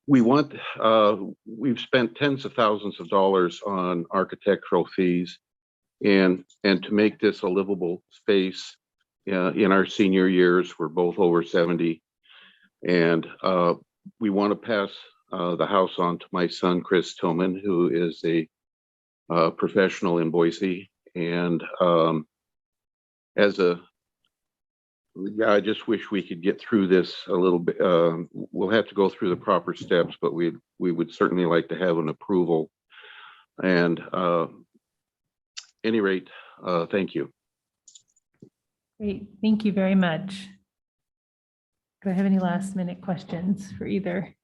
We've spent tens of thousands of dollars on architectural fees and to make this a livable space in our senior years. We're both over 70. And we want to pass the house on to my son, Chris Tillman, who is a professional in Boise. And I just wish we could get through this a little bit. We'll have to go through the proper steps, but we would certainly like to have an approval. And any rate, thank you. Great, thank you very much. Do I have any last minute questions for either?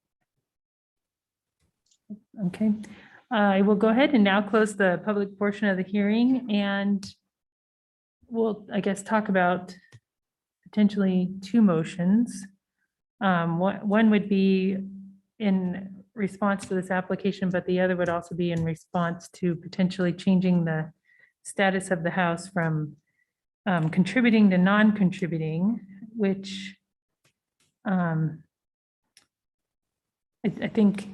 Okay, I will go ahead and now close the public portion of the hearing, and we'll, I guess, talk about potentially two motions. One would be in response to this application, but the other would also be in response to potentially changing the status of the house from contributing to non-contributing, which I think,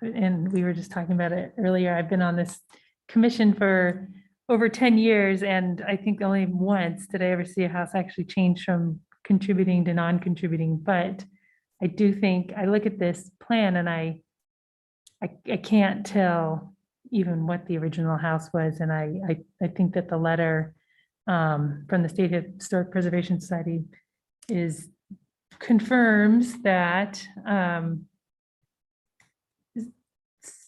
and we were just talking about it earlier, I've been on this commission for over 10 years, and I think only once did I ever see a house actually change from contributing to non-contributing. But I do think, I look at this plan and I can't tell even what the original house was. And I think that the letter from the State Historic Preservation Society confirms that.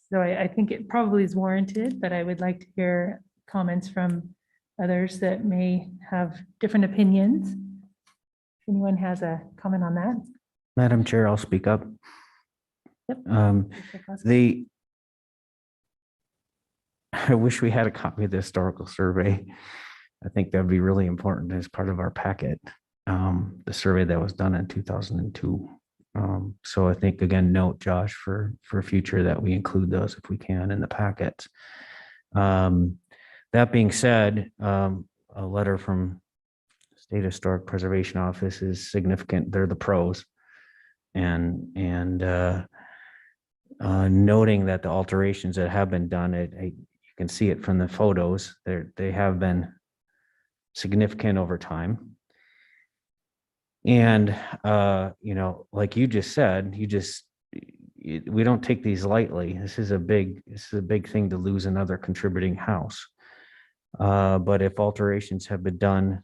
So I think it probably is warranted, but I would like to hear comments from others that may have different opinions. If anyone has a comment on that. Madam Chair, I'll speak up. Yep. I wish we had a copy of the historical survey. I think that'd be really important as part of our packet. The survey that was done in 2002. So I think, again, note, Josh, for future that we include those if we can in the packets. That being said, a letter from State Historic Preservation Office is significant. They're the pros. And noting that the alterations that have been done, you can see it from the photos, they have been significant over time. And, like you just said, we don't take these lightly. This is a big thing to lose another contributing house. But if alterations have been done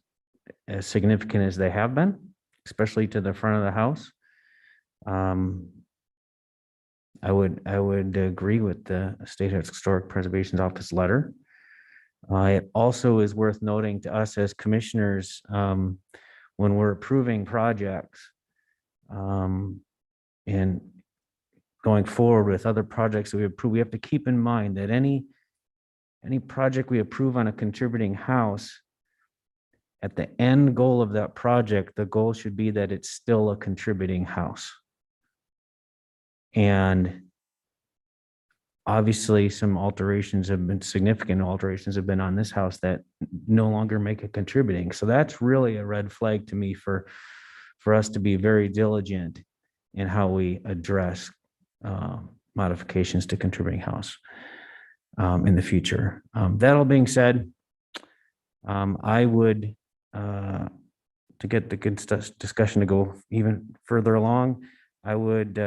as significant as they have been, especially to the front of the house, I would agree with the State Historic Preservation Office letter. It also is worth noting to us as commissioners, when we're approving projects and going forward with other projects that we approve, we have to keep in mind that any project we approve on a contributing house, at the end goal of that project, the goal should be that it's still a contributing house. And obviously some significant alterations have been on this house that no longer make it contributing. So that's really a red flag to me for us to be very diligent in how we address modifications to contributing house in the future. That all being said, I would, to get the good discussion to go even further along, I would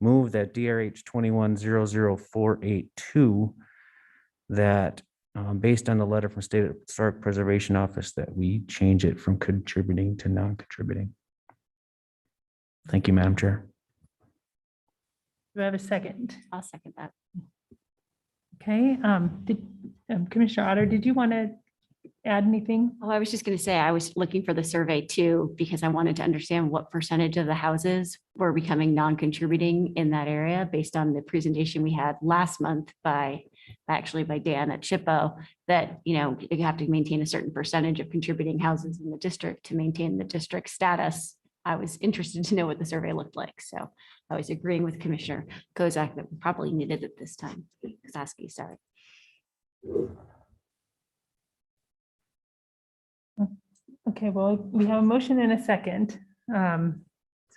move that DRH 21-00482, that based on the letter from State Historic Preservation Office, that we change it from contributing to non-contributing. Thank you, Madam Chair. Do I have a second? I'll second that. Okay, Commissioner Otter, did you want to add anything? Oh, I was just going to say, I was looking for the survey too, because I wanted to understand what percentage of the houses were becoming non-contributing in that area based on the presentation we had last month by Dan at SHPO, that, you have to maintain a certain percentage of contributing houses in the district to maintain the district status. I was interested to know what the survey looked like. So I was agreeing with Commissioner Kozak that we probably needed it this time. Kozaski, sorry. Okay, well, we have a motion and a second. So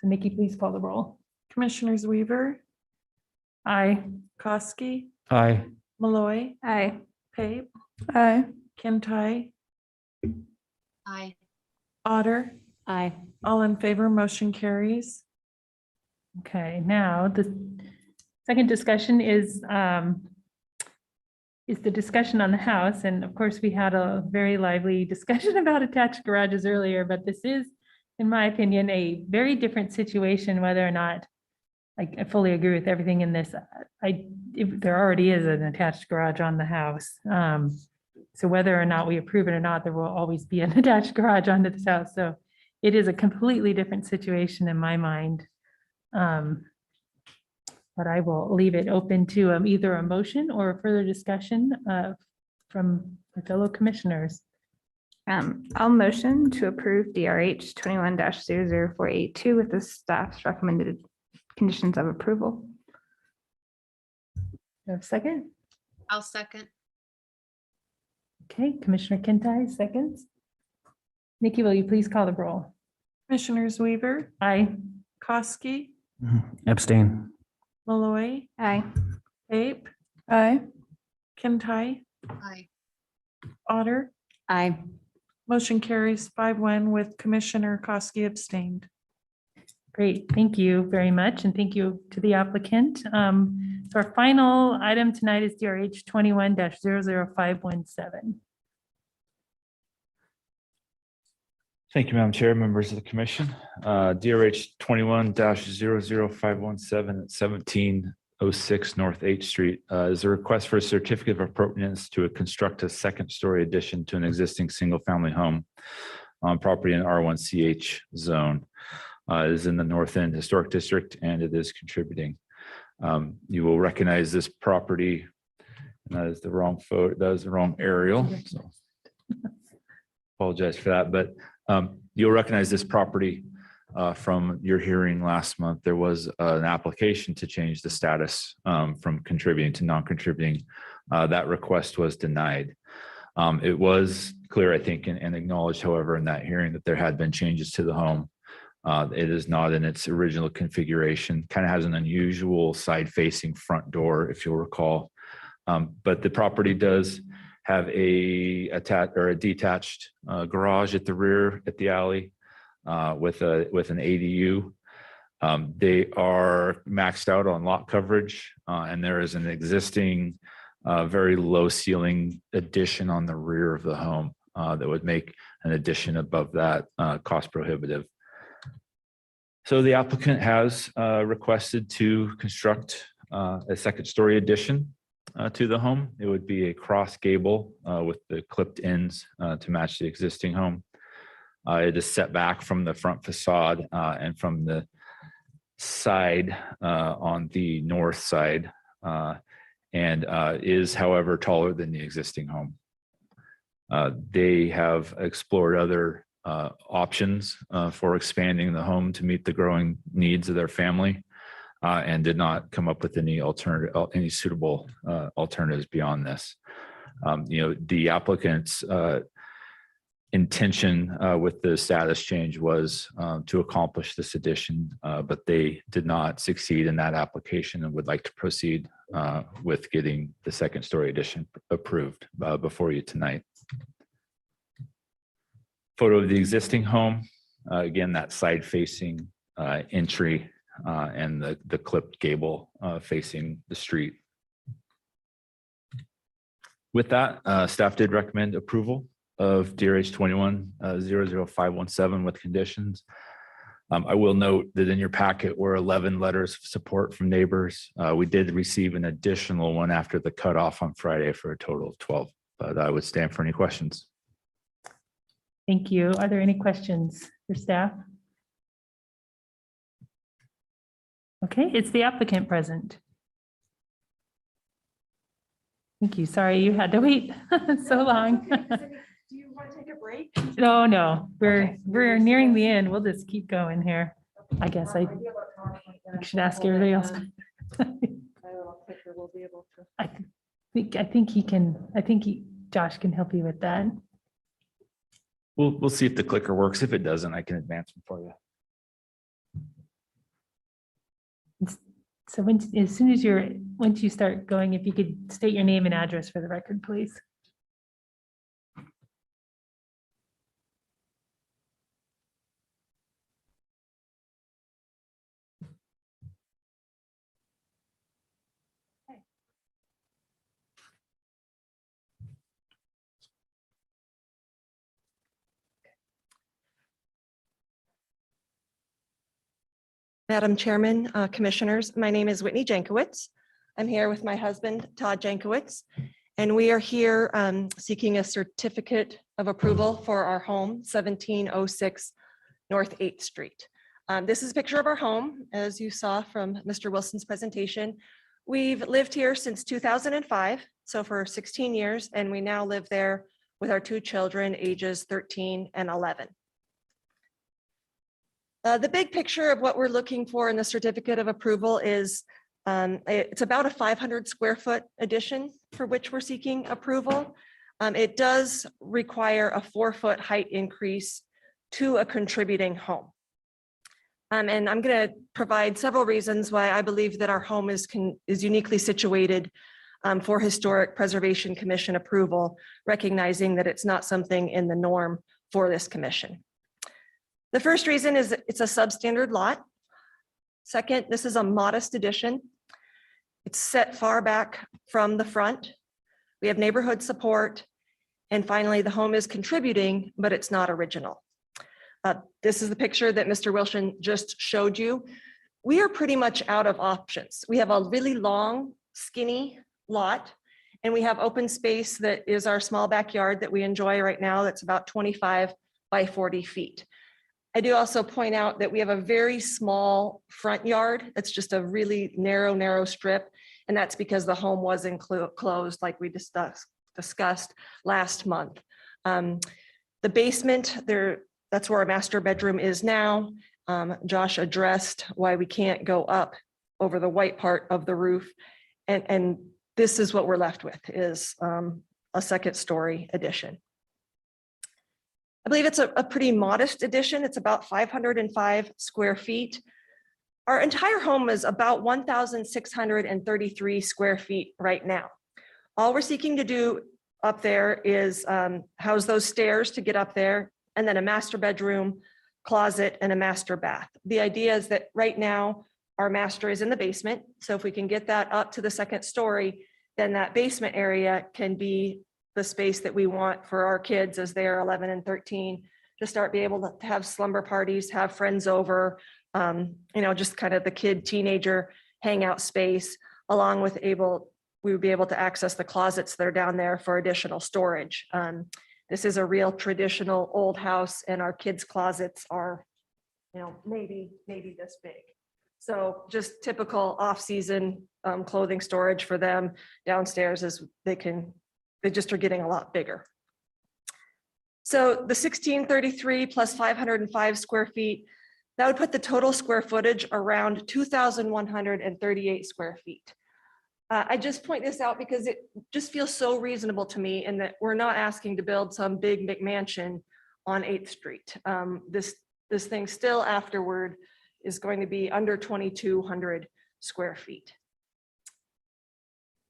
Nikki, please call the roll. Commissioners Weaver, Aye. Koski, Aye. Malloy, Aye. Pape, Aye. Kintai, Aye. Otter, Aye. all in favor, motion carries. Okay, now the second discussion is the discussion on the house. And of course, we had a very lively discussion about attached garages earlier, but this is, in my opinion, a very different situation, whether or not I fully agree with everything in this. There already is an attached garage on the house. So whether or not we approve it or not, there will always be an attached garage onto this house. So it is a completely different situation in my mind. But I will leave it open to either a motion or a further discussion from my fellow commissioners. I'll motion to approve DRH 21-00482 with the staff's recommended conditions of approval. Do I have a second? I'll second. Okay, Commissioner Kintai, seconds. Nikki, will you please call the roll? Commissioners Weaver, Aye. Koski, Abstain. Malloy, Aye. Pape, Aye. Kintai, Aye. Otter. Aye. Motion carries 5-1 with Commissioner Koski abstained. Great, thank you very much, and thank you to the applicant. So our final item tonight is DRH 21-00517. Thank you, Madam Chair, members of the commission. DRH 21-00517 at 1706 North H Street is a request for a certificate of appropriateness to construct a second-story addition to an existing single-family home on property in R1CH zone. It is in the North End Historic District, and it is contributing. You will recognize this property. And that is the wrong photo. That is the wrong aerial. So apologize for that, but you'll recognize this property from your hearing last month. There was an application to change the status from contributing to non-contributing. That request was denied. It was clear, I think, and acknowledged, however, in that hearing that there had been changes to the home. It is not in its original configuration, kind of has an unusual side-facing front door, if you'll recall. But the property does have a detached garage at the rear at the alley with an ADU. They are maxed out on lot coverage, and there is an existing very low ceiling addition on the rear of the home that would make an addition above that cost prohibitive. So the applicant has requested to construct a second-story addition to the home. It would be a cross gable with the clipped ends to match the existing home. It is set back from the front facade and from the side on the north side, and is, however, taller than the existing home. They have explored other options for expanding the home to meet the growing needs of their family. and did not come up with any any suitable alternatives beyond this. The applicant's intention with the status change was to accomplish this addition, but they did not succeed in that application and would like to proceed with getting the second story addition approved before you tonight. Photo of the existing home, again, that side facing entry and the clipped gable facing the street. With that, staff did recommend approval of DRH 21-00517 with conditions. I will note that in your packet were 11 letters of support from neighbors. We did receive an additional one after the cutoff on Friday for a total of 12, but I would stand for any questions. Thank you. Are there any questions for staff? Okay, it's the applicant present. Thank you. Sorry you had to wait so long. Do you want to take a break? No, we're nearing the end. We'll just keep going here. I guess I should ask everybody else. I think Josh can help you with that. We'll see if the clicker works. If it doesn't, I can advance them for you. So once you start going, if you could state your name and address for the record, please. Madam Chairman, Commissioners, my name is Whitney Jankowicz. I'm here with my husband, Todd Jankowicz, and we are here seeking a certificate of approval for our home, 1706 North 8th Street. This is a picture of our home, as you saw from Mr. Wilson's presentation. We've lived here since 2005, so for 16 years, and we now live there with our two children, ages 13 and 11. The big picture of what we're looking for in the certificate of approval is it's about a 500 square foot addition for which we're seeking approval. It does require a 4-foot height increase to a contributing home. And I'm going to provide several reasons why I believe that our home is uniquely situated for Historic Preservation Commission approval, recognizing that it's not something in the norm for this commission. The first reason is it's a substandard lot. Second, this is a modest addition. It's set far back from the front. We have neighborhood support. And finally, the home is contributing, but it's not original. This is the picture that Mr. Wilson just showed you. We are pretty much out of options. We have a really long, skinny lot, and we have open space that is our small backyard that we enjoy right now. That's about 25 by 40 feet. I do also point out that we have a very small front yard. It's just a really narrow strip. And that's because the home was enclosed like we discussed last month. The basement, that's where our master bedroom is now. Josh addressed why we can't go up over the white part of the roof. And this is what we're left with is a second story addition. I believe it's a pretty modest addition. It's about 505 square feet. Our entire home is about 1,633 square feet right now. All we're seeking to do up there is house those stairs to get up there, and then a master bedroom, closet, and a master bath. The idea is that right now, our master is in the basement. So if we can get that up to the second story, then that basement area can be the space that we want for our kids as they are 11 and 13 to start be able to have slumber parties, have friends over, just kind of the teenager hangout space, along with we would be able to access the closets that are down there for additional storage. This is a real traditional old house, and our kids' closets are, maybe this big. So just typical off-season clothing storage for them downstairs as they just are getting a lot bigger. So the 1633 plus 505 square feet, That would put the total square footage around 2,138 square feet. I just point this out because it just feels so reasonable to me in that we're not asking to build some big McMansion on 8th Street. This thing still afterward is going to be under 2,200 square feet.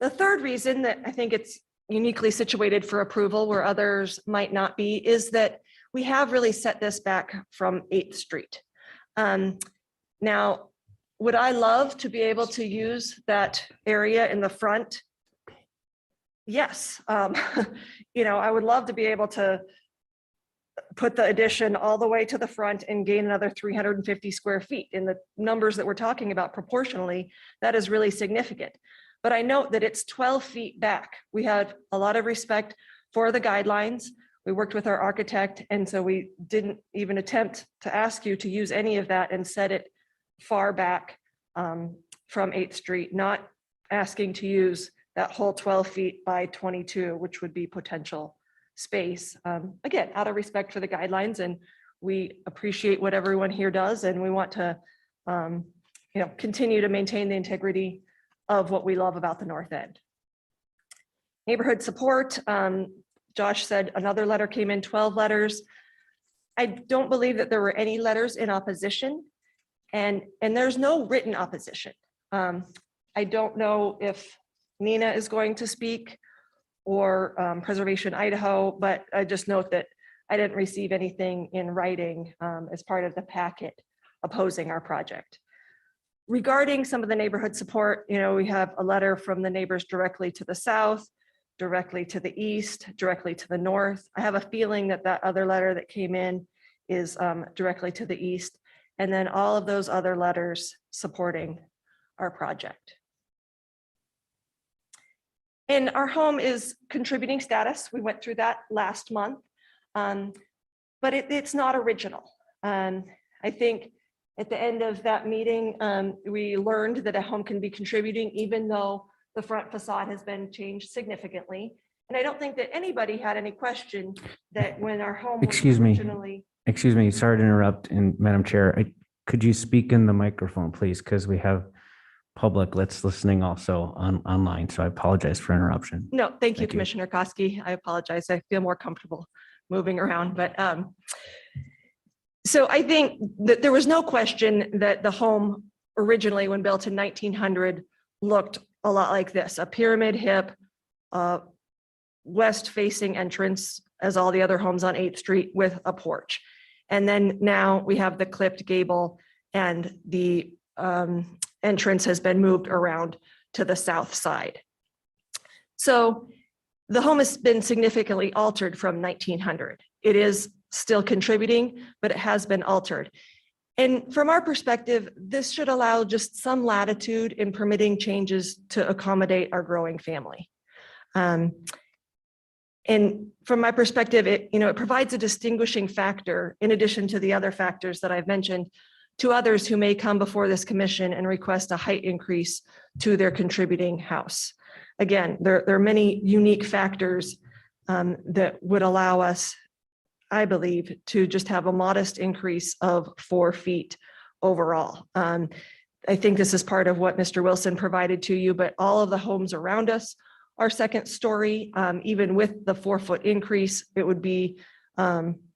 The third reason that I think it's uniquely situated for approval where others might not be is that we have really set this back from 8th Street. Now, would I love to be able to use that area in the front? Yes. You know, I would love to be able to put the addition all the way to the front and gain another 350 square feet. In the numbers that we're talking about proportionally, that is really significant. But I note that it's 12 feet back. We had a lot of respect for the guidelines. We worked with our architect, and so we didn't even attempt to ask you to use any of that and set it far back from 8th Street, not asking to use that whole 12 feet by 22, which would be potential space. Again, out of respect for the guidelines, and we appreciate what everyone here does, and we want to continue to maintain the integrity of what we love about the North End. Neighborhood support, Josh said another letter came in, 12 letters. I don't believe that there were any letters in opposition, and there's no written opposition. I don't know if Nina is going to speak or Preservation Idaho, but I just note that I didn't receive anything in writing as part of the packet opposing our project. Regarding some of the neighborhood support, we have a letter from the neighbors directly to the south, directly to the east, directly to the north. I have a feeling that that other letter that came in is directly to the east, and then all of those other letters supporting our project. And our home is contributing status. We went through that last month, but it's not original. I think at the end of that meeting, we learned that a home can be contributing even though the front facade has been changed significantly. And I don't think that anybody had any question that when our home was originally. Excuse me, sorry to interrupt. And Madam Chair, could you speak in the microphone, please? Because we have public that's listening also online. So I apologize for interruption. No, thank you, Commissioner Koski. I apologize. I feel more comfortable moving around, but so I think that there was no question that the home originally, when built in 1900, looked a lot like this, a pyramid hip, west-facing entrance as all the other homes on 8th Street with a porch. And then now we have the clipped gable, and the entrance has been moved around to the south side. So the home has been significantly altered from 1900. It is still contributing, but it has been altered. And from our perspective, this should allow just some latitude in permitting changes to accommodate our growing family. And from my perspective, it provides a distinguishing factor in addition to the other factors that I've mentioned to others who may come before this commission and request a height increase to their contributing house. Again, there are many unique factors that would allow us, I believe, to just have a modest increase of 4 feet overall. I think this is part of what Mr. Wilson provided to you, but all of the homes around us are second story. Even with the 4-foot increase, it would be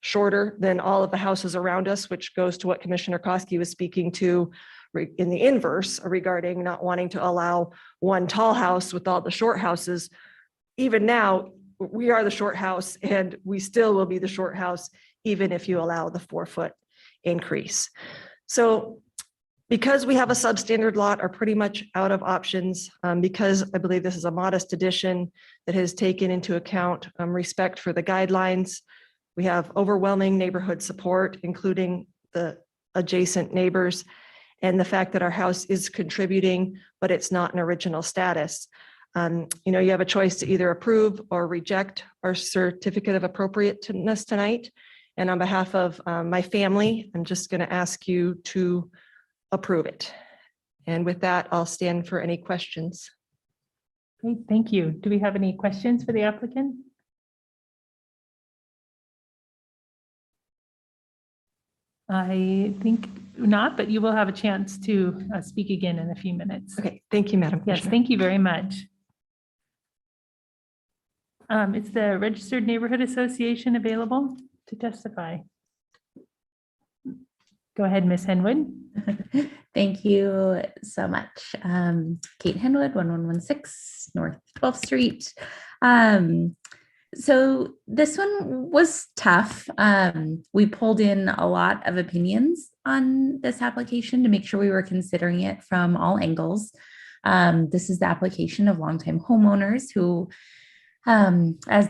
shorter than all of the houses around us, which goes to what Commissioner Koski was speaking to in the inverse regarding not wanting to allow one tall house with all the short houses. Even now, we are the short house, and we still will be the short house, even if you allow the 4-foot increase. So because we have a substandard lot, are pretty much out of options, because I believe this is a modest addition that has taken into account respect for the guidelines. We have overwhelming neighborhood support, including the adjacent neighbors, and the fact that our house is contributing, but it's not an original status. You have a choice to either approve or reject our certificate of appropriateness tonight. And on behalf of my family, I'm just going to ask you to approve it. And with that, I'll stand for any questions. Great, thank you. Do we have any questions for the applicant? I think not, but you will have a chance to speak again in a few minutes. Okay, thank you, Madam Yes, Commissioner. thank you very much. Is the Registered Neighborhood Association available to testify? Go ahead, Ms. Henwood. Thank you so much. Kate Henwood, 1116 North 12th Street. So this one was tough. We pulled in a lot of opinions on this application to make sure we were considering it from all angles. This is the application of longtime homeowners who, as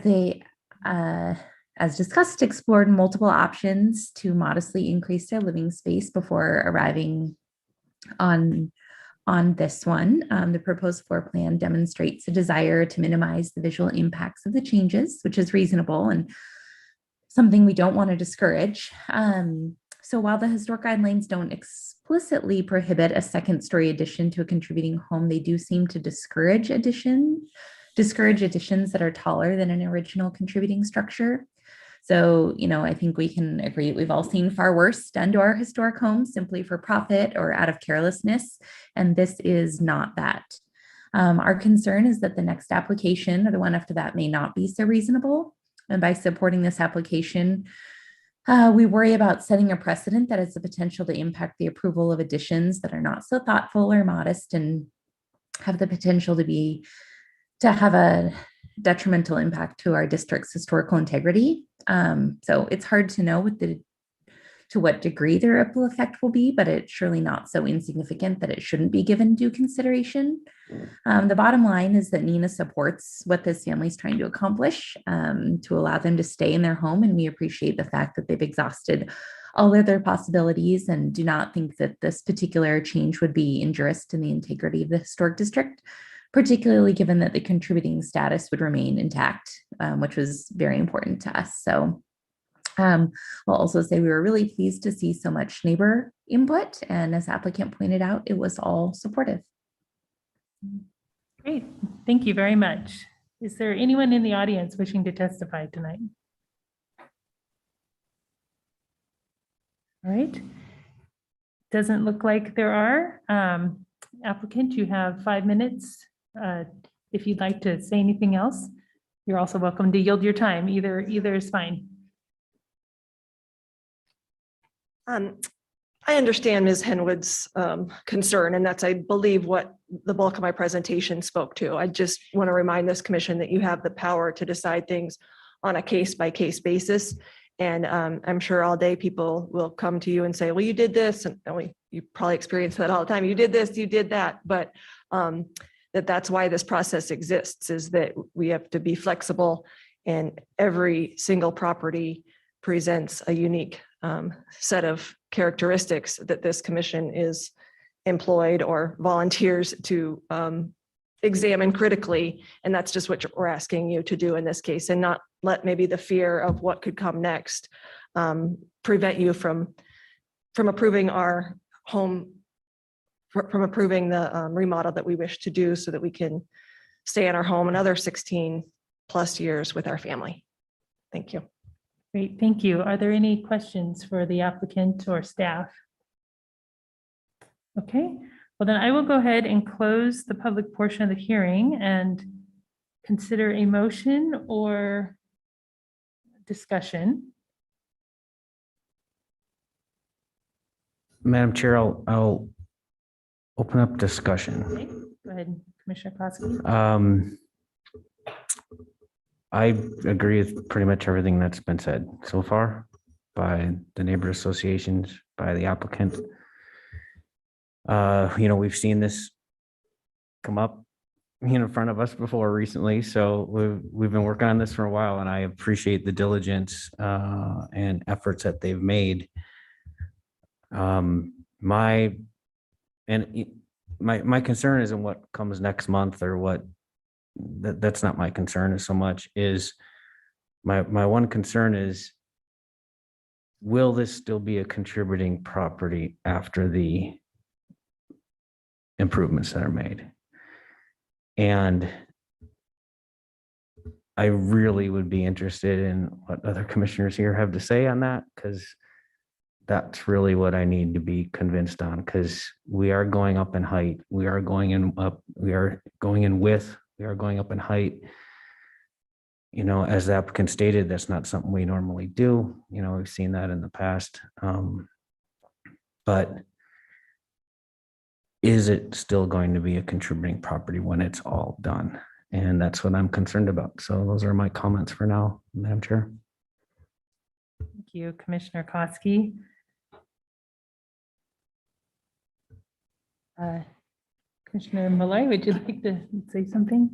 discussed, explored multiple options to modestly increase their living space before arriving on this one. The proposed floor plan demonstrates a desire to minimize the visual impacts of the changes, which is reasonable and something we don't want to discourage. So while the historic guidelines don't explicitly prohibit a second-story addition to a contributing home, they do seem to discourage additions that are taller than an original contributing structure. So, I think we can agree we've all seen far worse done to our historic homes simply for profit or out of carelessness, and this is not that. Our concern is that the next application or the one after that may not be so reasonable, and by supporting this application, we worry about setting a precedent that has the potential to impact the approval of additions that are not so thoughtful or modest and have the potential to have a detrimental impact to our district's historical integrity. So it's hard to know to what degree the ripple effect will be, but it's surely not so insignificant that it shouldn't be given due consideration. The bottom line is that Nina supports what this family is trying to accomplish, to allow them to stay in their home, and we appreciate the fact that they've exhausted all other possibilities and do not think that this particular change would be injurious to the integrity of the historic district, particularly given that the contributing status would remain intact, which was very important to us. So I'll also say we were really pleased to see so much neighbor input, and as applicant pointed out, it was all supportive. Great, thank you very much. Is there anyone in the audience wishing to testify tonight? All right, doesn't look like there are. Applicant, you have 5 minutes. If you'd like to say anything else, you're also welcome to yield your time. Either is fine. I understand Ms. Henwood's concern, and that's, I believe, what the bulk of my presentation spoke to. I just want to remind this commission that you have the power to decide things on a case-by-case basis. And I'm sure all day people will come to you and say, well, you did this, and you probably experience that all the time. You did this, you did that. But that's why this process exists, is that we have to be flexible, and every single property presents a unique set of characteristics that this commission is employed or volunteers to examine critically. And that's just what we're asking you to do in this case, and not let maybe the fear of what could come next prevent you from approving our home, from approving the remodel that we wish to do, so that we can stay in our home another 16 plus years with our family. Thank you. Great, thank you. Are there any questions for the applicant or staff? Okay, well then I will go ahead and close the public portion of the hearing and consider a motion or discussion. Madam Chair, I'll open up discussion. Okay, go ahead, Commissioner Koski. I agree with pretty much everything that's been said so far by the neighbor associations, by the applicant. We've seen this come up in front of us before recently, so we've been working on this for a while, and I appreciate the diligence and efforts that they've made. My concern isn't what comes next month or what. That's not my concern so much. Is my one concern is, will this still be a contributing property after the improvements that are made? And I really would be interested in what other commissioners here have to say on that, because That's really what I need to be convinced on, because we are going up in height. We are going in up, we are going in width, we are going up in height. You know, as the applicant stated, that's not something we normally do. You know, we've seen that in the past. But is it still going to be a contributing property when it's all done? And that's what I'm concerned about. So those are my comments for now, Madam Chair. Thank you, Commissioner Koski. Commissioner Malloy, would you like to say something?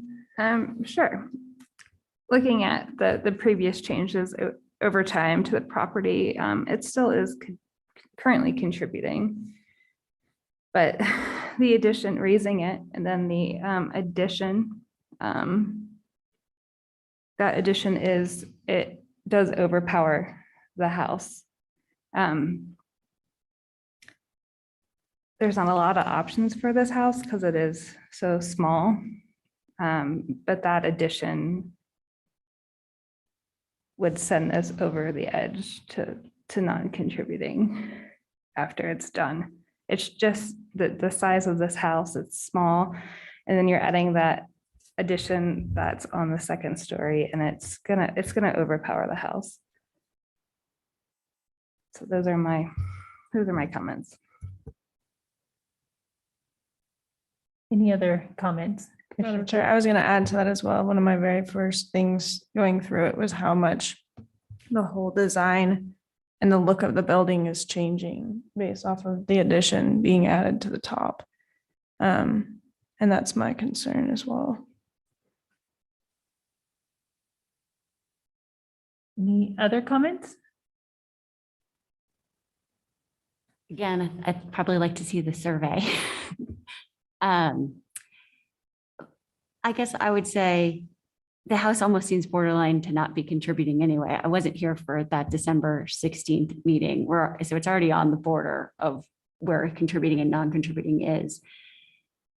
Sure. Looking at the previous changes over time to the property, it still is currently contributing. But the addition, raising it, and then the addition, that addition it does overpower the house. There's not a lot of options for this house because it is so small. But that addition would send us over the edge to non-contributing after it's done. It's just the size of this house, it's small. And then you're adding that addition that's on the second story, and it's gonna overpower the house. So those are my comments. Any other comments? Madam Chair, I was going to add to that as well. One of my very first things going through it was how much the whole design and the look of the building is changing based off of the addition being added to the top. And that's my concern as well. Any other comments? Again, I'd probably like to see the survey. I guess I would say the house almost seems borderline to not be contributing anyway. I wasn't here for that December 16th meeting so it's already on the border of where contributing and non-contributing is.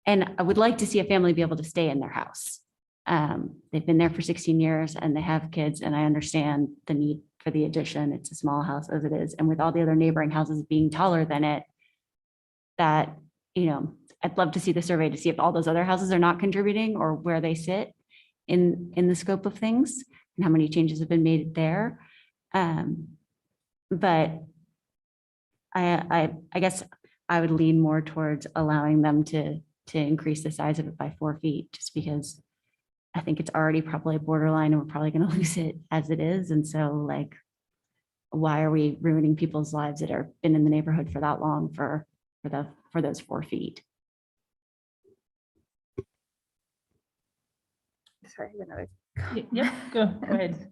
And I would like to see a family be able to stay in their house. They've been there for 16 years and they have kids, and I understand the need for the addition. It's a small house as it is. And with all the other neighboring houses being taller than it, that, you know, I'd love to see the survey to see if all those other houses are not contributing or where they sit in the scope of things and how many changes have been made there. But I guess I would lean more towards allowing them to increase the size of it by 4 feet, just because I think it's already probably borderline and we're probably going to lose it as it is. And so, like, why are we ruining people's lives that have been in the neighborhood for that long for those 4 feet? Sorry, another. Yep, go ahead.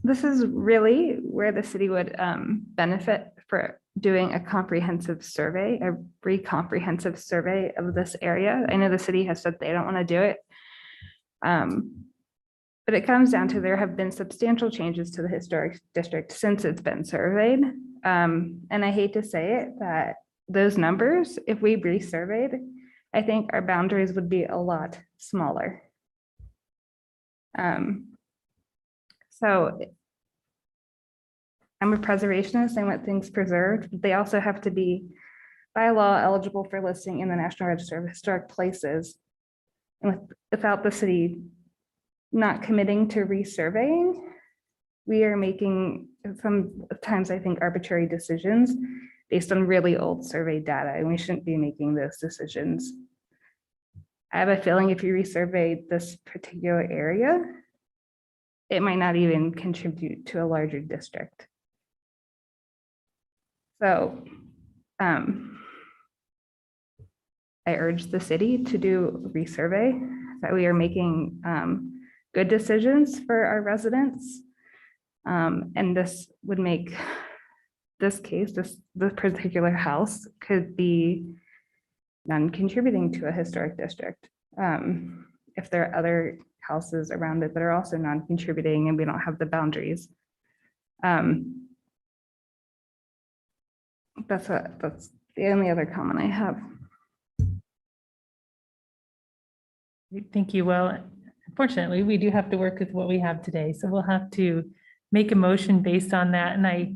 This is really where the city would benefit for doing a comprehensive survey, a comprehensive survey of this area. I know the city has said they don't want to do it. But it comes down to there have been substantial changes to the historic district since it's been surveyed. And I hate to say it, that those numbers, if we resurveyed, I think our boundaries would be a lot smaller. So I'm a preservationist. I want things preserved, but they also have to be by law eligible for listing in the National Register of Historic Places. And without the city not committing to resurveying, we are making sometimes, I think, arbitrary decisions based on really old survey data, and we shouldn't be making those decisions. I have a feeling if you resurvey this particular area, it might not even contribute to a larger district. So I urge the city to do a resurvey, that we are making good decisions for our residents. And this would make this case, this particular house could be non-contributing to a historic district. If there are other houses around it that are also non-contributing and we don't have the boundaries. That's the only other comment I have. Thank you. Well, unfortunately, we do have to work with what we have today. So we'll have to make a motion based on that. And I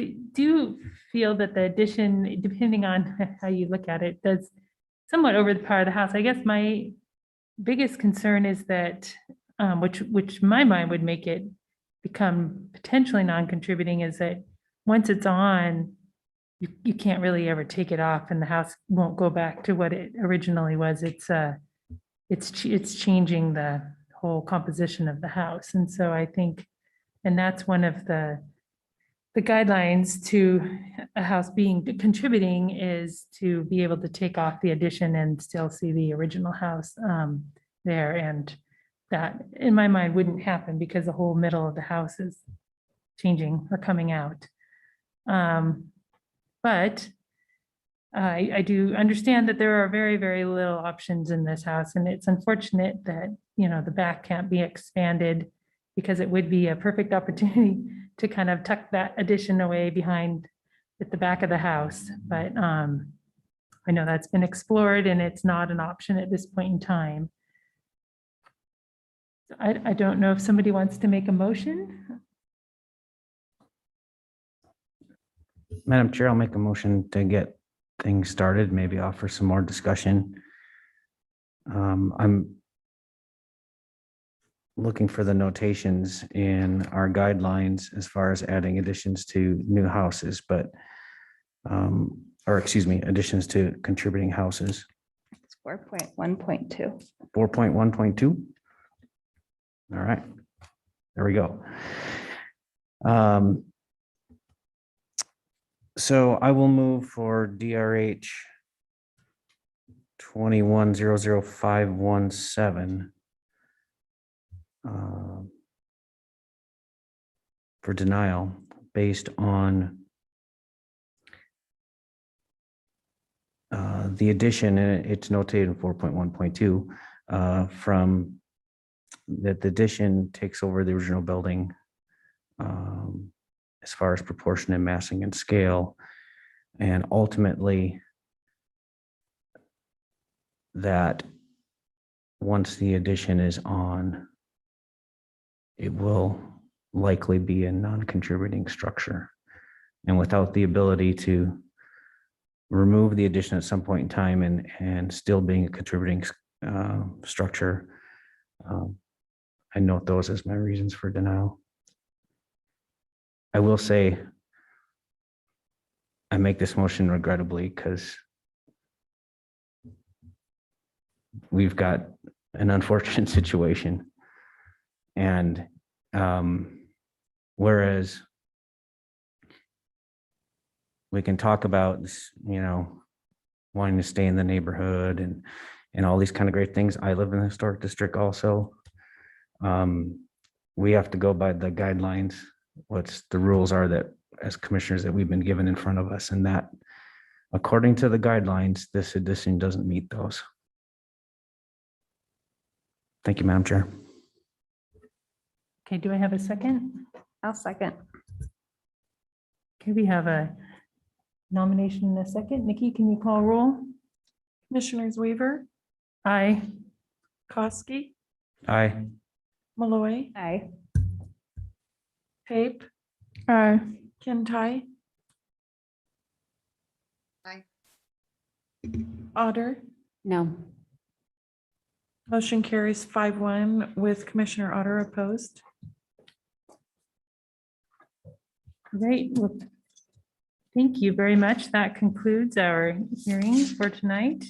do you feel that the addition, depending on how you look at it, does somewhat overpower the house? I guess my biggest concern is that, which in my mind would make it become potentially non-contributing, is that once it's on, you can't really ever take it off and the house won't go back to what it originally was. It's changing the whole composition of the house. And so I think, and that's one of the guidelines to a house being contributing, is to be able to take off the addition and still see the original house there. And that, in my mind, wouldn't happen because the whole middle of the house is changing or coming out. But I do understand that there are very, very little options in this house, and it's unfortunate that, you know, the back can't be expanded, because it would be a perfect opportunity to kind of tuck that addition away behind at the back of the house. But I know that's been explored and it's not an option at this point in time. I don't know if somebody wants to make a motion. Madam Chair, I'll make a motion to get things started, maybe offer some more discussion. I'm looking for the notations in our guidelines as far as adding additions to new houses, but, or excuse me, additions to contributing houses. It's 4.1.2. 4.1.2. All right, there we go. So I will move for DRH 2100517 for denial based on the addition, and it's notated in 4.1.2 from that the addition takes over the original building as far as proportion and massing and scale, and ultimately that once the addition is on, it will likely be a non-contributing structure. And without the ability to remove the addition at some point in time and still being a contributing structure, I note those as my reasons for denial. I will say I make this motion regrettably because we've got an unfortunate situation. And whereas we can talk about this, you know, wanting to stay in the neighborhood and all these kind of great things. I live in the historic district also. We have to go by the guidelines, what's the rules are that as commissioners that we've been given in front of us, and that according to the guidelines, this addition doesn't meet those. Thank you, Madam Chair. Okay, do I have a second? I'll second. Okay, we have a nomination in a second. Nikki, can you call roll? Commissioners Weaver, Aye. Koski, Aye. Malloy, Aye. Pape, Aye. Kintai. Aye. Otter. No. Motion carries 5-1 with Commissioner Otter opposed. Great. Well, thank you very much. That concludes our hearing for tonight.